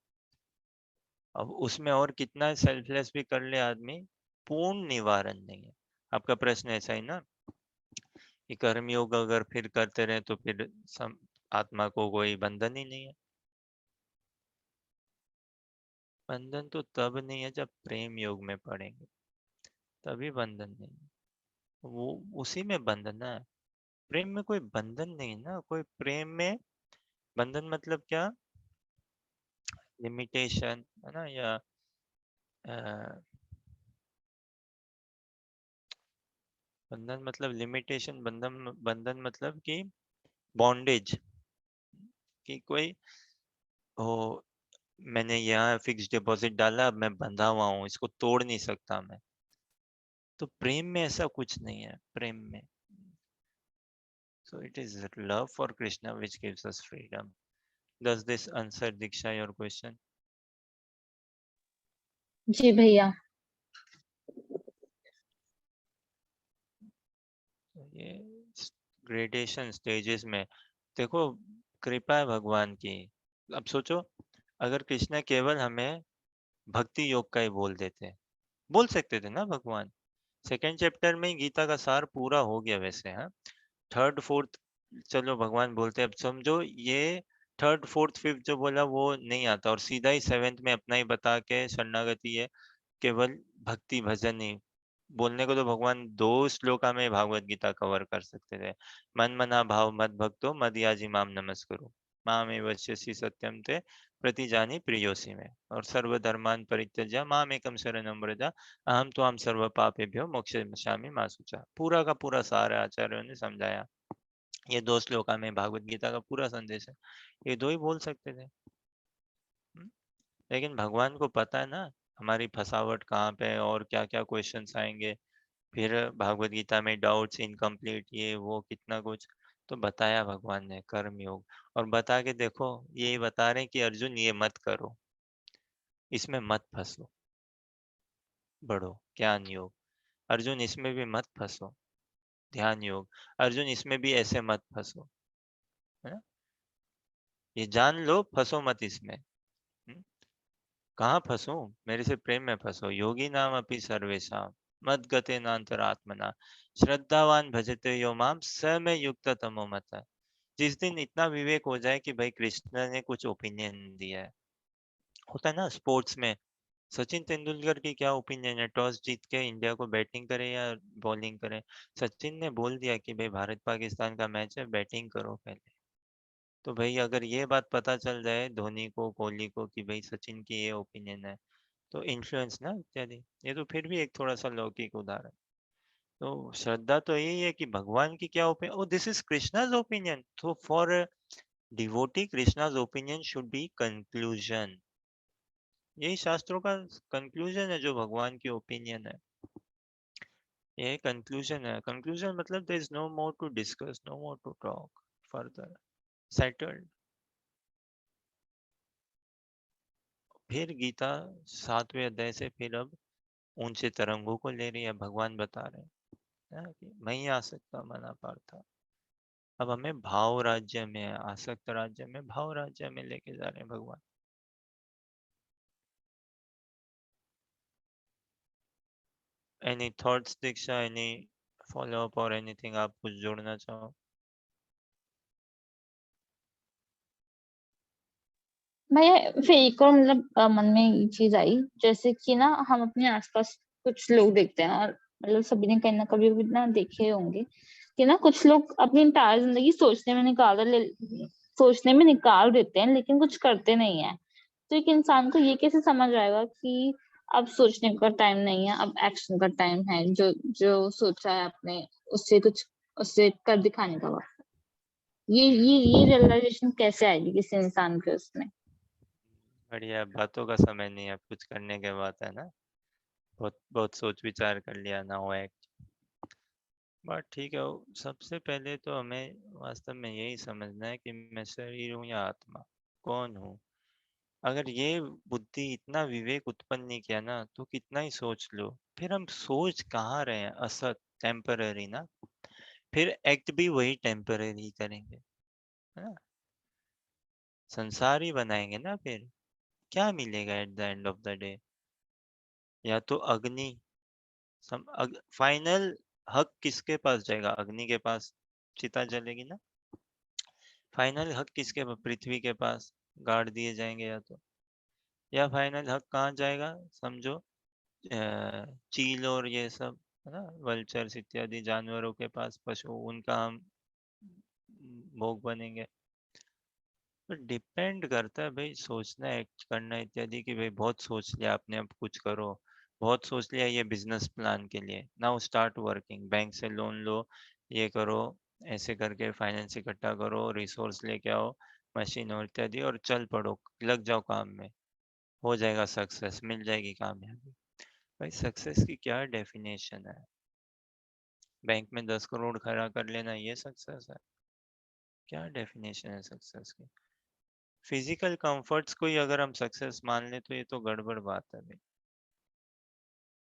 [SPEAKER 1] अब उसमें और कितना सेल्फलेस भी कर ले आदमी, पूर्ण निवारण नहीं है। आपका प्रश्न ऐसा ही ना, कि कर्म योग अगर फिर करते रहे तो फिर आत्मा को कोई बंधन ही नहीं है। बंधन तो तब नहीं है जब प्रेम योग में पड़ेंगे, तभी बंधन नहीं है। वो उसी में बंधन है, प्रेम में कोई बंधन नहीं ना। कोई प्रेम में बंधन मतलब क्या, लिमिटेशन, है ना, या बंधन मतलब लिमिटेशन, बंधन बंधन मतलब कि बॉन्डेज, कि कोई हो, मैंने यहाँ फिक्स डिपॉजिट डाला, अब मैं बंधा हुआ हूँ, इसको तोड़ नहीं सकता मैं। तो प्रेम में ऐसा कुछ नहीं है, प्रेम में। So it is love for Krishna which gives us freedom. Does this answer, Diksha, your question?
[SPEAKER 4] जी भैया।
[SPEAKER 1] ये ग्रेडेशन स्टेजेस में देखो, कृपा है भगवान की। अब सोचो, अगर कृष्ण केवल हमें भक्ति योग का ही बोल देते, बोल सकते थे ना भगवान। सेकेंड चैप्टर में ही गीता का सार पूरा हो गया वैसे, हाँ। थर्ड फोर्थ चलो भगवान बोलते, अब समझो ये थर्ड फोर्थ फिफ्थ जो बोला वो नहीं आता, और सीधा ही सेवेंथ में अपना ही बता के शरणागति है, केवल भक्ति भजन ही, बोलने को तो भगवान 2 श्लोका में भागवत गीता कवर कर सकते थे। मन मना भाव मद भक्तो मद याजी माम नमस्करो मामेव वश्यसि सत्यम ते प्रतिजानी प्रियोसी में और सर्वधर्मान परित्यज्य माम एकम शरणम व्रज अहम त्वाम सर्व पापेभ्यो मोक्षयिष्यामि मा शुचा। पूरा का पूरा सारा आचार्यों ने समझाया। ये 2 श्लोका में भागवत गीता का पूरा संदेश है। ये 2 ही बोल सकते थे। लेकिन भगवान को पता है ना हमारी फसावट कहाँ पे है और क्या क्या क्वेश्चंस आएंगे। फिर भागवत गीता में डाउट्स इनकम्प्लीट ये वो कितना कुछ तो बताया भगवान ने कर्म योग। और बता के देखो ये बता रहे हैं कि अर्जुन ये मत करो, इसमें मत फंसो, बढ़ो ज्ञान योग। अर्जुन इसमें भी मत फंसो, ध्यान योग। अर्जुन इसमें भी ऐसे मत फंसो, है ना? ये जान लो फंसो मत इसमें। कहाँ फंसो? मेरे से प्रेम में फंसो। योगी नाम अपि सर्वेशा मद गते नान्तरात्मना श्रद्धावान भजते यो माम स में युक्त तमो मत। जिस दिन इतना विवेक हो जाए कि भाई कृष्ण ने कुछ ओपिनियन दिया है, होता है ना स्पोर्ट्स में सचिन तेंदुलकर की क्या ओपिनियन है, टॉस जीत के इंडिया को बैटिंग करे या बॉलिंग करे। सचिन ने बोल दिया कि भाई भारत पाकिस्तान का मैच है बैटिंग करो पहले। तो भाई अगर ये बात पता चल जाए धोनी को कोहली को कि भाई सचिन की ये ओपिनियन है तो इन्फ्लुएंस ना इत्यादि। ये तो फिर भी एक थोड़ा सा लौकिक उदाहरण। तो श्रद्धा तो यही है कि भगवान की क्या opinion, oh this is Krishna's opinion, तो for devotee Krishna's opinion should be conclusion. यही शास्त्रों का कंक्लूजन है जो भगवान की ओपिनियन है। ये कंक्लूजन है। कंक्लूजन मतलब there is no more to discuss, no more to talk further, settled. फिर गीता 7वें अध्याय से फिर अब ऊंचे तरंगों को ले रही है। भगवान बता रहे हैं ना कि मैं ही आसक्त मना पार्था। अब हमें भाव राज्य में, आसक्त राज्य में, भाव राज्य में लेके जा रहे हैं भगवान। एनी थॉट्स दीक्षा, एनी फॉलो अप और एनीथिंग आप कुछ जोड़ना चाहो?
[SPEAKER 4] मैं फिर एक और मतलब मन में ये चीज आई, जैसे कि ना हम अपने आसपास कुछ लोग देखते हैं, और मतलब सभी ने कहीं ना कभी भी ना देखे होंगे कि ना कुछ लोग अपनी इंटायर जिंदगी सोचने में निकाल देते हैं, लेकिन कुछ करते नहीं है। तो एक इंसान को ये कैसे समझ आएगा कि अब सोचने का टाइम नहीं है, अब एक्शन का टाइम है, जो जो सोचा है आपने उससे कर दिखाने का वक्त। ये रियलाइजेशन कैसे आएगी किसी इंसान के उसमें?
[SPEAKER 1] बढ़िया, बातों का समय नहीं है, कुछ करने के बाद है ना। बहुत बहुत सोच विचार कर लिया ना हो एक्ट। बट ठीक है, सबसे पहले तो हमें वास्तव में यही समझना है कि मैं शरीर हूँ या आत्मा, कौन हूँ। अगर ये बुद्धि इतना विवेक उत्पन्न नहीं किया ना तो कितना ही सोच लो, फिर हम सोच कहाँ रहे हैं, असत टेम्पररी ना। फिर एक्ट भी वही टेम्पररी करेंगे, है ना। संसार ही बनाएंगे ना फिर। क्या मिलेगा at the end of the day? या तो अग्नि, फाइनल हक किसके पास जाएगा? अग्नि के पास चिता जलेगी ना। फाइनल हक किसके पास? पृथ्वी के पास गाड़ दिए जाएंगे या तो। या फाइनल हक कहाँ जाएगा समझो? चील और ये सब है ना, वल्चर्स इत्यादि जानवरों के पास, पशु, उनका हम भोग बनेंगे। तो डिपेंड करता है भाई, सोचना एक्ट करना इत्यादि कि भाई बहुत सोच लिया आपने अब कुछ करो। बहुत सोच लिया ये बिजनेस प्लान के लिए, नाउ स्टार्ट वर्किंग, बैंक से लोन लो, ये करो, ऐसे करके फाइनेंस इकट्ठा करो, रिसोर्स लेके आओ, मशीन और इत्यादि, और चल पड़ो, लग जाओ काम में। हो जाएगा सक्सेस, मिल जाएगी कामयाबी। भाई सक्सेस की क्या डेफिनेशन है? बैंक में 10 करोड़ खड़ा कर लेना ये सक्सेस है? क्या डेफिनेशन है सक्सेस की? फिजिकल कंफर्ट्स को ही अगर हम सक्सेस मान ले तो ये तो गड़बड़ बात है भाई।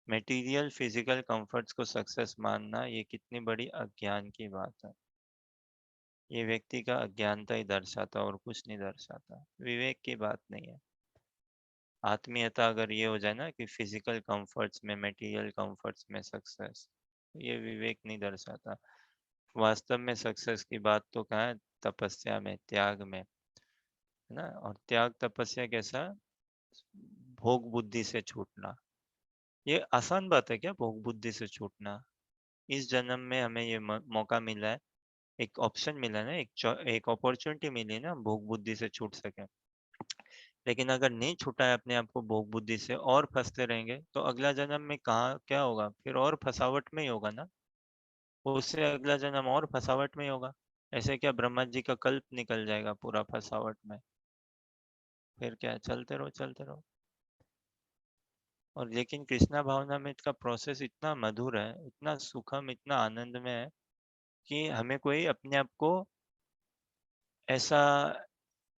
[SPEAKER 1] मटेरियल फिजिकल कंफर्ट्स को सक्सेस मानना ये कितनी बड़ी अज्ञान की बात है। ये व्यक्ति का अज्ञानता ही दर्शाता और कुछ नहीं दर्शाता, विवेक की बात नहीं है। आत्मीयता अगर ये हो जाए ना कि फिजिकल कंफर्ट्स में, मटेरियल कंफर्ट्स में सक्सेस, ये विवेक नहीं दर्शाता। वास्तव में सक्सेस की बात तो कहाँ है? तपस्या में, त्याग में, है ना। और त्याग तपस्या कैसा? भोग बुद्धि से छूटना, ये आसान बात है क्या भोग बुद्धि से छूटना? इस जन्म में हमें ये मौका मिला है, एक ऑप्शन मिला है ना, एक अपॉर्चुनिटी मिली है ना, भोग बुद्धि से छूट सके। लेकिन अगर नहीं छूटा है अपने आप को भोग बुद्धि से और फंसते रहेंगे तो अगला जन्म में कहाँ क्या होगा? फिर और फंसावट में ही होगा ना। उससे अगला जन्म और फंसावट में ही होगा। ऐसे क्या ब्रह्मा जी का कल्प निकल जाएगा पूरा फंसावट में। फिर क्या है, चलते रहो चलते रहो। और लेकिन कृष्णा भावना में इसका प्रोसेस इतना मधुर है, इतना सुखम, इतना आनंद में है कि हमें कोई अपने आप को ऐसा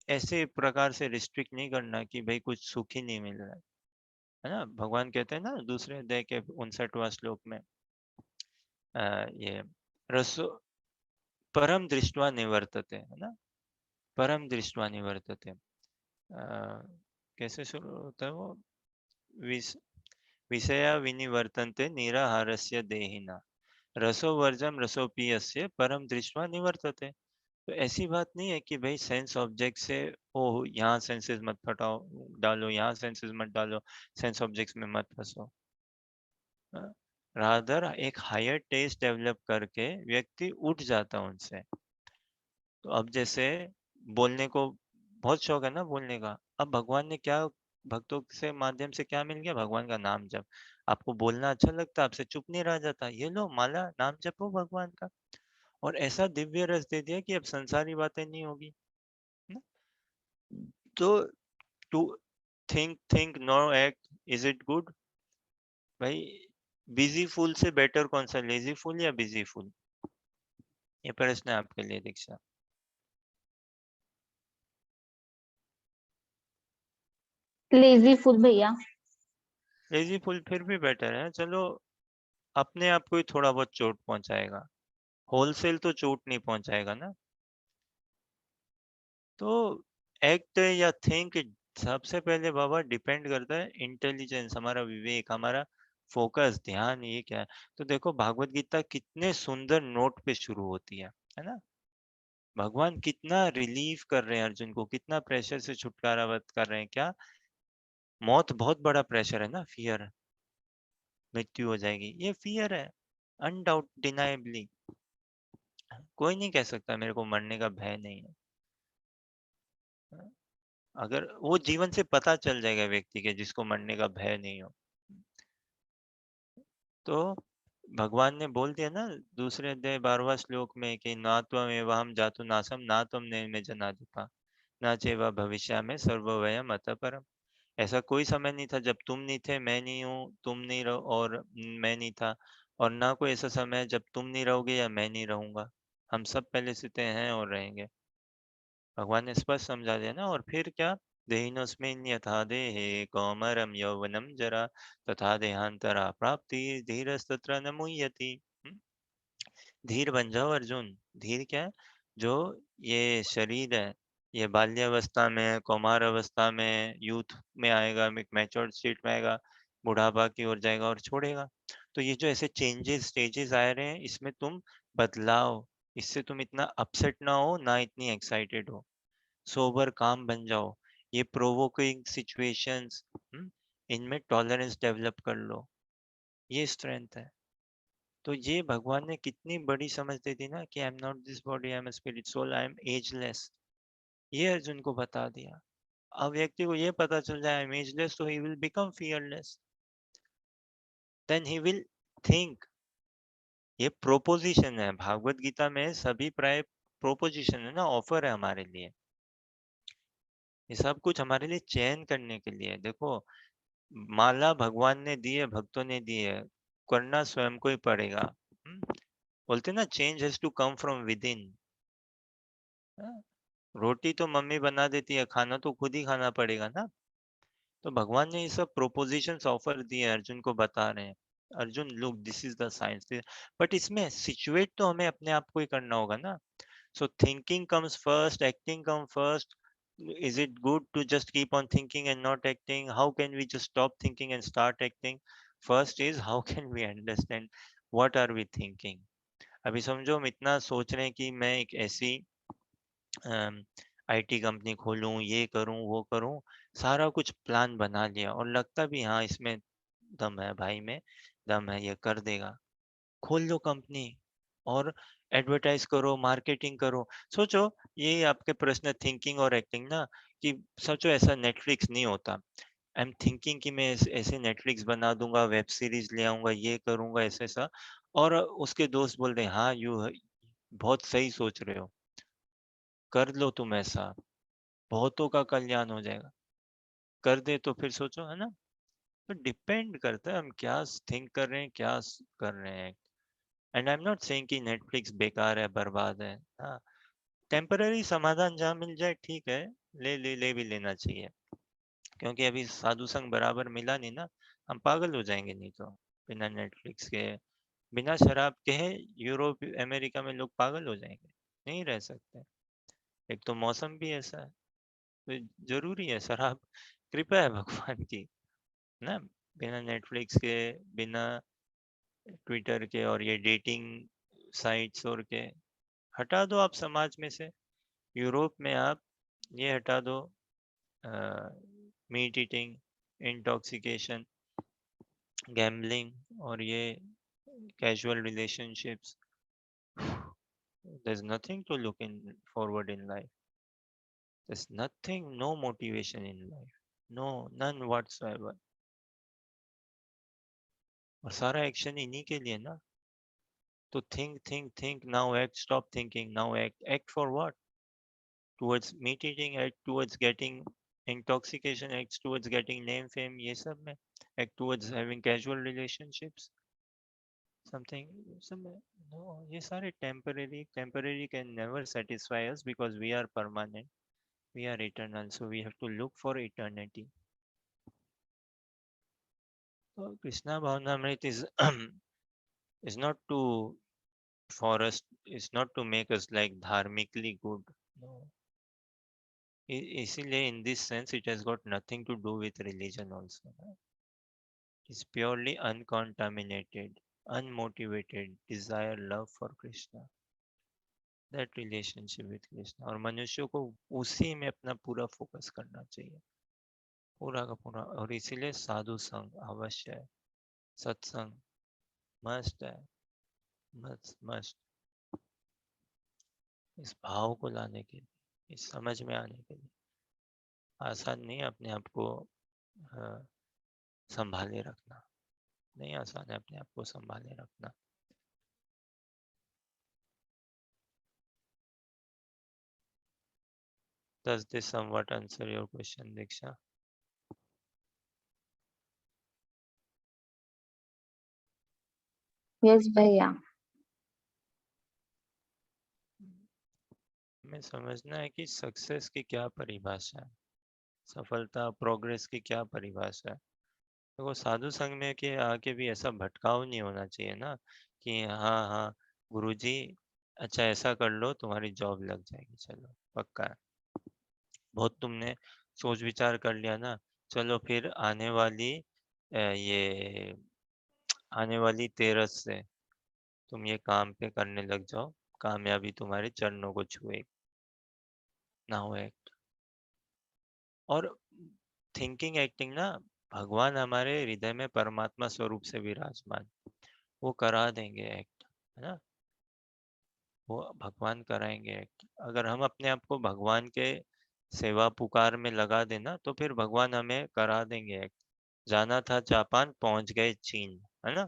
[SPEAKER 1] ऐसे प्रकार से रिस्ट्रिक्ट नहीं करना कि भाई कुछ सुख ही नहीं मिल रहा है ना। भगवान कहते हैं ना दूसरे अध्याय के 59वां श्लोक में ये रसो परम दृष्टवा निवर्तते है ना, परम दृष्टवा निवर्तते। कैसे शुरू होता है वो? विस, विषया विनिवर्तन्ते निराहारस्य देहिना रसो वर्जम रसोपीयस्य परम दृष्टवा निवर्तते। तो ऐसी बात नहीं है कि भाई सेंस ऑब्जेक्ट से ओ यहाँ सेंसेस मत हटाओ डालो, यहाँ सेंसेस मत डालो, सेंस ऑब्जेक्ट्स में मत फंसो। रादर एक हायर टेस्ट डेवलप करके व्यक्ति उठ जाता है उनसे। तो अब जैसे बोलने को बहुत शौक है ना बोलने का, अब भगवान ने क्या भक्तों से माध्यम से क्या मिल गया? भगवान का नाम जप। आपको बोलना अच्छा लगता, आपसे चुप नहीं रहा जाता, ये लो माला नाम जपो भगवान का। और ऐसा दिव्य रस दे दिया कि अब संसारी बातें नहीं होगी ना? तो to think think no act, is it good? भाई बिजी फूल से बेटर कौन सा, लेजी फूल या बिजी फूल? ये प्रश्न है आपके लिए दीक्षा।
[SPEAKER 4] लेजी फूल भैया।
[SPEAKER 1] लेजी फूल फिर भी बेटर है, चलो अपने आप को ही थोड़ा बहुत चोट पहुंचाएगा, होलसेल तो चोट नहीं पहुंचाएगा ना। तो एक्ट या थिंक सबसे पहले बाबा डिपेंड करता है इंटेलिजेंस, हमारा विवेक, हमारा फोकस, ध्यान, ये क्या है। तो देखो भागवत गीता कितने सुंदर नोट पे शुरू होती है ना। भगवान कितना रिलीव कर रहे हैं अर्जुन को, कितना प्रेशर से छुटकारा कर रहे हैं। क्या मौत बहुत बड़ा प्रेशर है ना, फियर, मृत्यु हो जाएगी, ये फियर है अनडाउट डिनाइबली। कोई नहीं कह सकता मेरे को मरने का भय नहीं है। अगर वो जीवन से पता चल जाएगा व्यक्ति के जिसको मरने का भय नहीं हो। तो भगवान ने बोल दिया ना दूसरे अध्याय 12वां श्लोक में कि ना त्वमेव अहं जातु नासम ना त्वं नेमे जनाधिपा ना चैव भविष्यामि सर्वभयम् अतः परम्। ऐसा कोई समय नहीं था जब तुम नहीं थे, मैं नहीं हूँ, तुम नहीं रहो और मैं नहीं था, और ना कोई ऐसा समय है जब तुम नहीं रहोगे या मैं नहीं रहूंगा। हम सब पहले से तय हैं और रहेंगे। भगवान ने स्पष्ट समझा दिया ना। और फिर क्या? देहिनोऽस्मिन् यथा देहे कौमारं यौवनं जरा तथा देहांतरा प्राप्ति धीरस्तत्र न मुह्यति। हम्म? धीर बन जाओ अर्जुन। धीर क्या है? जो ये शरीर है, ये बाल्यावस्था में, कौमार अवस्था में, यूथ में आएगा, एक मैच्योर स्टेट में आएगा, बुढ़ापा की ओर जाएगा और छोड़ेगा। तो ये जो ऐसे चेंजेस स्टेजेस आ रहे हैं, इसमें तुम बदलाव, इससे तुम इतना अपसेट ना हो, ना इतनी एक्साइटेड हो, सोबर काम बन जाओ। ये प्रोवोकिंग सिचुएशंस, इनमें टॉलरेंस डेवलप कर लो, ये स्ट्रेंथ है। तो ये भगवान ने कितनी बड़ी समझ दे दी ना कि I am not this body, I am spirit soul, I am ageless. ये अर्जुन को बता दिया। अब व्यक्ति को ये पता चल जाए आई एम एजलेस, तो he will become fearless, then he will think. ये प्रोपोजिशन है भागवत गीता में, सभी प्राय प्रोपोजिशन है ना, ऑफर है हमारे लिए। ये सब कुछ हमारे लिए चयन करने के लिए। देखो माला भगवान ने दी है, भक्तों ने दी है, करना स्वयं को ही पड़ेगा। बोलते ना change has to come from within. रोटी तो मम्मी बना देती है, खाना तो खुद ही खाना पड़ेगा ना। तो भगवान ने ये सब प्रोपोजिशंस ऑफर दिए, अर्जुन को बता रहे हैं Arjun look this is the science. But इसमें सिचुएट तो हमें अपने आप को ही करना होगा ना। So thinking comes first, acting comes first. Is it good to just keep on thinking and not acting? How can we just stop thinking and start acting? First is how can we understand what are we thinking? अभी समझो हम इतना सोच रहे हैं कि मैं एक ऐसी आईटी कंपनी खोलूं, ये करूं वो करूं, सारा कुछ प्लान बना लिया और लगता भी हाँ इसमें दम है भाई में, दम है, ये कर देगा। खोल लो कंपनी और एडवर्टाइज करो, मार्केटिंग करो। सोचो, ये आपके प्रश्न थिंकिंग और एक्टिंग ना, कि सोचो ऐसा नेटफ्लिक्स नहीं होता। आई एम थिंकिंग कि मैं ऐसे नेटफ्लिक्स बना दूंगा, वेब सीरीज ले आऊंगा, ये करूंगा ऐसे ऐसा, और उसके दोस्त बोलते हैं हाँ यू बहुत सही सोच रहे हो, कर लो तुम ऐसा, बहुतों का कल्याण हो जाएगा। कर दे तो फिर सोचो, है ना। तो डिपेंड करता है हम क्या थिंक कर रहे हैं, क्या कर रहे हैं। And I am not saying कि नेटफ्लिक्स बेकार है, बर्बाद है। हाँ, टेम्पररी समाधान जहाँ मिल जाए ठीक है, ले भी लेना चाहिए। क्योंकि अभी साधु संग बराबर मिला नहीं ना, हम पागल हो जाएंगे नहीं तो। बिना नेटफ्लिक्स के, बिना शराब के है, यूरोप अमेरिका में लोग पागल हो जाएंगे, नहीं रह सकते। एक तो मौसम भी ऐसा है, तो जरूरी है शराब, कृपा है भगवान की ना। बिना नेटफ्लिक्स के, बिना ट्विटर के और ये डेटिंग साइट्स और के, हटा दो आप समाज में से। यूरोप में आप ये हटा दो, मीट ईटिंग, इंटॉक्सिकेशन, गैम्बलिंग और ये casual relationships, there's nothing to look in forward in life. There's nothing, no motivation in life, no, none whatsoever. और सारा एक्शन इन्हीं के लिए ना। तो think now act, stop thinking now act for what? Towards meat eating, act towards getting intoxication, act towards getting name fame, ये सब में act towards having casual relationships, something some, no, ये सारे temporary can never satisfy us because we are permanent, we are eternal, so we have to look for eternity. So Krishna Bhavnamrit is is not to for us, is not to make us like dharmically good, no. इसीलिए in this sense it has got nothing to do with religion also, no? It's purely uncontaminated, unmotivated desire, love for Krishna, that relationship with Krishna। और मनुष्यों को उसी में अपना पूरा focus करना चाहिए, पूरा का पूरा। और इसीलिए साधु संग अवश्य है, सत्संग मस्ट है, मस्ट मस्ट, इस भाव को लाने के लिए, इस समझ में आने के लिए। आसान नहीं अपने आप को संभाले रखना, नहीं आसान है अपने आप को संभाले रखना। Does this somewhat answer your question, Diksha?
[SPEAKER 4] Yes भैया।
[SPEAKER 1] हमें समझना है कि सक्सेस की क्या परिभाषा है, सफलता प्रोग्रेस की क्या परिभाषा है। देखो साधु संघ में के आके भी ऐसा भटकाव नहीं होना चाहिए ना, कि हाँ हाँ गुरुजी अच्छा ऐसा कर लो तुम्हारी जॉब लग जाएगी, चलो पक्का है। बहुत तुमने सोच विचार कर लिया ना, चलो फिर आने वाली तेरस से तुम ये काम पे करने लग जाओ, कामयाबी तुम्हारे चरणों को छुएगी। Now act. और थिंकिंग एक्टिंग ना, भगवान हमारे हृदय में परमात्मा स्वरूप से विराजमान, वो करा देंगे एक्ट, है ना। वो भगवान कराएंगे एक्ट। अगर हम अपने आप को भगवान के सेवा पुकार में लगा देना तो फिर भगवान हमें करा देंगे एक्ट। जाना था जापान, पहुंच गए चीन, है ना।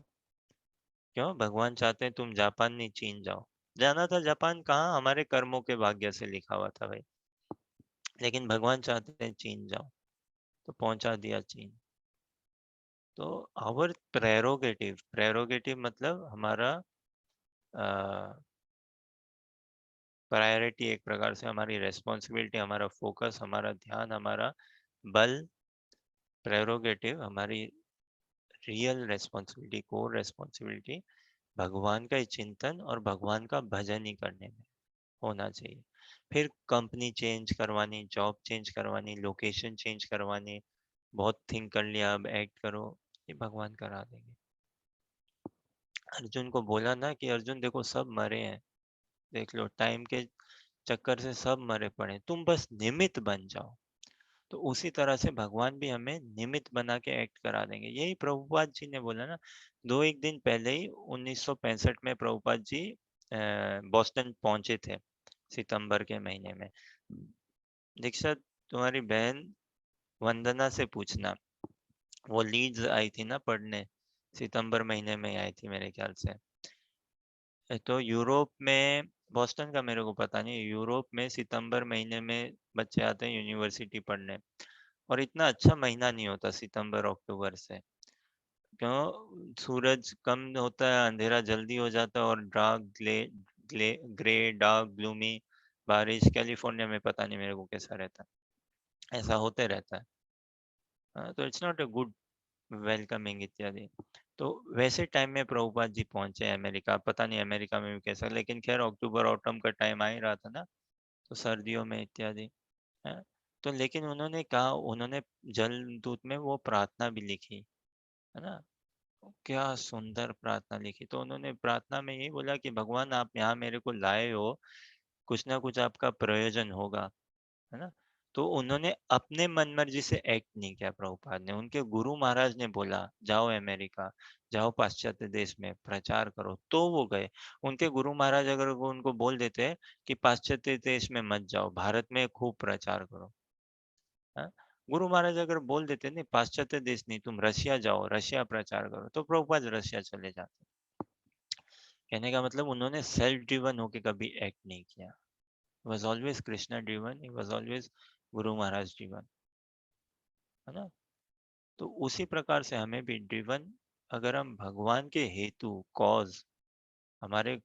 [SPEAKER 1] क्यों भगवान चाहते हैं तुम जापान नहीं चीन जाओ। जाना था जापान, कहाँ हमारे कर्मों के भाग्य से लिखा हुआ था भाई, लेकिन भगवान चाहते हैं चीन जाओ, तो पहुंचा दिया चीन। तो आवर प्रेरोगेटिव मतलब हमारा प्रायोरिटी, एक प्रकार से हमारी रेस्पॉन्सिबिलिटी, हमारा फोकस, हमारा ध्यान, हमारा बल, प्रेरोगेटिव, हमारी रियल रेस्पॉन्सिबिलिटी, कोर रेस्पॉन्सिबिलिटी भगवान का ही चिंतन और भगवान का भजन ही करने में होना चाहिए। फिर कंपनी चेंज करवानी, जॉब चेंज करवानी, लोकेशन चेंज करवानी, बहुत थिंक कर लिया अब एक्ट करो, ये भगवान करा देंगे। अर्जुन को बोला ना कि अर्जुन देखो सब मरे हैं, देख लो टाइम के चक्कर से सब मरे पड़े, तुम बस निमित्त बन जाओ। तो उसी तरह से भगवान भी हमें निमित्त बना के एक्ट करा देंगे। यही प्रभुपाद जी ने बोला ना, 1 दिन पहले ही 1965 में प्रभुपाद जी बॉस्टन पहुंचे थे, सितंबर के महीने में। दीक्षा, तुम्हारी बहन वंदना से पूछना, वो लीड्स आई थी ना पढ़ने, सितंबर महीने में आई थी मेरे ख्याल से। तो यूरोप में, बॉस्टन का मेरे को पता नहीं, यूरोप में सितंबर महीने में बच्चे आते हैं यूनिवर्सिटी पढ़ने, और इतना अच्छा महीना नहीं होता सितंबर अक्टूबर से। क्यों? सूरज कम होता है, अंधेरा जल्दी हो जाता है, और डार्क ग्रे डार्क ग्लूमी, बारिश। कैलिफोर्निया में पता नहीं मेरे को कैसा रहता है, ऐसा होते रहता है। तो it's not a good welcoming इत्यादि। तो वैसे टाइम में प्रभुपाद जी पहुंचे अमेरिका। पता नहीं अमेरिका में भी कैसा, लेकिन खैर अक्टूबर ऑटम का टाइम आ ही रहा था ना, तो सर्दियों में इत्यादि है। तो लेकिन उन्होंने कहा, उन्होंने जलदूत में वो प्रार्थना भी लिखी है ना, क्या सुंदर प्रार्थना लिखी। तो उन्होंने प्रार्थना में यही बोला कि भगवान, आप यहाँ मेरे को लाए हो, कुछ ना कुछ आपका प्रयोजन होगा, है ना। तो उन्होंने अपने मन मर्जी से एक्ट नहीं किया प्रभुपाद ने। उनके गुरु महाराज ने बोला जाओ अमेरिका, जाओ पाश्चात्य देश में प्रचार करो, तो वो गए। उनके गुरु महाराज अगर वो उनको बोल देते कि पाश्चात्य देश में मत जाओ, भारत में खूब प्रचार करो, हाँ? गुरु महाराज अगर बोल देते नहीं पाश्चात्य देश नहीं, तुम रशिया जाओ, रशिया प्रचार करो, तो प्रभुपाद रशिया चले जाते। कहने का मतलब उन्होंने सेल्फ ड्रिवन होके कभी एक्ट नहीं किया। was always Krishna driven, he was always Guru Maharaj driven, है ना। तो उसी प्रकार से हमें भी ड्रिवन, अगर हम भगवान के हेतु कॉज, हमारे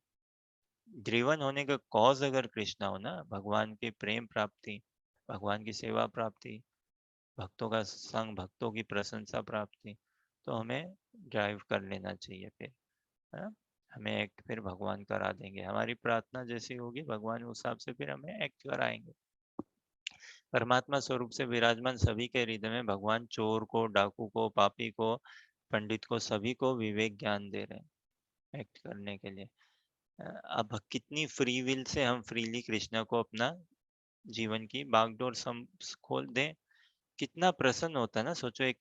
[SPEAKER 1] ड्रिवन होने का कॉज अगर कृष्णा हो ना, भगवान की प्रेम प्राप्ति, भगवान की सेवा प्राप्ति, भक्तों का संग, भक्तों की प्रशंसा प्राप्ति, तो हमें ड्राइव कर लेना चाहिए फिर, है ना। हमें एक्ट फिर भगवान करा देंगे, हमारी प्रार्थना जैसी होगी भगवान उस हिसाब से फिर हमें एक्ट कराएंगे। परमात्मा स्वरूप से विराजमान सभी के हृदय में भगवान चोर को, डाकू को, पापी को, पंडित को, सभी को विवेक ज्ञान दे रहे हैं एक्ट करने के लिए। अब कितनी फ्री विल से हम फ्रीली कृष्णा को अपना जीवन की बागडोर खोल दें, कितना प्रसन्न होता है ना। सोचो, एक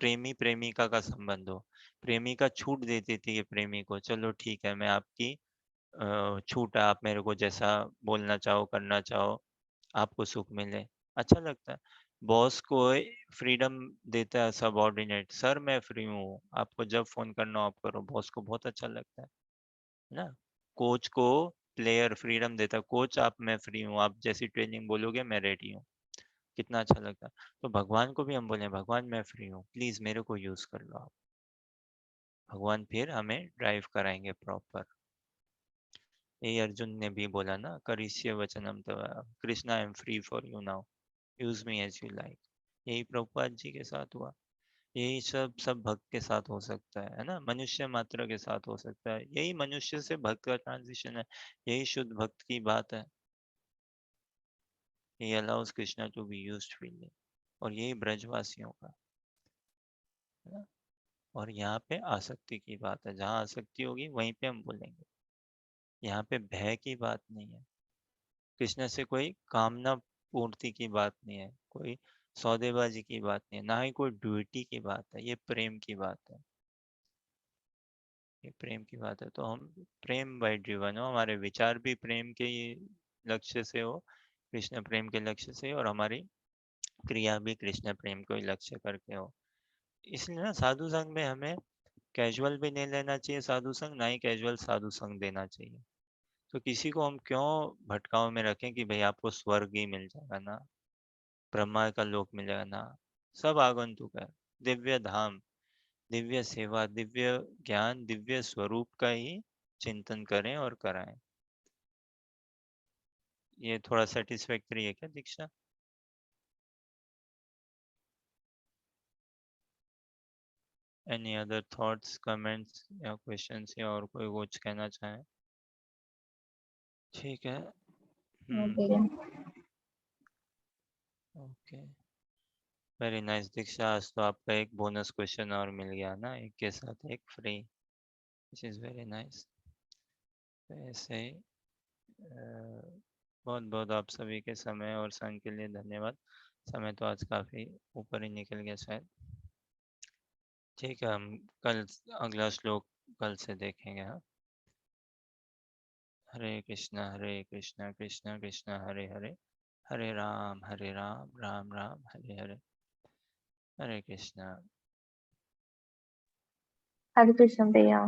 [SPEAKER 1] प्रेमी प्रेमिका का संबंध हो, प्रेमिका छूट देती थी कि प्रेमी को, चलो ठीक है मैं आपकी छूट है, आप मेरे को जैसा बोलना चाहो करना चाहो, आपको सुख मिले, अच्छा लगता है। बॉस को फ्रीडम देता है सबऑर्डिनेट, सर मैं फ्री हूँ, आपको जब फोन करना हो आप करो, बॉस को बहुत अच्छा लगता है ना। कोच को प्लेयर फ्रीडम देता है, कोच आप मैं फ्री हूँ, आप जैसी ट्रेनिंग बोलोगे मैं रेडी हूँ, कितना अच्छा लगता है। तो भगवान को भी हम बोले, भगवान मैं फ्री हूँ, प्लीज मेरे को यूज कर लो आप। भगवान फिर हमें ड्राइव कराएंगे प्रॉपर। यही अर्जुन ने भी बोला ना, करिष्य वचनम तव, Krishna I am free for you now, use me as you like. यही प्रभुपाद जी के साथ हुआ। यही सब भक्त के साथ हो सकता है ना, मनुष्य मात्र के साथ हो सकता है। यही मनुष्य से भक्त का ट्रांजिशन है, यही शुद्ध भक्त की बात है। He allows Krishna to be used freely, और यही ब्रजवासियों का, है ना। और यहाँ पे आसक्ति की बात है, जहाँ आसक्ति होगी वहीं पे हम बोलेंगे। यहाँ पे भय की बात नहीं है, कृष्ण से कोई कामना पूर्ति की बात नहीं है, कोई सौदेबाजी की बात नहीं है, ना ही कोई ड्यूटी की बात है, ये प्रेम की बात है। ये प्रेम की बात है, तो हम प्रेम बाय ड्रिवन हो, हमारे विचार भी प्रेम के लक्ष्य से हो, कृष्ण प्रेम के लक्ष्य से, और हमारी क्रिया भी कृष्ण प्रेम को ही लक्ष्य करके हो। इसलिए ना साधु संघ में हमें कैजुअल भी नहीं लेना चाहिए साधु संघ, ना ही कैजुअल साधु संघ देना चाहिए। तो किसी को हम क्यों भटकाव में रखें कि भाई आपको स्वर्ग ही मिल जाएगा ना, ब्रह्मा का लोक मिल जाएगा ना, सब आगंतुक है। दिव्य धाम, दिव्य सेवा, दिव्य ज्ञान, दिव्य स्वरूप का ही चिंतन करें और कराएं। ये थोड़ा सेटिस्फैक्टरी है क्या दीक्षा? एनी अदर थॉट्स, कमेंट्स या क्वेश्चंस, या और कोई कुछ कहना चाहे? ठीक है। ओके, वेरी नाइस दीक्षा। आज तो आपका एक बोनस क्वेश्चन और मिल गया ना, एक के साथ एक free, which is very nice. ऐसे ही बहुत बहुत आप सभी के समय और संग के लिए धन्यवाद। समय तो आज काफी ऊपर ही निकल गया शायद। ठीक है, हम कल अगला श्लोक कल से देखेंगे। हाँ, हरे कृष्णा कृष्णा कृष्णा हरे हरे, हरे राम राम राम हरे हरे। हरे कृष्णा।
[SPEAKER 4] हरे कृष्ण भैया।